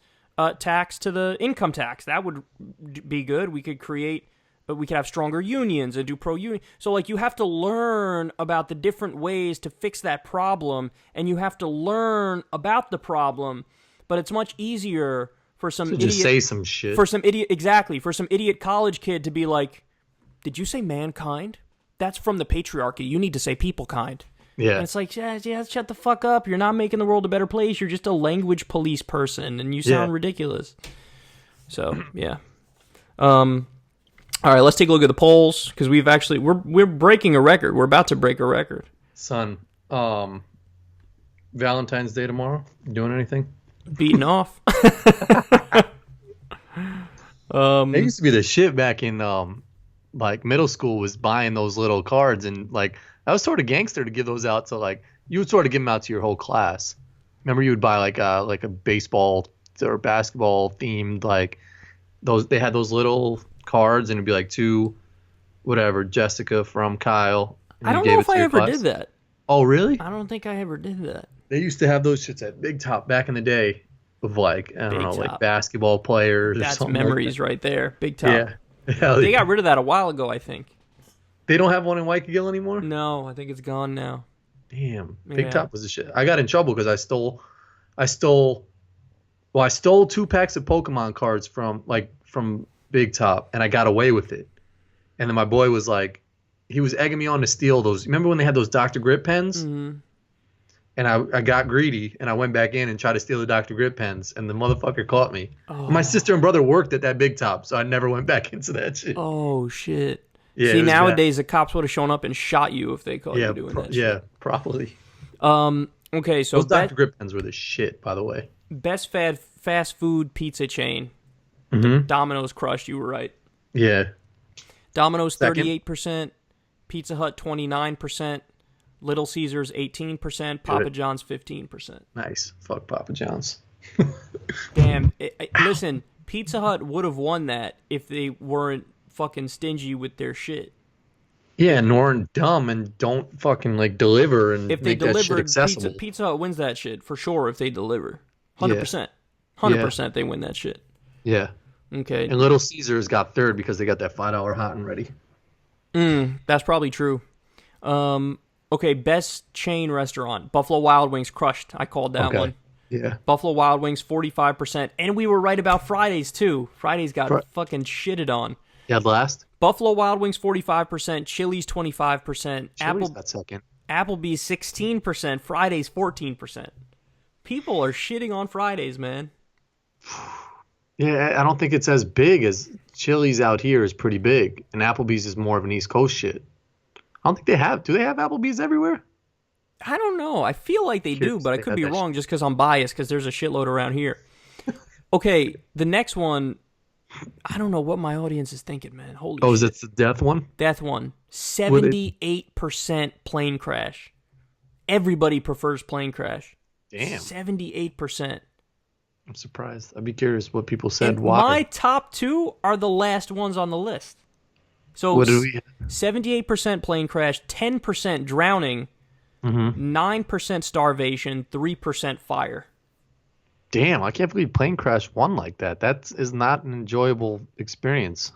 tax to the income tax. That would be good. We could have stronger unions and do pro-union. So, like, you have to learn about the different ways to fix that problem, and you have to learn about the problem, but it's much easier for some to idiot... just say some shit. For some idiot college kid to be like, did you say mankind? That's from the patriarchy. You need to say people kind. Yeah. And it's like, yeah, shut the fuck up. You're not making the world a better place. You're just a language police person, and you sound ridiculous. So, yeah. All right, let's take a look at the polls, because we're breaking a record. We're about to break a record. Son, Valentine's Day tomorrow. You doing anything? Beating off. They used to be the shit back in like middle school, was buying those little cards, and like that was sort of gangster to give those out to, like, you would sort of give them out to your whole class. Remember, you would buy like a baseball or basketball themed, like, those, they had those little cards, and it'd be like to whatever, Jessica from Kyle. I don't know if I ever did that. Oh, really? I don't think I ever did that. They used to have those shits at Big Top back in the day, of like, I don't know, Top. like basketball players. That's or something memories like right there. Big Top. Yeah. Yeah, They got rid of that a while ago, I think. They don't have one in Waikiki anymore? No, I think it's gone now. Damn. Yeah. Big Top was the shit. I got in trouble because I stole 2 packs of Pokemon cards from Big Top, and I got away with it. And then my boy was like, he was egging me on to steal those. Remember when they had those Dr. Grip pens? Mm-hmm. And I got greedy, and I went back in and tried to steal the Dr. Grip pens, and the motherfucker caught me. Oh. My sister and brother worked at that Big Top, so I never went back into that shit. Oh, shit. Yeah, see, nowadays the cops would have shown up and shot you if they caught you doing that shit. Yeah, probably. Okay, so those Dr. Grip pens were the shit, by the way. Best fast food pizza chain. Mm-hmm. Domino's crushed, you were right. Yeah. Domino's Second. 38%, Pizza Hut 29%, Little Caesars 18%, Papa John's 15%. Nice. Fuck Papa John's. Damn. Listen, Pizza Hut would have won that if they weren't fucking stingy with their shit. Yeah, and weren't dumb and don't fucking like deliver and if they make that shit delivered, accessible. Pizza Hut wins that shit for sure if they deliver. 100%. 100% they win that shit. Yeah. Okay. And Little Caesars got third because they got that $5 hot and ready. That's probably true. Okay, best chain restaurant. Buffalo Wild Wings crushed. I called that one. Yeah. Buffalo Wild Wings 45%. And we were right about Fridays too. Fridays got fucking shitted on. Yeah, last. Buffalo Wild Wings 45%, Chili's 25%, Chili's got second. Applebee's 16%, Fridays 14%. People are shitting on Fridays, man. Yeah, I don't think it's as big as Chili's out here is pretty big, and Applebee's is more of an East Coast shit. I don't think they have. Do they have Applebee's everywhere? I don't know. I feel like they do, but I could be wrong just because I'm biased because there's a shitload around here. Okay, the next one, I don't know what my audience is thinking, man. Holy shit. Oh, is it the death one? Death one. 78% plane crash. Everybody prefers plane crash. Damn. 78%. I'm surprised. I'd be curious what people said. And why? my top 2 are the last ones on the list. So what do we 78% plane crash, 10% drowning, 9% starvation, 3% fire. Damn, I can't believe plane crash won like that. That is not an enjoyable experience.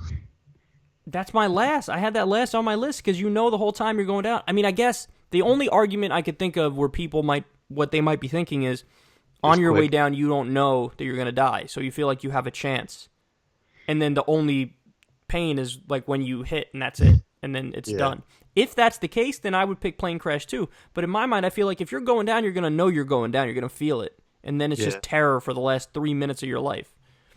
That's my last. I had that last on my list because you know the whole time you're going down. I mean, I guess the only argument I could think of where people what they might be thinking is, on your way down, you don't know that you're going to die, so you feel like you have a chance. And then the only pain is like when you hit, and that's it, and then it's done. If that's the case, then I would pick plane crash too. But in my mind, I feel like if you're going down, you're going to know you're going down. You're going to feel it. And then it's just terror for the last 3 minutes of your life.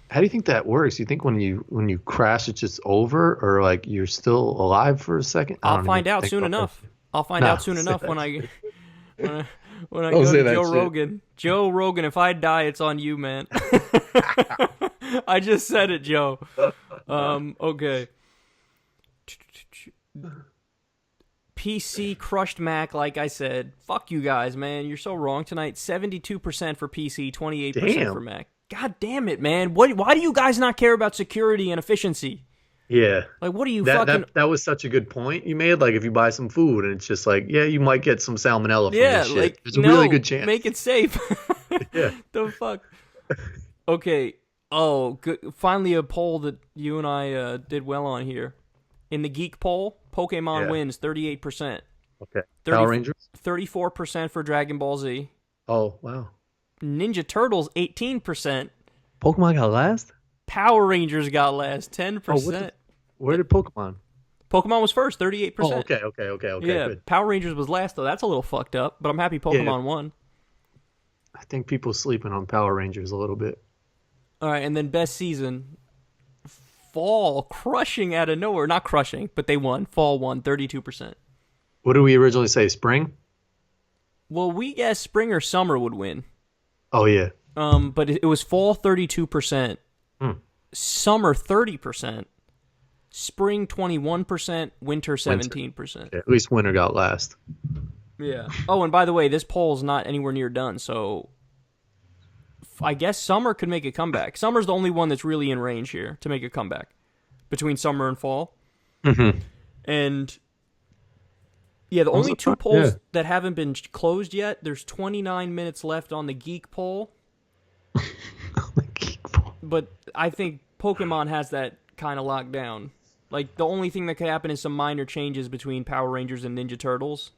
How do you think that works? You think when you crash, it's just over, or like you're still alive for a second? I I'll don't even find out think soon about that. enough. I'll find Nah, out soon don't say enough that when shit. when I, when I Don't go say to that Joe shit. Rogan. Joe Rogan, if I die, it's on you, man. I just said it, Joe. Okay. PC crushed Mac, like I said. Fuck you guys, man. You're so wrong tonight. 72% for PC, 28% for Damn. Mac. God damn it, man. Why do you guys not care about security and efficiency? Yeah. Like, what are you That fucking... that that was such a good point you made. Like if you buy some food and it's just like, yeah, you might get some salmonella from Yeah, this shit. like, There's a really no. good chance. Make it safe. Yeah. The fuck? Okay. Oh, good. Finally a poll that you and I did well on here. In the Geek poll, Pokemon Yeah. wins 38%. Okay. 30, Power Rangers? 34% for Dragon Ball Z. Oh, wow. Ninja Turtles, 18%. Pokemon got last? Power Rangers got last, 10%. Oh, where did Pokemon? Pokemon was first, 38%. Oh, okay, Yeah, good. Power Rangers was last, though. That's a little fucked up, but I'm happy Pokemon won. I think people sleeping on Power Rangers a little bit. All right, and then best season, Fall, crushing out of nowhere. Not crushing, but they won. Fall won, 32%. What did we originally say? Spring? Well, we guessed spring or summer would win. Oh, yeah. But it was fall 32%, summer 30%, spring 21%, winter 17%. Okay, at least winter got last. Yeah. Oh, and by the way, this poll's not anywhere near done, so I guess summer could make a comeback. Summer's the only one that's really in range here to make a comeback between summer and fall. Mm-hmm. And yeah, the only two polls that haven't been closed yet, there's 29 minutes left on the Geek poll. But I think Pokemon has that kind of locked down. Like, the only thing that could happen is some minor changes between Power Rangers and Ninja Turtles.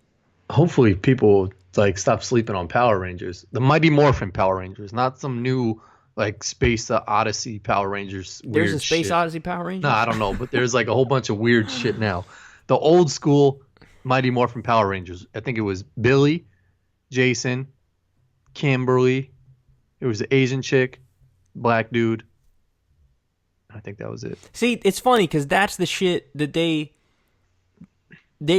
Hopefully people like stop sleeping on Power Rangers. The Mighty Morphin Power Rangers, not some new like Space Odyssey Power Rangers. Weird There's a Space shit. Odyssey Power Rangers? No, I don't know, but there's like a whole bunch of weird shit now. The old school Mighty Morphin Power Rangers. I think it was Billy, Jason, Kimberly. It was the Asian chick, black dude. I think that was it. See, it's funny because that's the shit that they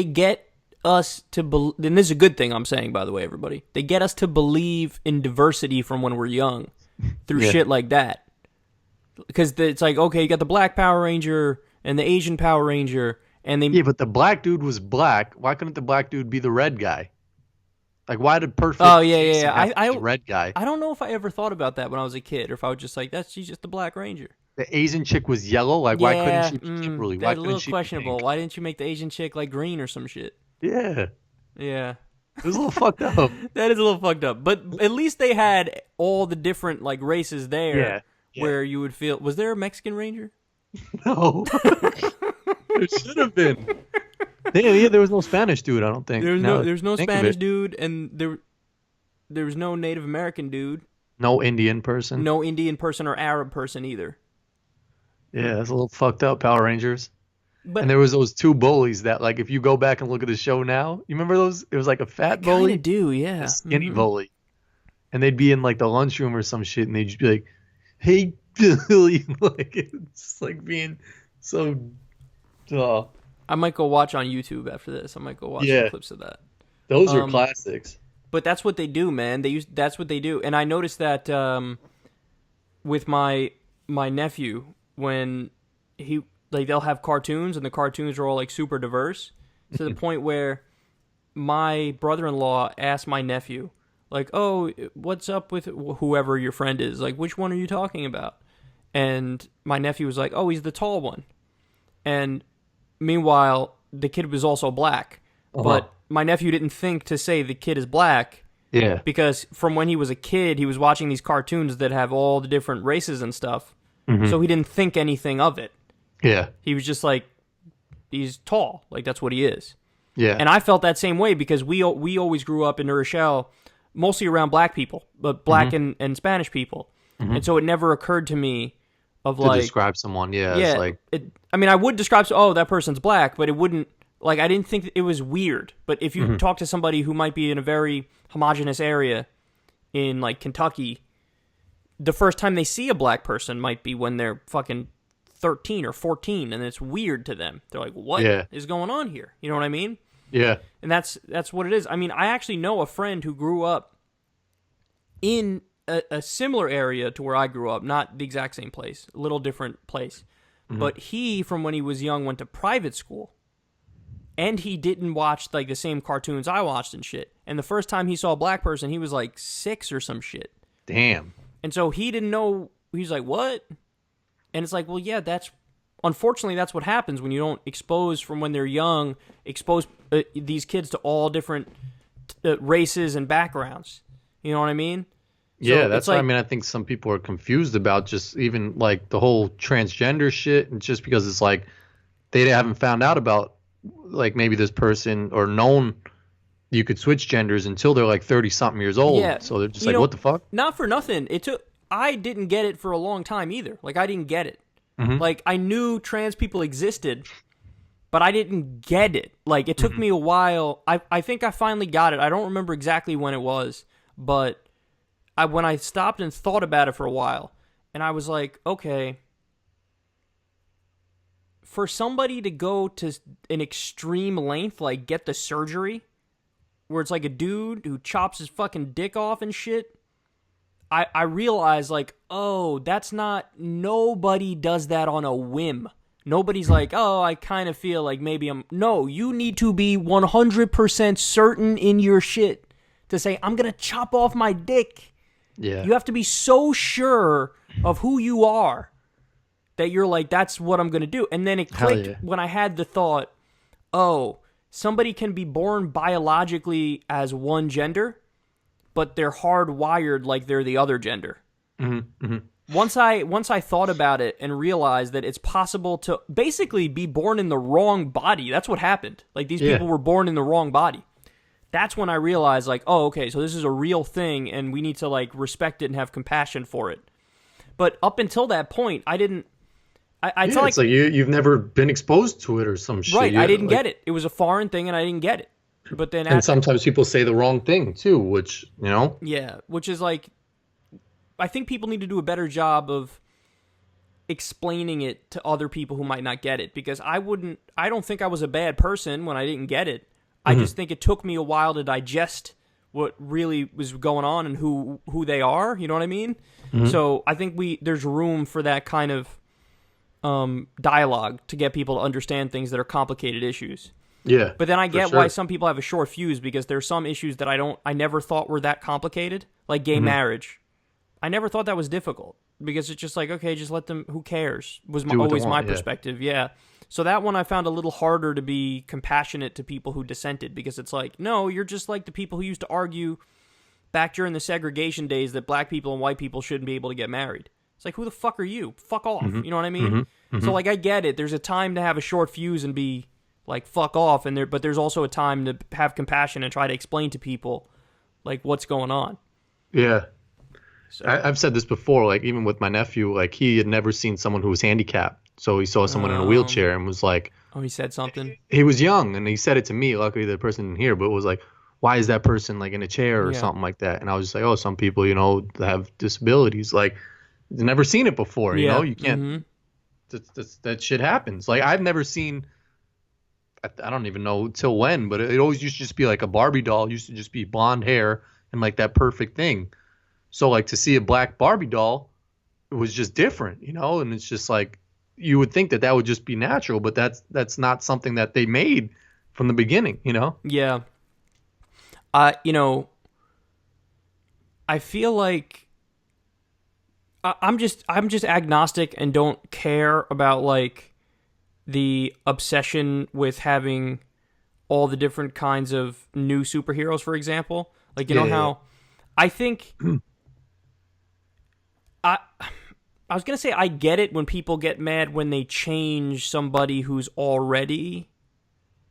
get us to believe. And this is a good thing I'm saying, by the way, everybody. They get us to believe in diversity from when we're young through shit like that. Because it's like, okay, you got the black Power Ranger and the Asian Power Ranger, and they... Yeah, but the black dude was black. Why couldn't the black dude be the red guy? Like, why did Perfect... Oh, yeah. have to be the red guy? I don't know if I ever thought about that when I was a kid, or if I was just like, she's just the Black Ranger. The Asian chick was yellow. Like, why couldn't she be Kimberly? Why That's a couldn't little she questionable. be pink? Why didn't you make the Asian chick like green or some shit? Yeah, Yeah. it was a little fucked up. That is a little fucked up. But at least they had all the different like races there where you would feel... Was there a Mexican Ranger? No, there should have been. Yeah, there was no Spanish dude. I don't think. There's no Spanish dude, and there was no Native American dude. No Indian person. No Indian person or Arab person either. Yeah, that's a little fucked up. Power Rangers. But And there was those two bullies that, like, if you go back and look at the show now, you remember those? It was like a fat I bully, kinda do, yeah. a skinny bully, and they'd be in like the lunchroom or some shit, and they'd just be like, "Hey, Billy," like it's like being so. I might go watch on YouTube after this. I might go watch some clips of that. Those are classics. But that's what they do, man. That's what they do. And I noticed that with my nephew, when they'll have cartoons, and the cartoons are all like super diverse to the point where my brother-in-law asked my nephew, like, "Oh, what's up with whoever your friend is? Like, which one are you talking about?" And my nephew was like, "Oh, he's the tall one." And meanwhile, the kid was also black, but my nephew didn't think to say the kid is black. Yeah. Because from when he was a kid, he was watching these cartoons that have all the different races and stuff. Mm-hmm. So he didn't think anything of it. Yeah. He was just like, he's tall. Like, that's what he is. Yeah. And I felt that same way because we always grew up in New Rochelle, mostly around black people, but black and Spanish people. Mm-hmm. And so it never occurred to me of to describe someone. Yeah. Yeah. It's like, I mean, I would describe, that person's black, but it wouldn't, like, I didn't think it was weird. But if you talk to somebody who might be in a very homogenous area in, like, Kentucky, the first time they see a black person might be when they're fucking 13 or 14, and it's weird to them. They're like, what is going on here? You know what I mean? Yeah. And that's what it is. I mean, I actually know a friend who grew up in a similar area to where I grew up, not the exact same place, a little different place. Mm-hmm. But he, from when he was young, went to private school. And he didn't watch like the same cartoons I watched and shit. And the first time he saw a black person, he was like 6 or some shit. Damn. And so he didn't know. He's like, what? And it's like, well, yeah, unfortunately, that's what happens when you don't expose from when they're young, expose these kids to all different races and backgrounds. You know what I mean? Yeah, that's what I mean. I think some people are confused about just even like the whole transgender shit, and just because it's like they haven't found out about like maybe this person or known you could switch genders until they're like 30-something years old. Yeah. So they're just like, what the fuck? Not for nothing. I didn't get it for a long time either. Like, I didn't get it. Mm-hmm. Like, I knew trans people existed, but I didn't get it. Like, it took me a while. I think I finally got it. I don't remember exactly when it was, but when I stopped and thought about it for a while, and I was like, okay, for somebody to go to an extreme length, like get the surgery, where it's like a dude who chops his fucking dick off and shit, I realized, like, oh, that's not, nobody does that on a whim. Nobody's like, oh, I kind of feel like maybe no, you need to be 100% certain in your shit to say, I'm going to chop off my dick. Yeah. You have to be so sure of who you are that you're like, that's what I'm going to do. And then it clicked when I had the thought, oh, somebody can be born biologically as one gender, but they're hardwired like they're the other gender. Mm-hmm. Mm-hmm. Once I thought about it and realized that it's possible to basically be born in the wrong body. That's what happened. Like, these people were born in the wrong body. That's when I realized, like, oh, okay, so this is a real thing, and we need to, like, respect it and have compassion for it. But up until that point, I didn't. It's like you've never been exposed to it or some shit. Right, I didn't get it. It was a foreign thing, and I didn't get it. But then, and sometimes people say the wrong thing too, which, you know. Yeah, which is like, I think people need to do a better job of explaining it to other people who might not get it, because I don't think I was a bad person when I didn't get it. I just think it took me a while to digest what really was going on and who they are. You know what I mean? Mm-hmm. So I think there's room for that kind of dialogue to get people to understand things that are complicated issues. Yeah. But then I get why some people have a short fuse, because there's some issues that I never thought were that complicated, like gay marriage. I never thought that was difficult, because it's just like, okay, just let them, who cares, was always my perspective. Yeah. So that one I found a little harder to be compassionate to people who dissented, because it's like, no, you're just like the people who used to argue back during the segregation days that black people and white people shouldn't be able to get married. It's like, who the fuck are you? Fuck off. Mm-hmm. You know what I mean? Mm-hmm. Mm-hmm. So, like, I get it. There's a time to have a short fuse and be like, fuck off. But there's also a time to have compassion and try to explain to people, like, what's going on. Yeah. So. I've said this before, like, even with my nephew, like, he had never seen someone who was handicapped. So he saw someone in a wheelchair and was like... Oh, he said something? He was young, and he said it to me. Luckily, the person didn't hear, but it was like, why is that person, like, in a chair or something like that? And I was just like, oh, some people, you know, have disabilities. Like, they've never seen it before, you know? You can't... Mm-hmm. That shit happens. Like, I've never seen... I don't even know till when, but it always used to just be like a Barbie doll. It used to just be blonde hair and, like, that perfect thing. So, like, to see a black Barbie doll, it was just different, you know? And it's just like... You would think that would just be natural, but that's not something that they made from the beginning, you know? Yeah. You know, I feel like I'm just agnostic and don't care about, like, the obsession with having all the different kinds of new superheroes, for example. Like, you know how I think I was going to say I get it when people get mad when they change somebody who's already...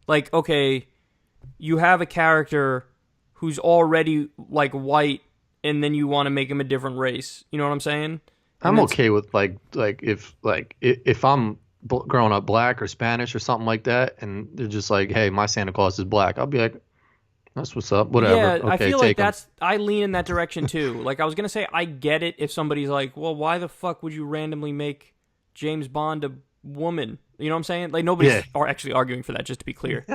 Like, okay, you have a character who's already, like, white, and then you want to make him a different race. You know what I'm saying? I'm okay with, like if I'm growing up black or Spanish or something like that, and they're just like, hey, my Santa Claus is black, I'll be like, That's what's up. Whatever. Yeah, Okay, I feel like take 'em. I lean in that direction too. Like I was gonna say, I get it if somebody's like, well, why the fuck would you randomly make James Bond a woman? You know what I'm saying? Like nobody's actually arguing for that, just to be clear.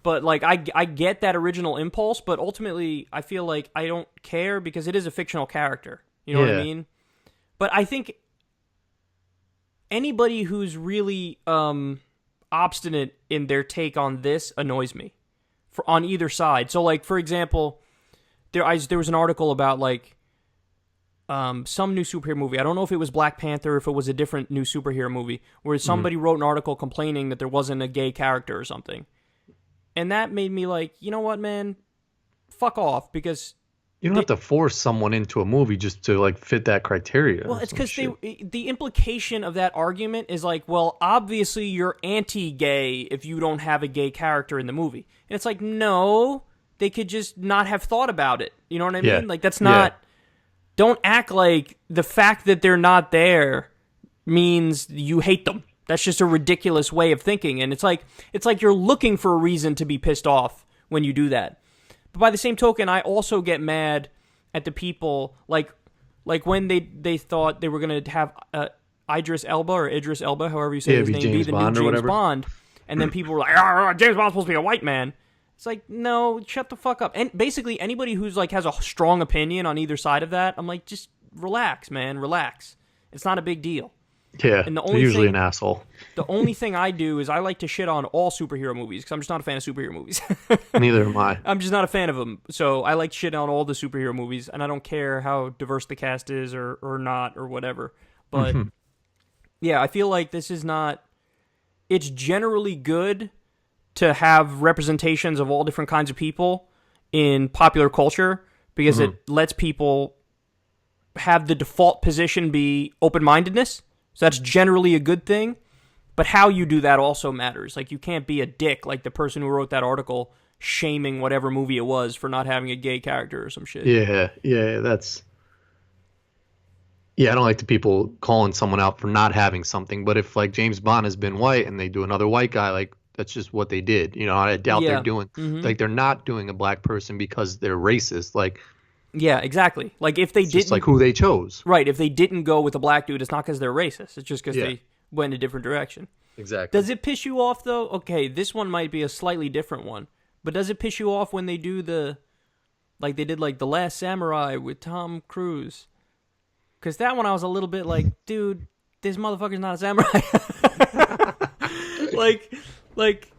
But like I get that original impulse, but ultimately I feel like I don't care because it is a fictional character. You know what I mean? But I think anybody who's really obstinate in their take on this annoys me. On either side. So like for example, there was an article about like some new superhero movie. I don't know if it was Black Panther, if it was a different new superhero movie, where somebody wrote an article complaining that there wasn't a gay character or something. And that made me like, you know what, man? Fuck off, because you don't have to force someone into a movie just to like fit that criteria. Well, it's because the implication of that argument is like, well, obviously you're anti-gay if you don't have a gay character in the movie. And it's like, no, they could just not have thought about it. You know what I mean? Like that's not... Don't act like the fact that they're not there means you hate them. That's just a ridiculous way of thinking. And it's like you're looking for a reason to be pissed off when you do that. But by the same token, I also get mad at the people like when they thought they were going to have Idris Elba, however you say his name, be the new James Bond. And then people were like, James Bond's supposed to be a white man. It's like, no, shut the fuck up. And basically anybody who's like has a strong opinion on either side of that, I'm like, just relax, man, relax. It's not a big deal. Yeah, and they're usually an asshole. The only thing I do is I like to shit on all superhero movies because I'm just not a fan of superhero movies. Neither am I. I'm just not a fan of them. So I like to shit on all the superhero movies, and I don't care how diverse the cast is or not or whatever. But, yeah, I feel like this is not... It's generally good to have representations of all different kinds of people in popular culture because it lets people have the default position be open-mindedness. So that's generally a good thing. But how you do that also matters. Like, you can't be a dick like the person who wrote that article shaming whatever movie it was for not having a gay character or some shit. Yeah, that's... Yeah, I don't like the people calling someone out for not having something. But if, like, James Bond has been white and they do another white guy, like, that's just what they did. You know, I doubt they're doing... Like, they're not doing a black person because they're racist. Like... Yeah, exactly. Like, if they didn't... just like who they chose. Right, if they didn't go with a black dude, it's not because they're racist. It's just because they went a different direction. Exactly. Does it piss you off, though? Okay, this one might be a slightly different one. But does it piss you off when they do the... Like, they did, like, The Last Samurai with Tom Cruise? Because that one I was a little bit like, dude, this motherfucker's not a samurai. like,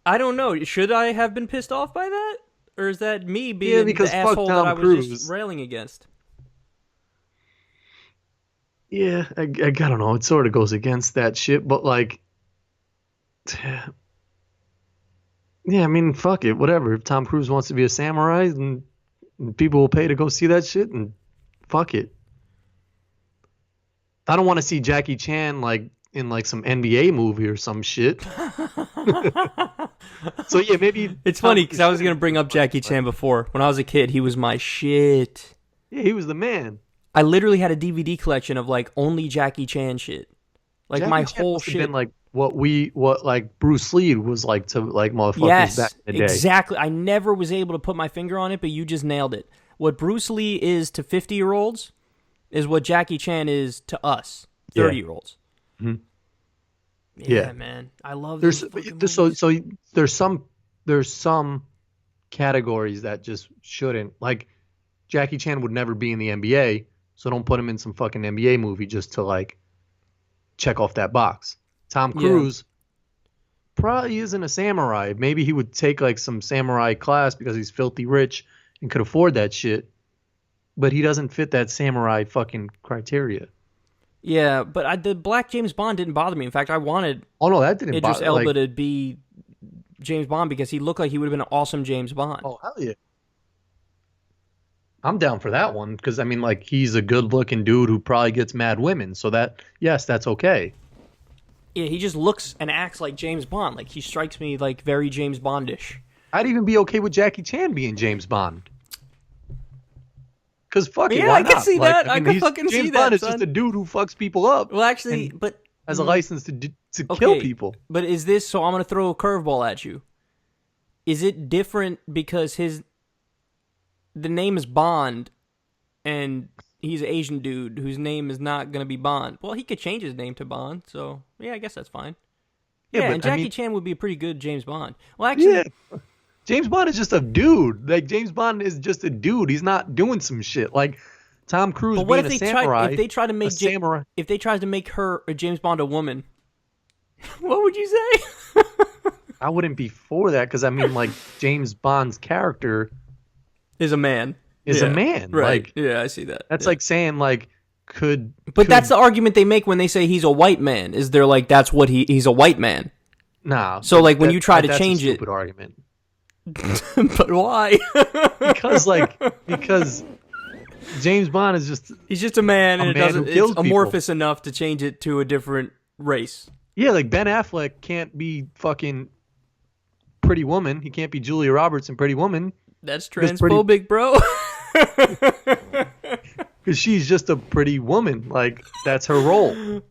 I don't know. Should I have been pissed off by that? Or is that me being the asshole that I was just railing against? Yeah, I don't know. It sort of goes against that shit, but like... Yeah, I mean, fuck it, whatever. If Tom Cruise wants to be a samurai, and people will pay to go see that shit, and fuck it. I don't want to see Jackie Chan like in like some NBA movie or some shit. So yeah, maybe it's funny because I was gonna bring up Jackie Chan before. When I was a kid, he was my shit. Yeah, he was the man. I literally had a DVD collection of like only Jackie Chan shit. Like Jackie my Chan whole must have shit. been like what like Bruce Lee was like to like motherfuckers back in the day. Exactly. I never was able to put my finger on it, but you just nailed it. What Bruce Lee is to 50-year-olds is what Jackie Chan is to us, 30-year-olds. Mm-hmm. Yeah, man. I love there's those so there's some categories that just shouldn't, like Jackie Chan would never be in the NBA, so don't put him in some fucking NBA movie just to like check off that box. Tom Cruise probably isn't a samurai. Maybe he would take like some samurai class because he's filthy rich and could afford that shit. But he doesn't fit that samurai fucking criteria. Yeah, but the black James Bond didn't bother me. In fact, I wanted that didn't Idris bother Elba to be James Bond because he looked like he would have been an awesome James Bond. Oh, hell yeah. I'm down for that one because, I mean, like, he's a good-looking dude who probably gets mad women. So that's okay. Yeah, he just looks and acts like James Bond. Like, he strikes me like very James Bondish. I'd even be okay with Jackie Chan being James Bond. Because fuck it, yeah, why I can not? see that. I can fucking see that. James Bond is son. just a dude who fucks people up. Well, actually, but has a license to kill people. But is this? So I'm going to throw a curveball at you. is it different because the name is Bond, and he's an Asian dude whose name is not going to be Bond? Well, he could change his name to Bond, so yeah, I guess that's fine. Yeah, and Jackie Chan would be a pretty good James Bond. Well, actually, yeah, James Bond is just a dude. Like James Bond is just a dude. He's not doing some shit like Tom Cruise. But what being if a samurai? If they try to make samurai. If they tried to make her a James Bond a woman, what would you say? I wouldn't be for that because I mean, like James Bond's character is a man. Is a man, right? Like, yeah, I see that. That's like saying like But that's the argument they make when they say he's a white man. Is they're like that's what he's a white man. Nah. So like when you try to change it, stupid argument. But why? because James Bond is he's just a man, and it's amorphous enough to change it to a different race. Yeah, like Ben Affleck can't be fucking Pretty Woman. He can't be Julia Roberts in Pretty Woman. That's transphobic, bro. Because she's just a pretty woman. Like, that's her role.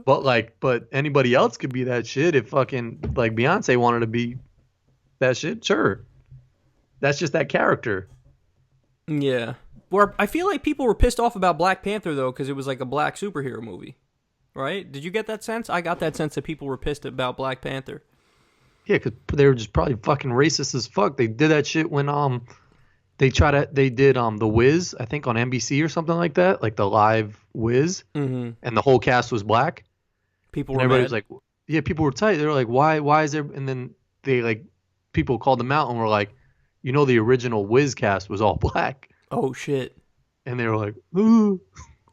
But anybody else could be that shit if fucking, like, Beyonce wanted to be that shit. Sure. That's just that character. Yeah. I feel like people were pissed off about Black Panther, though, because it was like a black superhero movie. Right? Did you get that sense? I got that sense that people were pissed about Black Panther. Yeah, because they were just probably fucking racist as fuck. They did that shit when they did The Wiz, I think on NBC or something like that, like the live Wiz, and the whole cast was black. Everybody was like, yeah, people were tight. They were like, why is there? And then people called them out and were like, the original Wiz cast was all black. Oh shit. And they were like, ooh.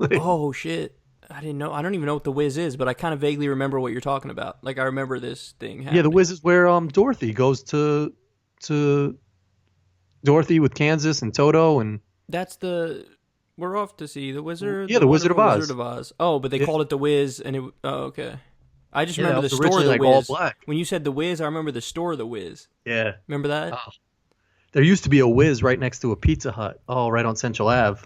Oh shit. I didn't know. I don't even know what The Wiz is, but I kind of vaguely remember what you're talking about. Like I remember this thing happening. Yeah, The Wiz is where Dorothy goes to Dorothy with Kansas and Toto, and that's we're off to see the Wizard. Yeah, the Wizard of Oz. Wizard of Oz. Oh, but they called it The Wiz, and it. Oh, okay. I just remember the store The like Wiz. All black. When you said The Wiz, I remember the store The Wiz. Yeah. Remember that? Oh. There used to be a Wiz right next to a Pizza Hut. Oh, right on Central Ave.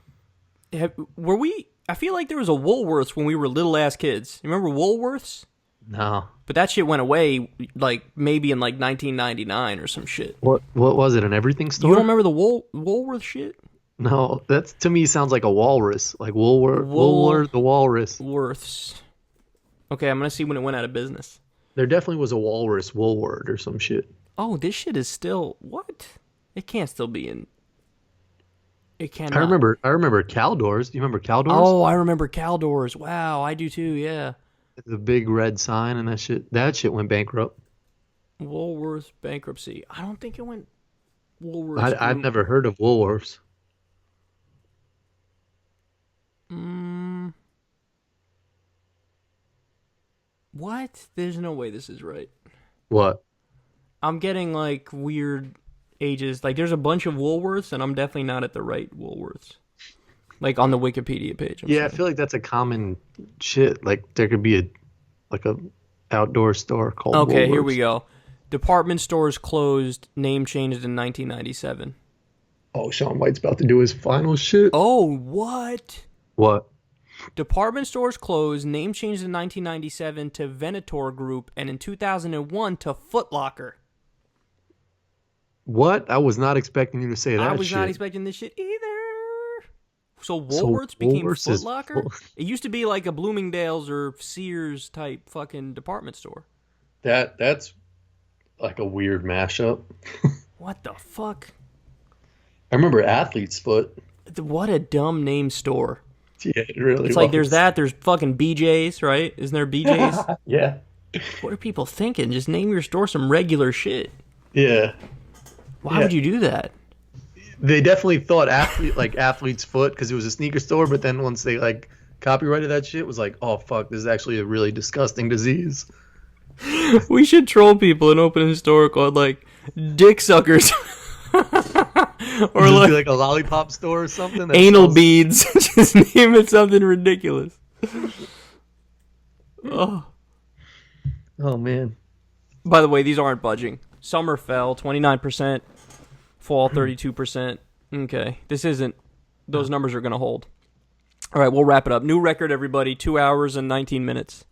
Were we? I feel like there was a Woolworths when we were little ass kids. You remember Woolworths? No. But that shit went away like maybe in like 1999 or some shit. What was it? An everything store? You don't remember the Woolworth shit? No, that to me sounds like a walrus. Like Woolworth the walrus. Worths. Okay, I'm gonna see when it went out of business. There definitely was a walrus Woolworth or some shit. Oh, this shit is still what? It can't still be in. It cannot. I remember Caldors. Do you remember Caldors? Oh, I remember Caldors. Wow, I do too. Yeah. The big red sign and that shit. That shit went bankrupt. Woolworths bankruptcy. I don't think it went. Woolworths. I've never heard of Woolworths. What? There's no way this is right. What? I'm getting like weird ages. Like there's a bunch of Woolworths, and I'm definitely not at the right Woolworths. Like on the Wikipedia page. I feel like that's a common shit. Like there could be a outdoor store called Okay, Woolworths. Here we go. Department stores closed, name changed in 1997. Oh, Sean White's about to do his final shit. Oh, what? What? Department stores closed, name changed in 1997 to Venator Group, and in 2001 to Foot Locker. What? I was not expecting you to say that shit. I was not expecting this shit either. So Woolworths became Foot Locker? It used to be like a Bloomingdale's or Sears type fucking department store. That's like a weird mashup. What the fuck? I remember Athlete's Foot. What a dumb name store. Yeah, it really It's like there's fucking BJ's, right? Isn't there BJ's? Yeah. What are people thinking? Just name your store some regular shit. Yeah. Why would you do that? They definitely thought Athlete's Foot because it was a sneaker store, but then once they like copyrighted that shit, it was like, oh fuck, this is actually a really disgusting disease. We should troll people and open a store called like Dick Suckers. Or like a lollipop store or something. Anal beads. Just name it something ridiculous. Oh man. By the way, these aren't budging. Summer fell 29%, fall 32%. Okay, this isn't. Those numbers are going to hold. All right, we'll wrap it up. New record, everybody. 2 hours and 19 minutes.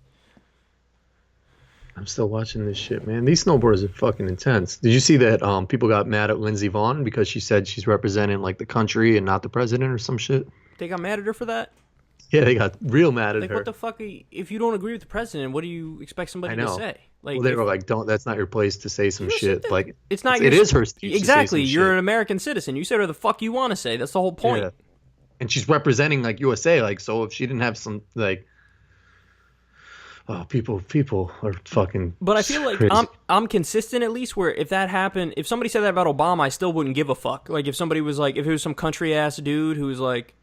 I'm still watching this shit, man. These snowboarders are fucking intense. Did you see that people got mad at Lindsey Vonn because she said she's representing like the country and not the president or some shit? They got mad at her for that? Yeah, they got real mad at Like, her. what the fuck? If you don't agree with the president, what do you expect somebody to say? Like, Well, they were like, "Don't. That's not your place to say some shit." Like, it's not. It is her speech. Exactly. To say some You're shit. an American citizen. You say whatever the fuck you want to say. That's the whole point. Yeah. And she's representing like USA. Like, so if she didn't have some like, oh, people are fucking. But I feel like crazy. I'm consistent at least. Where if that happened, if somebody said that about Obama, I still wouldn't give a fuck. Like if somebody was like, if it was some country ass dude who was like,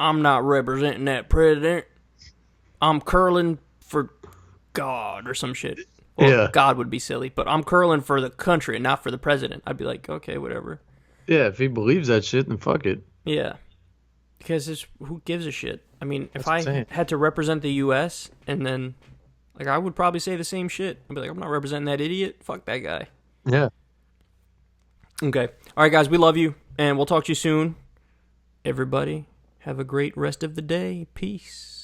I'm not representing that president. I'm curling for God or some shit. Well, Yeah. God would be silly, but I'm curling for the country and not for the president. I'd be like, okay, whatever. Yeah, if he believes that shit, then fuck it. Yeah. Because who gives a shit? I mean, if That's what I'm I saying. had to represent the U.S. and then, like, I would probably say the same shit. I'd be like, I'm not representing that idiot. Fuck that guy. Yeah. Okay. All right, guys, we love you, and we'll talk to you soon. Everybody, have a great rest of the day. Peace.